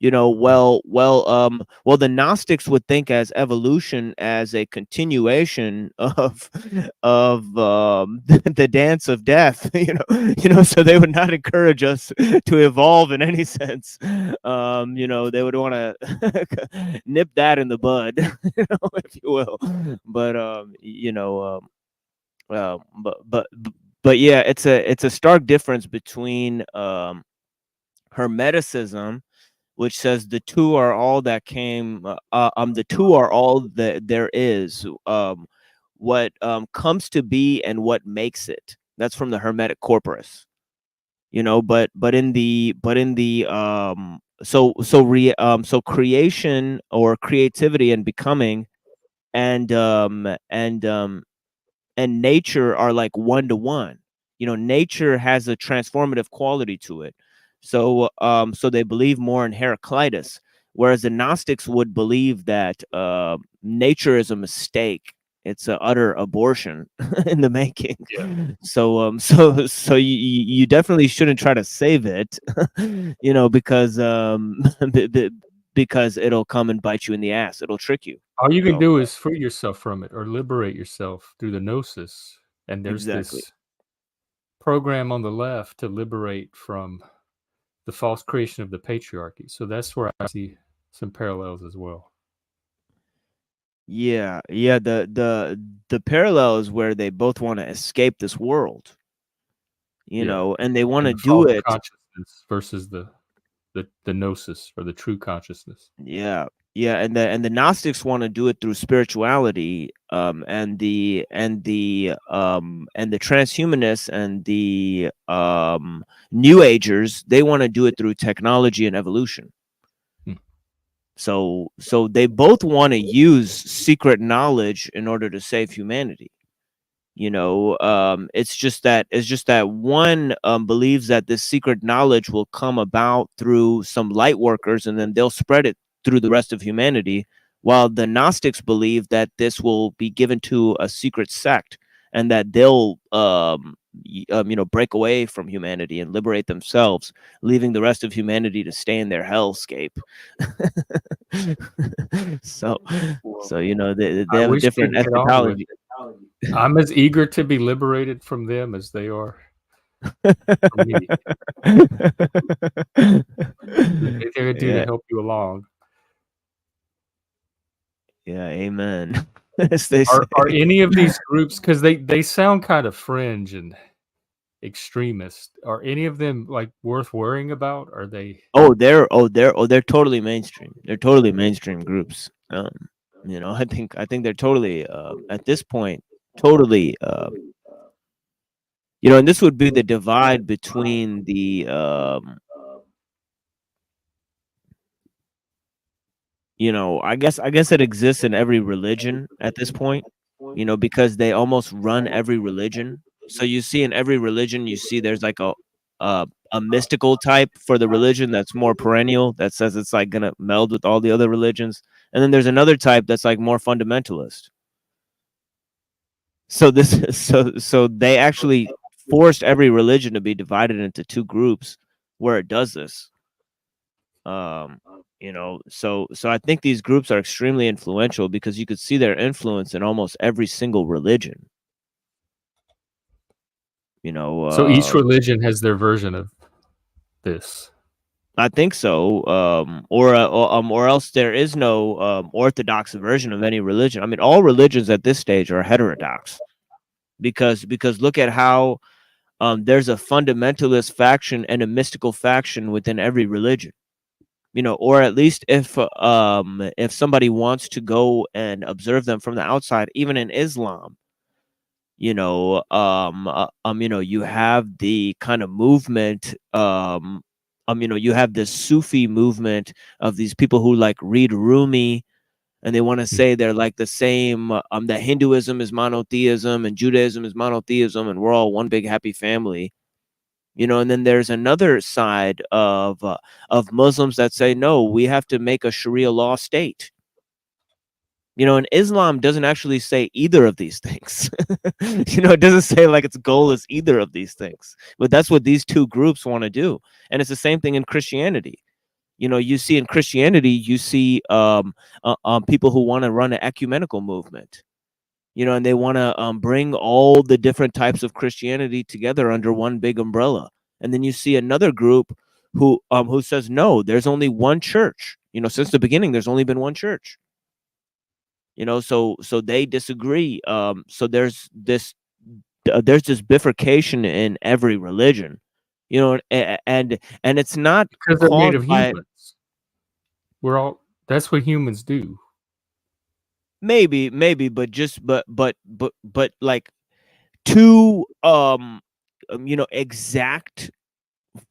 You know, well, the Gnostics would think as evolution as a continuation of the dance of death. So they would not encourage us to evolve in any sense. They would want to nip that in the bud, if you will. But but yeah, it's a stark difference between Hermeticism, which says the two are all that came. The two are all that there is. What comes to be and what makes it. That's from the Hermetic Corpus. But in the so creation or creativity and becoming and nature are like one to one. Nature has a transformative quality to it. So they believe more in Heraclitus, whereas the Gnostics would believe that nature is a mistake. It's an utter abortion in the making. Yeah. So you definitely shouldn't try to save it, because because it'll come and bite you in the ass. It'll trick you. All you can do is free yourself from it or liberate yourself through the gnosis. And there's Exactly. this program on the left to liberate from the false creation of the patriarchy. So that's where I see some parallels as well. Yeah. The parallel is where they both want to escape this world, and they want to do false it. consciousness versus the gnosis or the true consciousness. Yeah, and the Gnostics want to do it through spirituality, and the transhumanists and the New Agers, they want to do it through technology and evolution. So they both want to use secret knowledge in order to save humanity. It's just that one believes that this secret knowledge will come about through some light workers, and then they'll spread it through the rest of humanity, while the Gnostics believe that this will be given to a secret sect, and that they'll break away from humanity and liberate themselves, leaving the rest of humanity to stay in their hellscape. so they have a different eschatology. I'm as eager to be liberated from them as they are from me. Anything I do to help you along. Yeah, amen. Are any of these groups, because they sound kind of fringe and extremist, are any of them like worth worrying about? Are they? They're totally mainstream. They're totally mainstream groups. I think they're totally at this point totally and this would be the divide between the I guess it exists in every religion at this point, because they almost run every religion. So you see in every religion, you see there's like a mystical type for the religion that's more perennial, that says it's like gonna meld with all the other religions, and then there's another type that's like more fundamentalist. So so they actually forced every religion to be divided into two groups where it does this. So I think these groups are extremely influential because you could see their influence in almost every single religion. So each religion has their version of this. I think so. Or else there is no orthodox version of any religion. I mean, all religions at this stage are heterodox, because look at how there's a fundamentalist faction and a mystical faction within every religion. or at least if somebody wants to go and observe them from the outside, even in Islam, you have the kind of movement, you have this Sufi movement of these people who like read Rumi, and they want to say they're like the same, that Hinduism is monotheism and Judaism is monotheism, and we're all one big happy family. And then there's another side of Muslims that say, no, we have to make a Sharia law state. And Islam doesn't actually say either of these things. It doesn't say like its goal is either of these things, but that's what these two groups want to do. And it's the same thing in Christianity. You see in Christianity, you see people who want to run an ecumenical movement, and they want to bring all the different types of Christianity together under one big umbrella. And then you see another group who says, no, there's only one church. Since the beginning, there's only been one church. So they disagree. So there's this bifurcation in every religion, and it's not because they're made of caused by humans. That's what humans do. maybe, but like two exact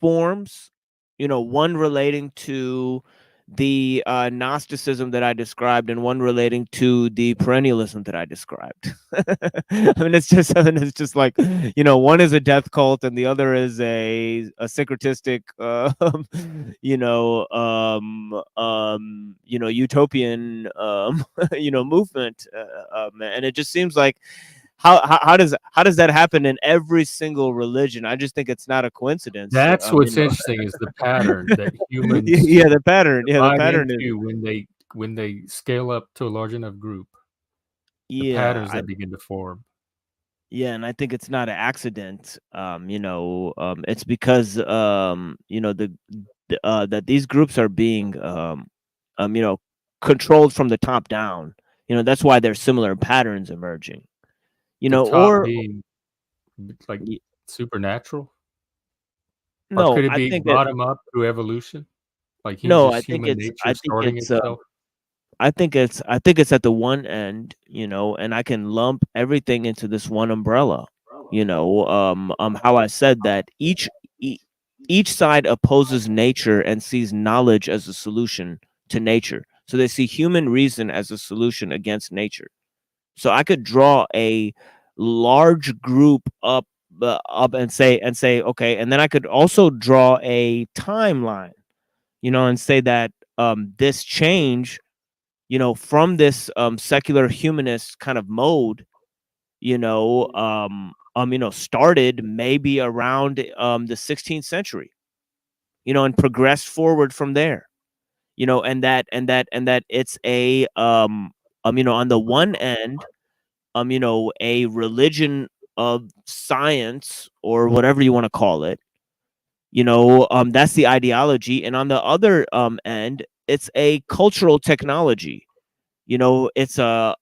forms, one relating to the Gnosticism that I described, and one relating to the perennialism that I described. It's just like, one is a death cult and the other is a syncretistic, utopian, movement, and it just seems like how does that happen in every single religion? I just think it's not a coincidence. That's what's interesting is the pattern that humans the pattern divide is into when they scale up to a large enough group. The patterns that begin to form. Yeah, and I think it's not an accident. It's because that these groups are being controlled from the top down. That's why there's similar patterns emerging. The top being like supernatural? Or no, could it I be think bottom up through evolution? Like no, just human nature starting itself? I think it's at the one end, and I can lump everything into this one umbrella. How I said that each side opposes nature and sees knowledge as a solution to nature. So they see human reason as a solution against nature. So I could draw a large group up and say okay, and then I could also draw a timeline, and say that this change, from this secular humanist kind of mode, started maybe around the 16th century, and progressed forward from there, and that it's a on the one end, a religion of science or whatever you want to call it, that's the ideology, and on the other end, it's a cultural technology. It's a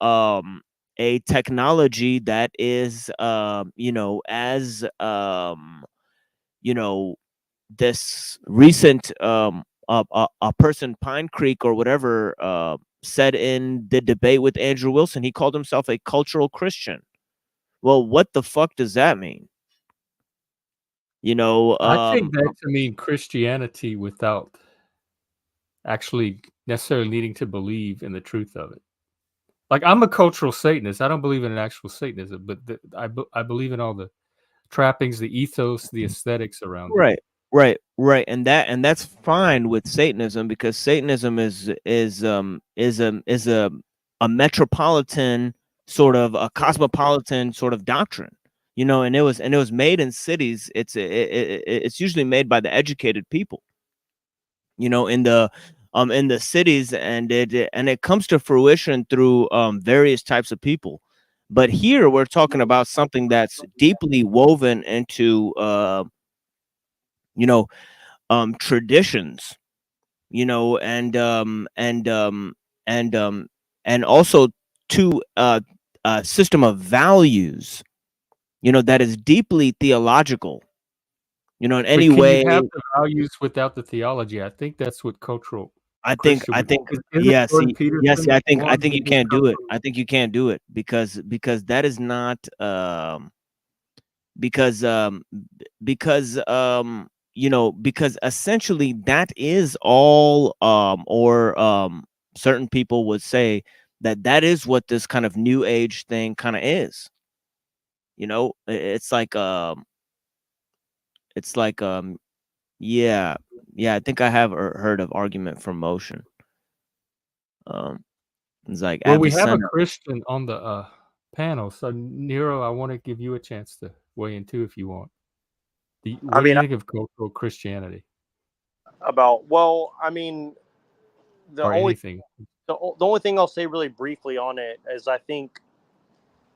technology that is as this recent a person Pine Creek or whatever said in the debate with Andrew Wilson, he called himself a cultural Christian. Well, what the fuck does that mean? I think that to mean Christianity without actually necessarily needing to believe in the truth of it. Like, I'm a cultural Satanist. I don't believe in an actual Satanism, but I believe in all the trappings, the ethos, the aesthetics around it. Right, and that's fine with Satanism, because Satanism is a metropolitan sort of a cosmopolitan sort of doctrine, and it was made in cities. It's usually made by the educated people, in the cities, and it comes to fruition through various types of people. But here we're talking about something that's deeply woven into traditions, and also to a system of values, that is deeply theological, You know, in But any can you way, have the values without the theology? I think that's what cultural I think Christian I would. think Isn't yeah, Jordan see, Peterson I one think who you would can't come do it. from? I think you can't do it because that is not because you know, because essentially that is all or certain people would say that that is what this kind of new age thing kind of is. You know, it's like yeah, yeah, I think I have heard of argument from motion. Um it's like Well, we have a Avicenna. Christian on the panel, so Nero, I want to give you a chance to weigh in too if you want. What do you think of cultural Christianity well, I mean, the or only anything? the only thing I'll say really briefly on it is I think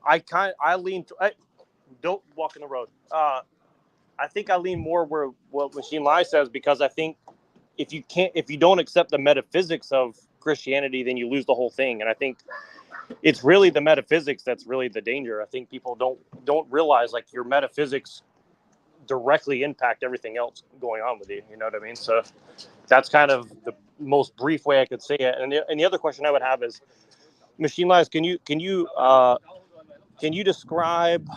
I lean to, don't walk in the road. I think I lean more where what Machine Lai says, because I think if you don't accept the metaphysics of Christianity, then you lose the whole thing. And I think it's really the metaphysics that's really the danger. I think people don't realize, like, your metaphysics directly impact everything else going on with you. You know what I mean? So that's kind of the most brief way I could say it. And the other question I would have is, Machine Lies, can you describe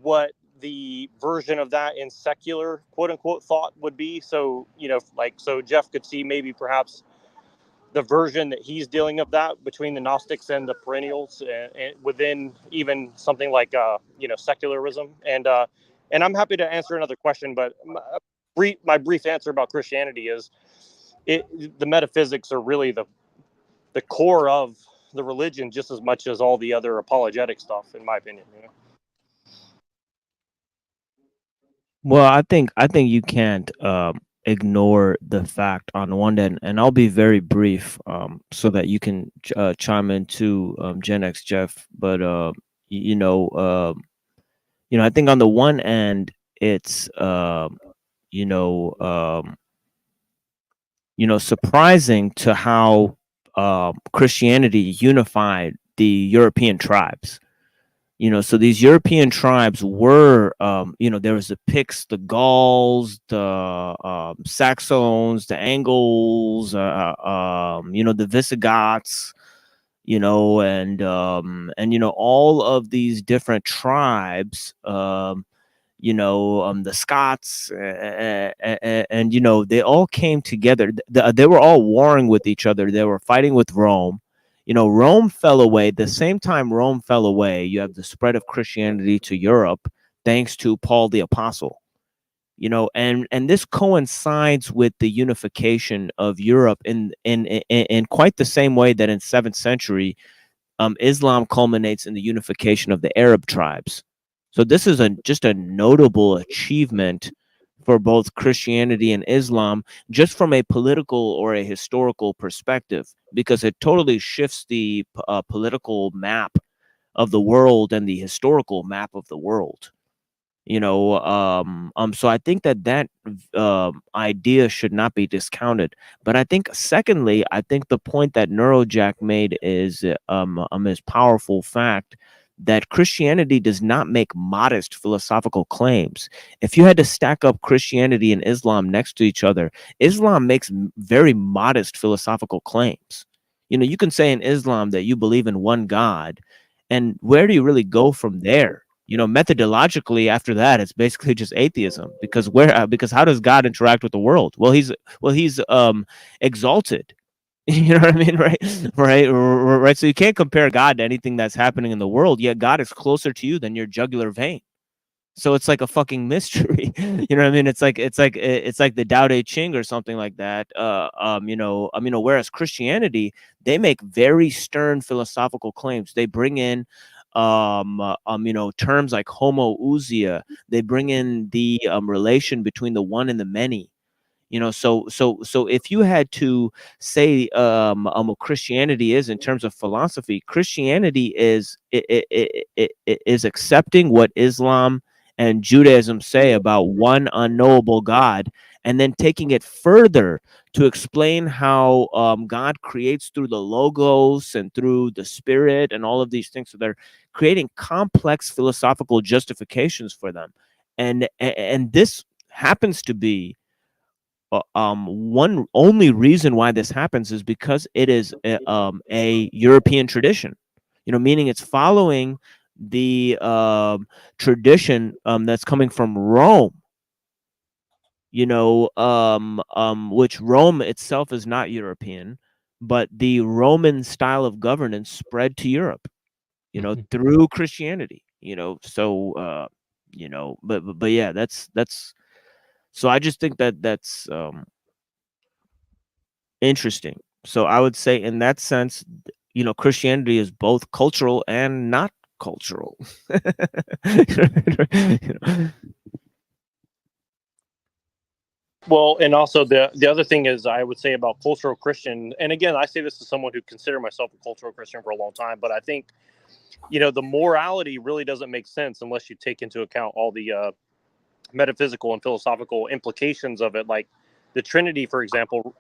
what the version of that in secular quote unquote thought would be? So, you know, like, so Jeff could see maybe perhaps the version that he's dealing of that between the Gnostics and the perennials, and within even something like you know, secularism. And I'm happy to answer another question, but my brief answer about Christianity is the metaphysics are really the core of the religion, just as much as all the other apologetic stuff, in my opinion. You know? Well, I think you can't ignore the fact on one end, and I'll be very brief so that you can chime in too, Gen X Jeff. But you know, I think on the one end, it's you know, surprising to how Christianity unified the European tribes. You know, so these European tribes were, you know, there was the Picts, the Gauls, the Saxons, the Angles, you know, the Visigoths, you know, and you know, all of these different tribes, you know, the Scots, and you know, they all came together. They were all warring with each other. They were fighting with Rome. You know, Rome fell away. The same time Rome fell away, you have the spread of Christianity to Europe, thanks to Paul the Apostle. You know, and this coincides with the unification of Europe in quite the same way that in 7th century, Islam culminates in the unification of the Arab tribes. So this is just a notable achievement for both Christianity and Islam, just from a political or a historical perspective, because it totally shifts the political map of the world and the historical map of the world. You know, so I think that idea should not be discounted. But I think, secondly, I think the point that NeuroJack made is powerful fact that Christianity does not make modest philosophical claims. If you had to stack up Christianity and Islam next to each other, Islam makes very modest philosophical claims. You know, you can say in Islam that you believe in one God, and where do you really go from there? You know, methodologically, after that, it's basically just atheism, because because how does God interact with the world? Well, he's exalted. You know what I mean? Right. So you can't compare God to anything that's happening in the world, yet God is closer to you than your jugular vein. So it's like a fucking mystery. You know what I mean? It's like the Tao Te Ching or something like that. You know, whereas Christianity, they make very stern philosophical claims. They bring in you know, terms like homoousia. They bring in the relation between the one and the many. You know, so if you had to say what Christianity is in terms of philosophy, Christianity is accepting what Islam and Judaism say about one unknowable God, and then taking it further to explain how God creates through the logos and through the spirit and all of these things. So they're creating complex philosophical justifications for them, and this happens to be one only reason why this happens is because it is a European tradition, meaning it's following the tradition that's coming from Rome, which Rome itself is not European, but the Roman style of governance spread to Europe, through Christianity, so but yeah, that's so I just think that that's interesting. So I would say in that sense, Christianity is both cultural and not cultural. Well, and also the other thing is I would say about cultural Christian, and again, I say this as someone who consider myself a cultural Christian for a long time, but I think, the morality really doesn't make sense unless you take into account all the metaphysical and philosophical implications of it. Like the Trinity, for example,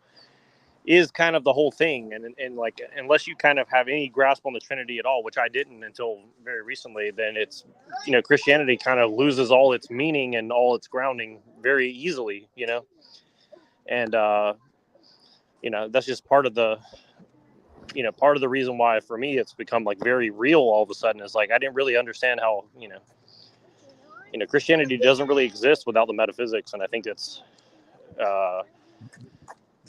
is kind of the whole thing. And like, unless you kind of have any grasp on the Trinity at all, which I didn't until very recently, then it's, Christianity kind of loses all its meaning and all its grounding very easily, and, that's just part of the reason why for me it's become like very real all of a sudden. Is like I didn't really understand how Christianity doesn't really exist without the metaphysics, and I think it's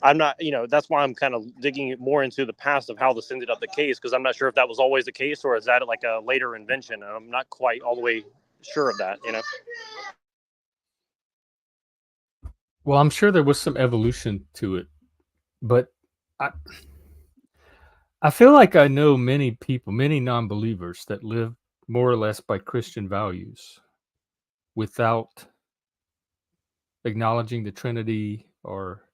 I'm not, that's why I'm kind of digging more into the past of how this ended up the case, because I'm not sure if that was always the case or is that like a later invention, and I'm not quite all the way sure of that. Well, I'm sure there was some evolution to it, but I feel like I know many people, many non-believers that live more or less by Christian values without acknowledging the Trinity or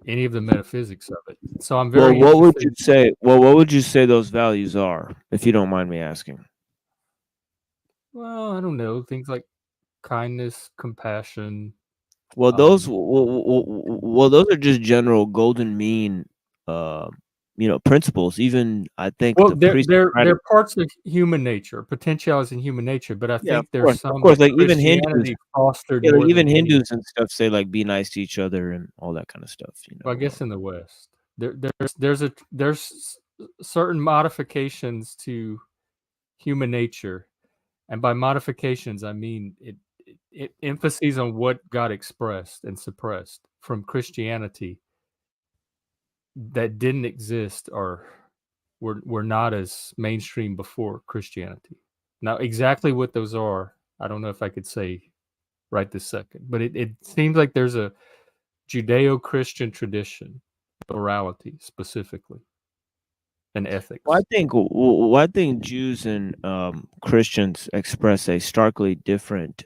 any of the metaphysics of it. So I'm very what would you interested. say? Well, what would you say those values are, if you don't mind me asking? Well, I don't know, things like kindness, compassion. Well, those are just general golden mean, principles. Even I think Well, the they're parts of human nature, potentialities in human nature, but I yeah, think there's of some course, that like even Hindus, Christianity fostered like more even than any. Hindus and stuff say like be nice to each other and all that kind of stuff. Well, I guess in the West, there's certain modifications to human nature, and by modifications I mean it emphases on what got expressed and suppressed from Christianity that didn't exist or were not as mainstream before Christianity. Now, exactly what those are, I don't know if I could say right this second, but it seems like there's a Judeo-Christian tradition, morality specifically, and ethics. Well, I think Jews and Christians express a starkly different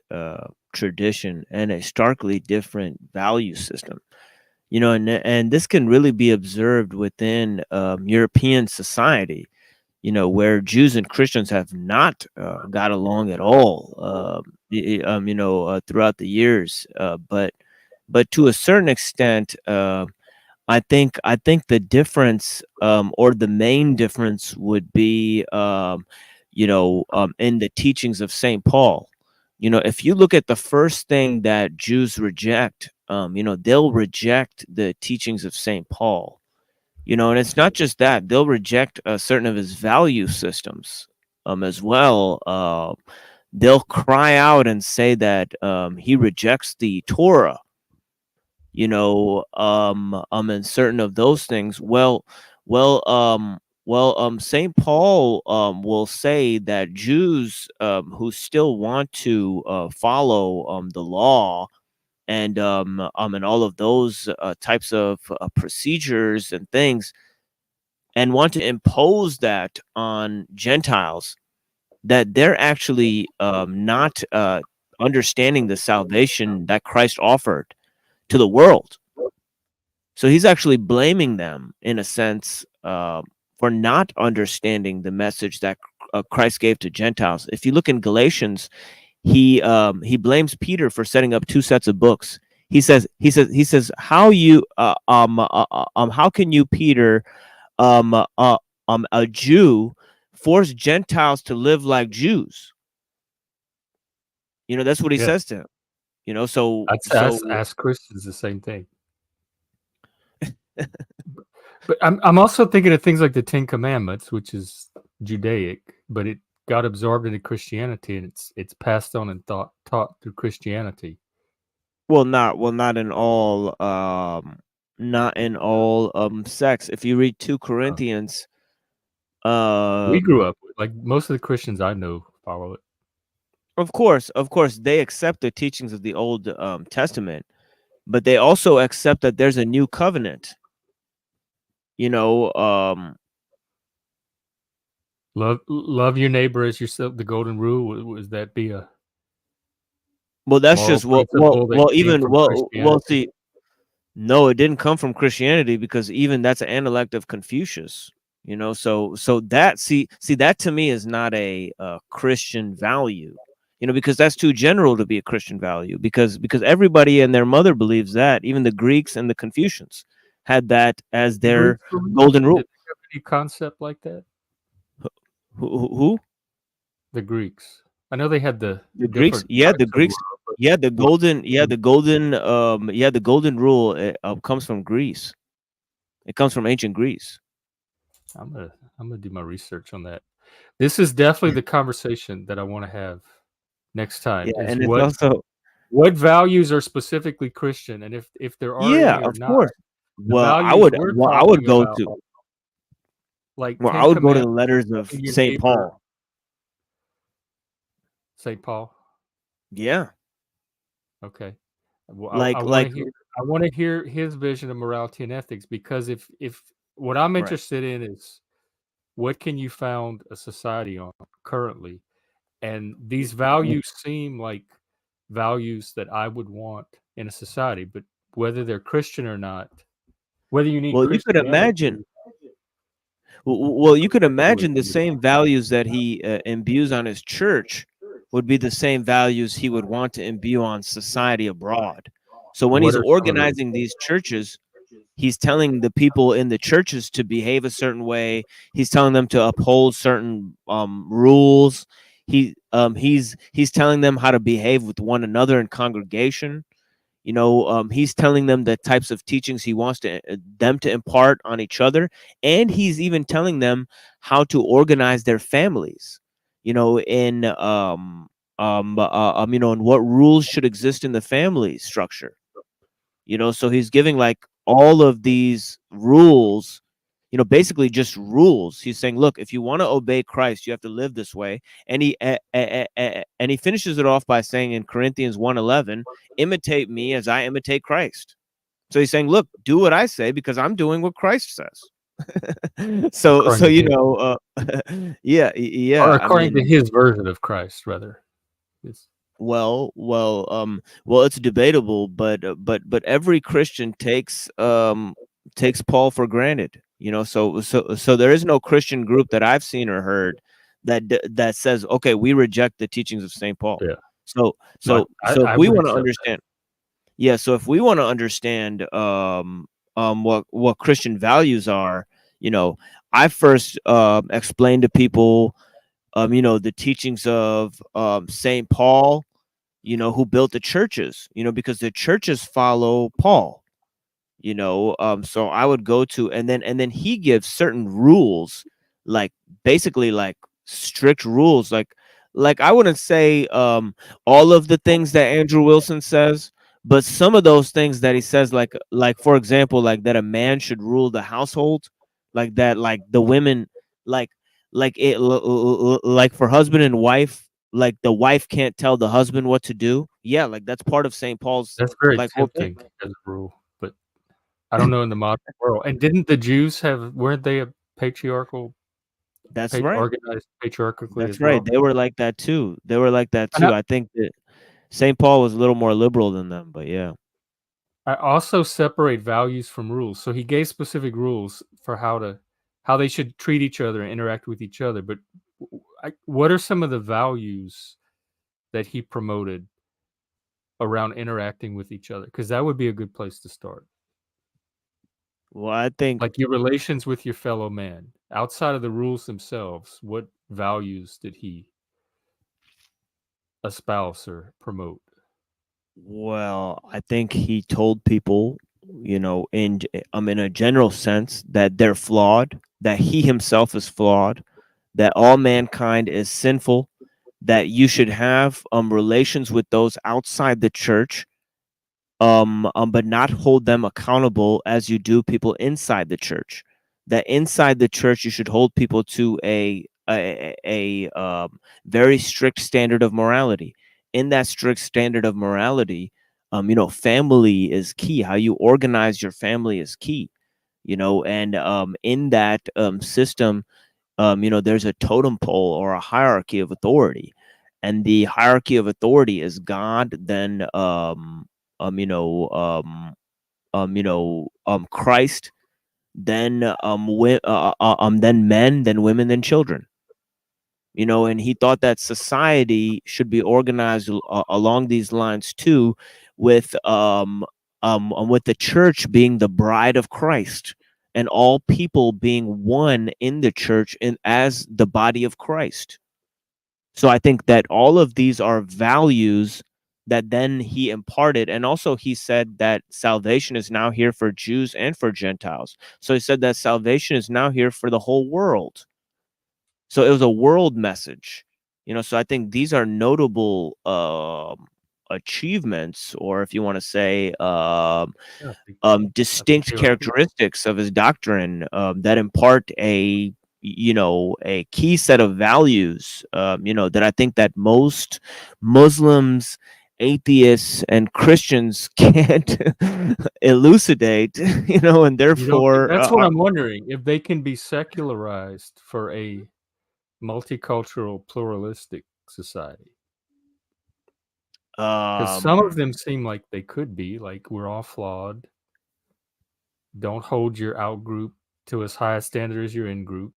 tradition and a starkly different value system. And this can really be observed within European society. Where Jews and Christians have not got along at all. Throughout the years, but to a certain extent. I think the difference, or the main difference, would be, in the teachings of Saint Paul. If you look at the first thing that Jews reject, they'll reject the teachings of Saint Paul. And it's not just that; they'll reject certain of his value systems, as well. They'll cry out and say that he rejects the Torah, and certain of those things. Saint Paul will say that Jews who still want to follow the law and all of those types of procedures and things, and want to impose that on Gentiles, that they're actually not understanding the salvation that Christ offered to the world. So he's actually blaming them in a sense for not understanding the message that Christ gave to Gentiles. If you look in Galatians, he blames Peter for setting up two sets of books. He says how can you, Peter, a Jew, force Gentiles to live like Jews? That's what he Yeah. says to him. You know, so Ask Christians the same thing. But I'm also thinking of things like the Ten Commandments, which is Judaic, but it got absorbed into Christianity, and it's passed on and taught through Christianity. not in all sects. If you read 2 Corinthians, We grew up with, like, most of the Christians I know follow it. of course, they accept the teachings of the Old Testament, but they also accept that there's a new covenant. You know, Love your neighbor as yourself. The golden rule, was that be a well, that's moral just principle that came even from Christianity? see, no, it didn't come from Christianity, because even that's an intellect of Confucius. You know, so that see that to me is not a Christian value. You know, because that's too general to be a Christian value. Because everybody and their mother believes that. Even the Greeks and the Confucians had that as their golden rule. Did they have any concept like that? Who? The Greeks. I know they had the Greeks? different Yeah, the types of Greeks. love, but Yeah, the golden rule comes from Greece. It comes from ancient Greece. I'm gonna do my research on that. This is definitely the conversation that I want to have next time. Yeah, Is and it's also what values are specifically Christian, and if there are any or of not. course. The Well, values we're I would talking go about, to like well, Ten I would go to the Commandments, letters of loving your St. neighbor, Paul. St. Paul. Yeah. Okay. Well, Like I want to hear his vision of morality and ethics, because if what I'm right. interested in is what can you found a society on currently, and these values seem like values that I would want in a society, but whether they're Christian or not, whether you need Well, you could imagine the same values that he imbues on his church would be the same values he would want to imbue on society abroad. So when he's organizing these churches, he's telling the people in the churches to behave a certain way. He's telling them to uphold certain rules. He's telling them how to behave with one another in congregation. You know, he's telling them the types of teachings he wants them to impart on each other, and he's even telling them how to organize their families. You know, in and what rules should exist in the family structure. You know, so he's giving like all of these rules, you know, basically just rules. He's saying, look, if you want to obey Christ, you have to live this way. And he finishes it off by saying in Corinthians 1:11, imitate me as I imitate Christ. So he's saying, look, do what I say, because I'm doing what Christ says. so you know, yeah. Or according to his version of Christ, rather. Well, it's debatable, but every Christian takes Paul for granted. You know, so there is no Christian group that I've seen or heard that says, okay, we reject the teachings of St. Paul. Yeah. So if we want to understand, so if we want to understand what Christian values are, you know, I first explain to people you know, the teachings of St. Paul, you know, who built the churches, you know, because the churches follow Paul, you know. So I would go to, and then he gives certain rules, like basically like strict rules, like I wouldn't say all of the things that Andrew Wilson says, but some of those things that he says, like for example, like that a man should rule the household, like that, like the women, like like for husband and wife, like the wife can't tell the husband what to do. Yeah, like that's part of St. Paul's. That's very like tempting as a rule, but I don't know in the modern world. And didn't the Jews weren't they a patriarchal? That's right. Organized patriarchally. That's as well? right. They were like that too. I think that St. Paul was a little more liberal than them, but yeah. I also separate values from rules. So he gave specific rules for how they should treat each other and interact with each other. But what are some of the values that he promoted around interacting with each other? Because that would be a good place to start. Well, I think like your relations with your fellow man outside of the rules themselves. What values did he espouse or promote? Well, I think he told people, in a general sense, that they're flawed, that he himself is flawed, that all mankind is sinful, that you should have relations with those outside the church, but not hold them accountable as you do people inside the church. That inside the church, you should hold people to a very strict standard of morality. In that strict standard of morality, family is key. How you organize your family is key. And in that system, there's a totem pole or a hierarchy of authority, and the hierarchy of authority is God, then Christ, then men, then women, then children. And he thought that society should be organized along these lines too, with the church being the bride of Christ, and all people being one in the church and as the body of Christ. So I think that all of these are values that then he imparted. And also he said that salvation is now here for Jews and for Gentiles. So he said that salvation is now here for the whole world. So it was a world message. So I think these are notable achievements, or if you want to say distinct characteristics of his doctrine that impart a key set of values, that I think that most Muslims, atheists, and Christians can't elucidate, and therefore that's what I'm wondering, if they can be secularized for a multicultural, pluralistic society. Because some of them seem like they could be, like, we're all flawed. Don't hold your out group to as high a standard as your in group.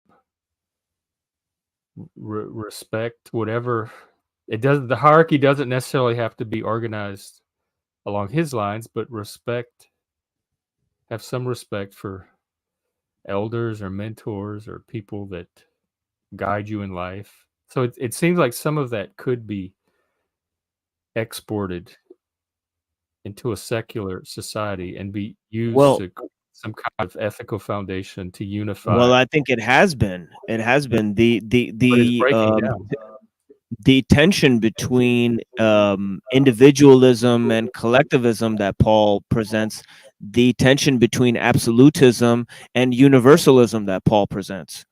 Respect whatever it does. The hierarchy doesn't necessarily have to be organized along his lines, but have some respect for elders or mentors or people that guide you in life. So it seems like some of that could be exported into a secular society and be used to some kind of ethical foundation to unify. Well, I think it has been. It has been the tension between individualism and collectivism that Paul presents, the tension between absolutism and universalism that Paul presents.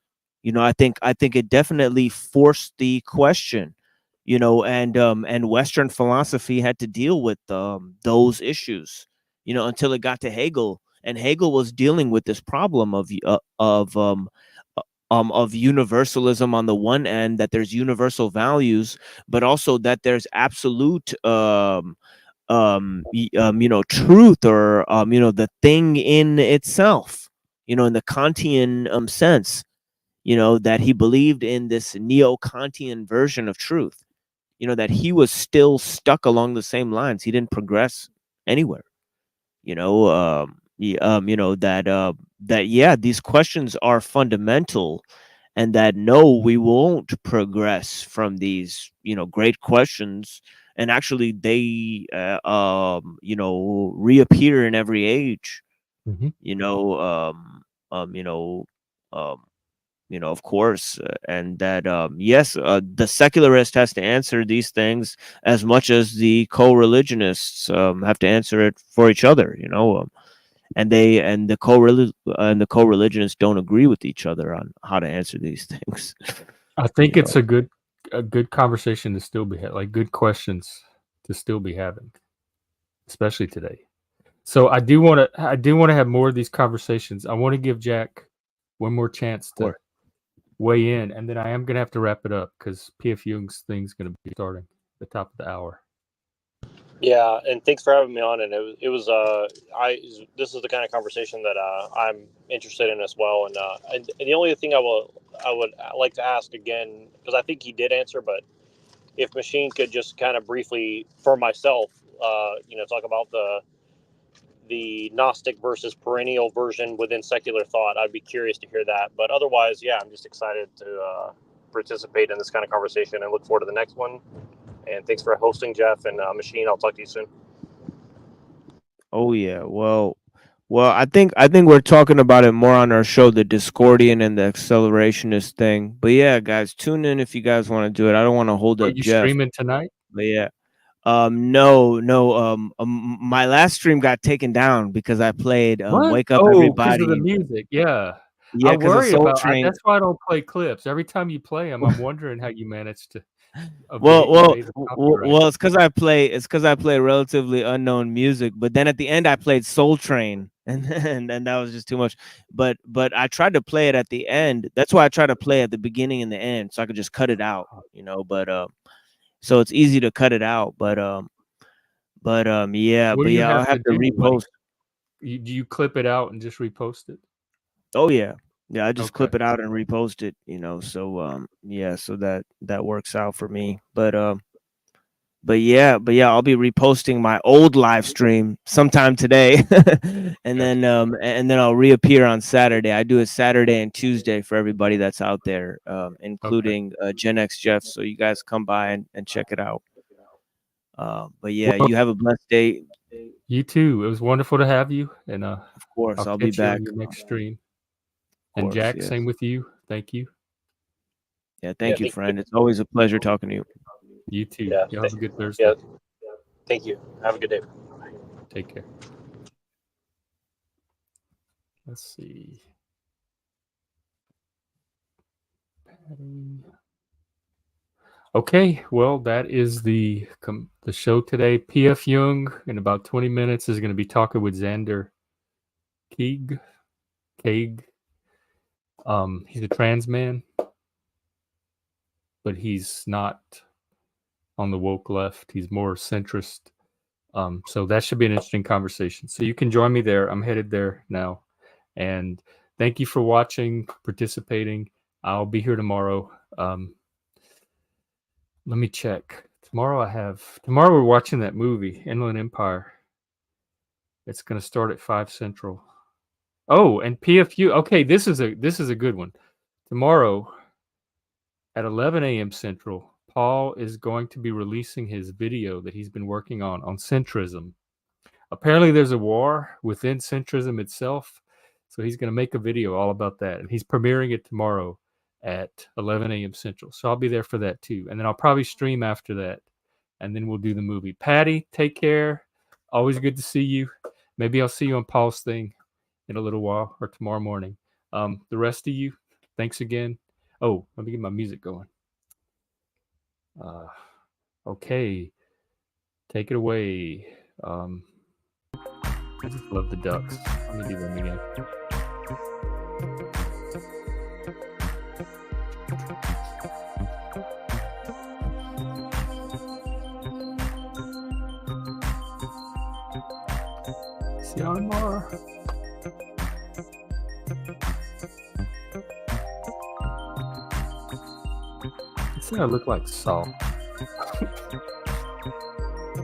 I think it definitely forced the question, and Western philosophy had to deal with those issues, until it got to Hegel, and Hegel was dealing with this problem of universalism on the one end, that there's universal values, but also that there's absolute truth, or the thing in itself, in the Kantian sense, that he believed in this neo-Kantian version of truth, that he was still stuck along the same lines. He didn't progress anywhere. That these questions are fundamental, and that no, we won't progress from these great questions, and actually they reappear in every age. Mm-hmm. Of course, and that yes, the secularist has to answer these things as much as the co-religionists have to answer it for each other, and the co-religionists don't agree with each other on how to answer these things. I think it's a good conversation to still be like good questions to still be having, especially today. So I do want to have more of these conversations. I want to give Jack one more chance to weigh in, and then I am going to have to wrap it up because P.F. Jung's thing's going to be starting at the top of the hour. Yeah, and thanks for having me on. And this is the kind of conversation that I'm interested in as well. And the only thing I would like to ask again, because I think he did answer, but if Machine could just kind of briefly for myself, talk about the Gnostic versus perennial version within secular thought, I'd be curious to hear that. But otherwise, yeah, I'm just excited to participate in this kind of conversation and look forward to the next one. And thanks for hosting, Jeff, and Machine. I'll talk to you soon. Oh yeah. Well, I think we're talking about it more on our show, the Discordian and the accelerationist thing. But yeah, guys, tune in if you guys want to do it. I don't want to hold Are up you Jeff, streaming tonight? but yeah. No, no. My last stream got taken down because I played What? "Wake Up Oh, because of the Everybody." music. Yeah. I Yeah, because of worry Soul about Train. that's why I don't play clips. Every time you play them, I'm wondering how you manage to Well, well, evade the well, copyright. well, it's because I play relatively unknown music. But then at the end, I played Soul Train, and that was just too much. But I tried to play it at the end. That's why I tried to play at the beginning and the end, so I could just cut it out, But so it's easy to cut it out. Yeah, What but do you yeah, I'll have to have to do? Like, repost. do you clip it out and just repost it? Oh yeah, yeah. I just Okay. clip it out and repost it. So yeah, so that works out for me. But yeah, I'll be reposting my old live stream sometime today, Gotcha. And then I'll reappear on Saturday. I do it Saturday and Tuesday for everybody that's out there, Okay. including Gen X Jeff. So you guys come by and check it out. But yeah, Well, you have a blessed day. you too. It was wonderful to have you, and Of course, I'll I'll be catch you back. on your next stream. Of And course, Jack, yes. same with you. Thank you. Yeah, thank you, friend. It's always a pleasure talking to you. You too. Yeah, You have a good Thursday. yeah. Thank you. Have a good day. Take care. Let's see. Patty. Okay, well, that is the show today. P.F. Young in about 20 minutes is going to be talking with Xander Keeg. He's a trans man, but he's not on the woke left. He's more centrist. So that should be an interesting conversation. So you can join me there. I'm headed there now. And thank you for watching, participating. I'll be here tomorrow. Let me check. Tomorrow we're watching that movie, Inland Empire. It's going to start at 5 Central. Oh, and PFU. Okay, this is a good one. Tomorrow at 11 a.m. Central, Paul is going to be releasing his video that he's been working on centrism. Apparently there's a war within centrism itself, so he's going to make a video all about that, and he's premiering it tomorrow at 11 a.m. Central. So I'll be there for that too, and then I'll probably stream after that, and then we'll do the movie. Patty, take care. Always good to see you. Maybe I'll see you on Paul's thing in a little while or tomorrow morning. The rest of you, thanks again. Oh, let me get my music going. Okay, take it away. I just love the ducks. Let me do them again. Sianmar. I say I look like salt.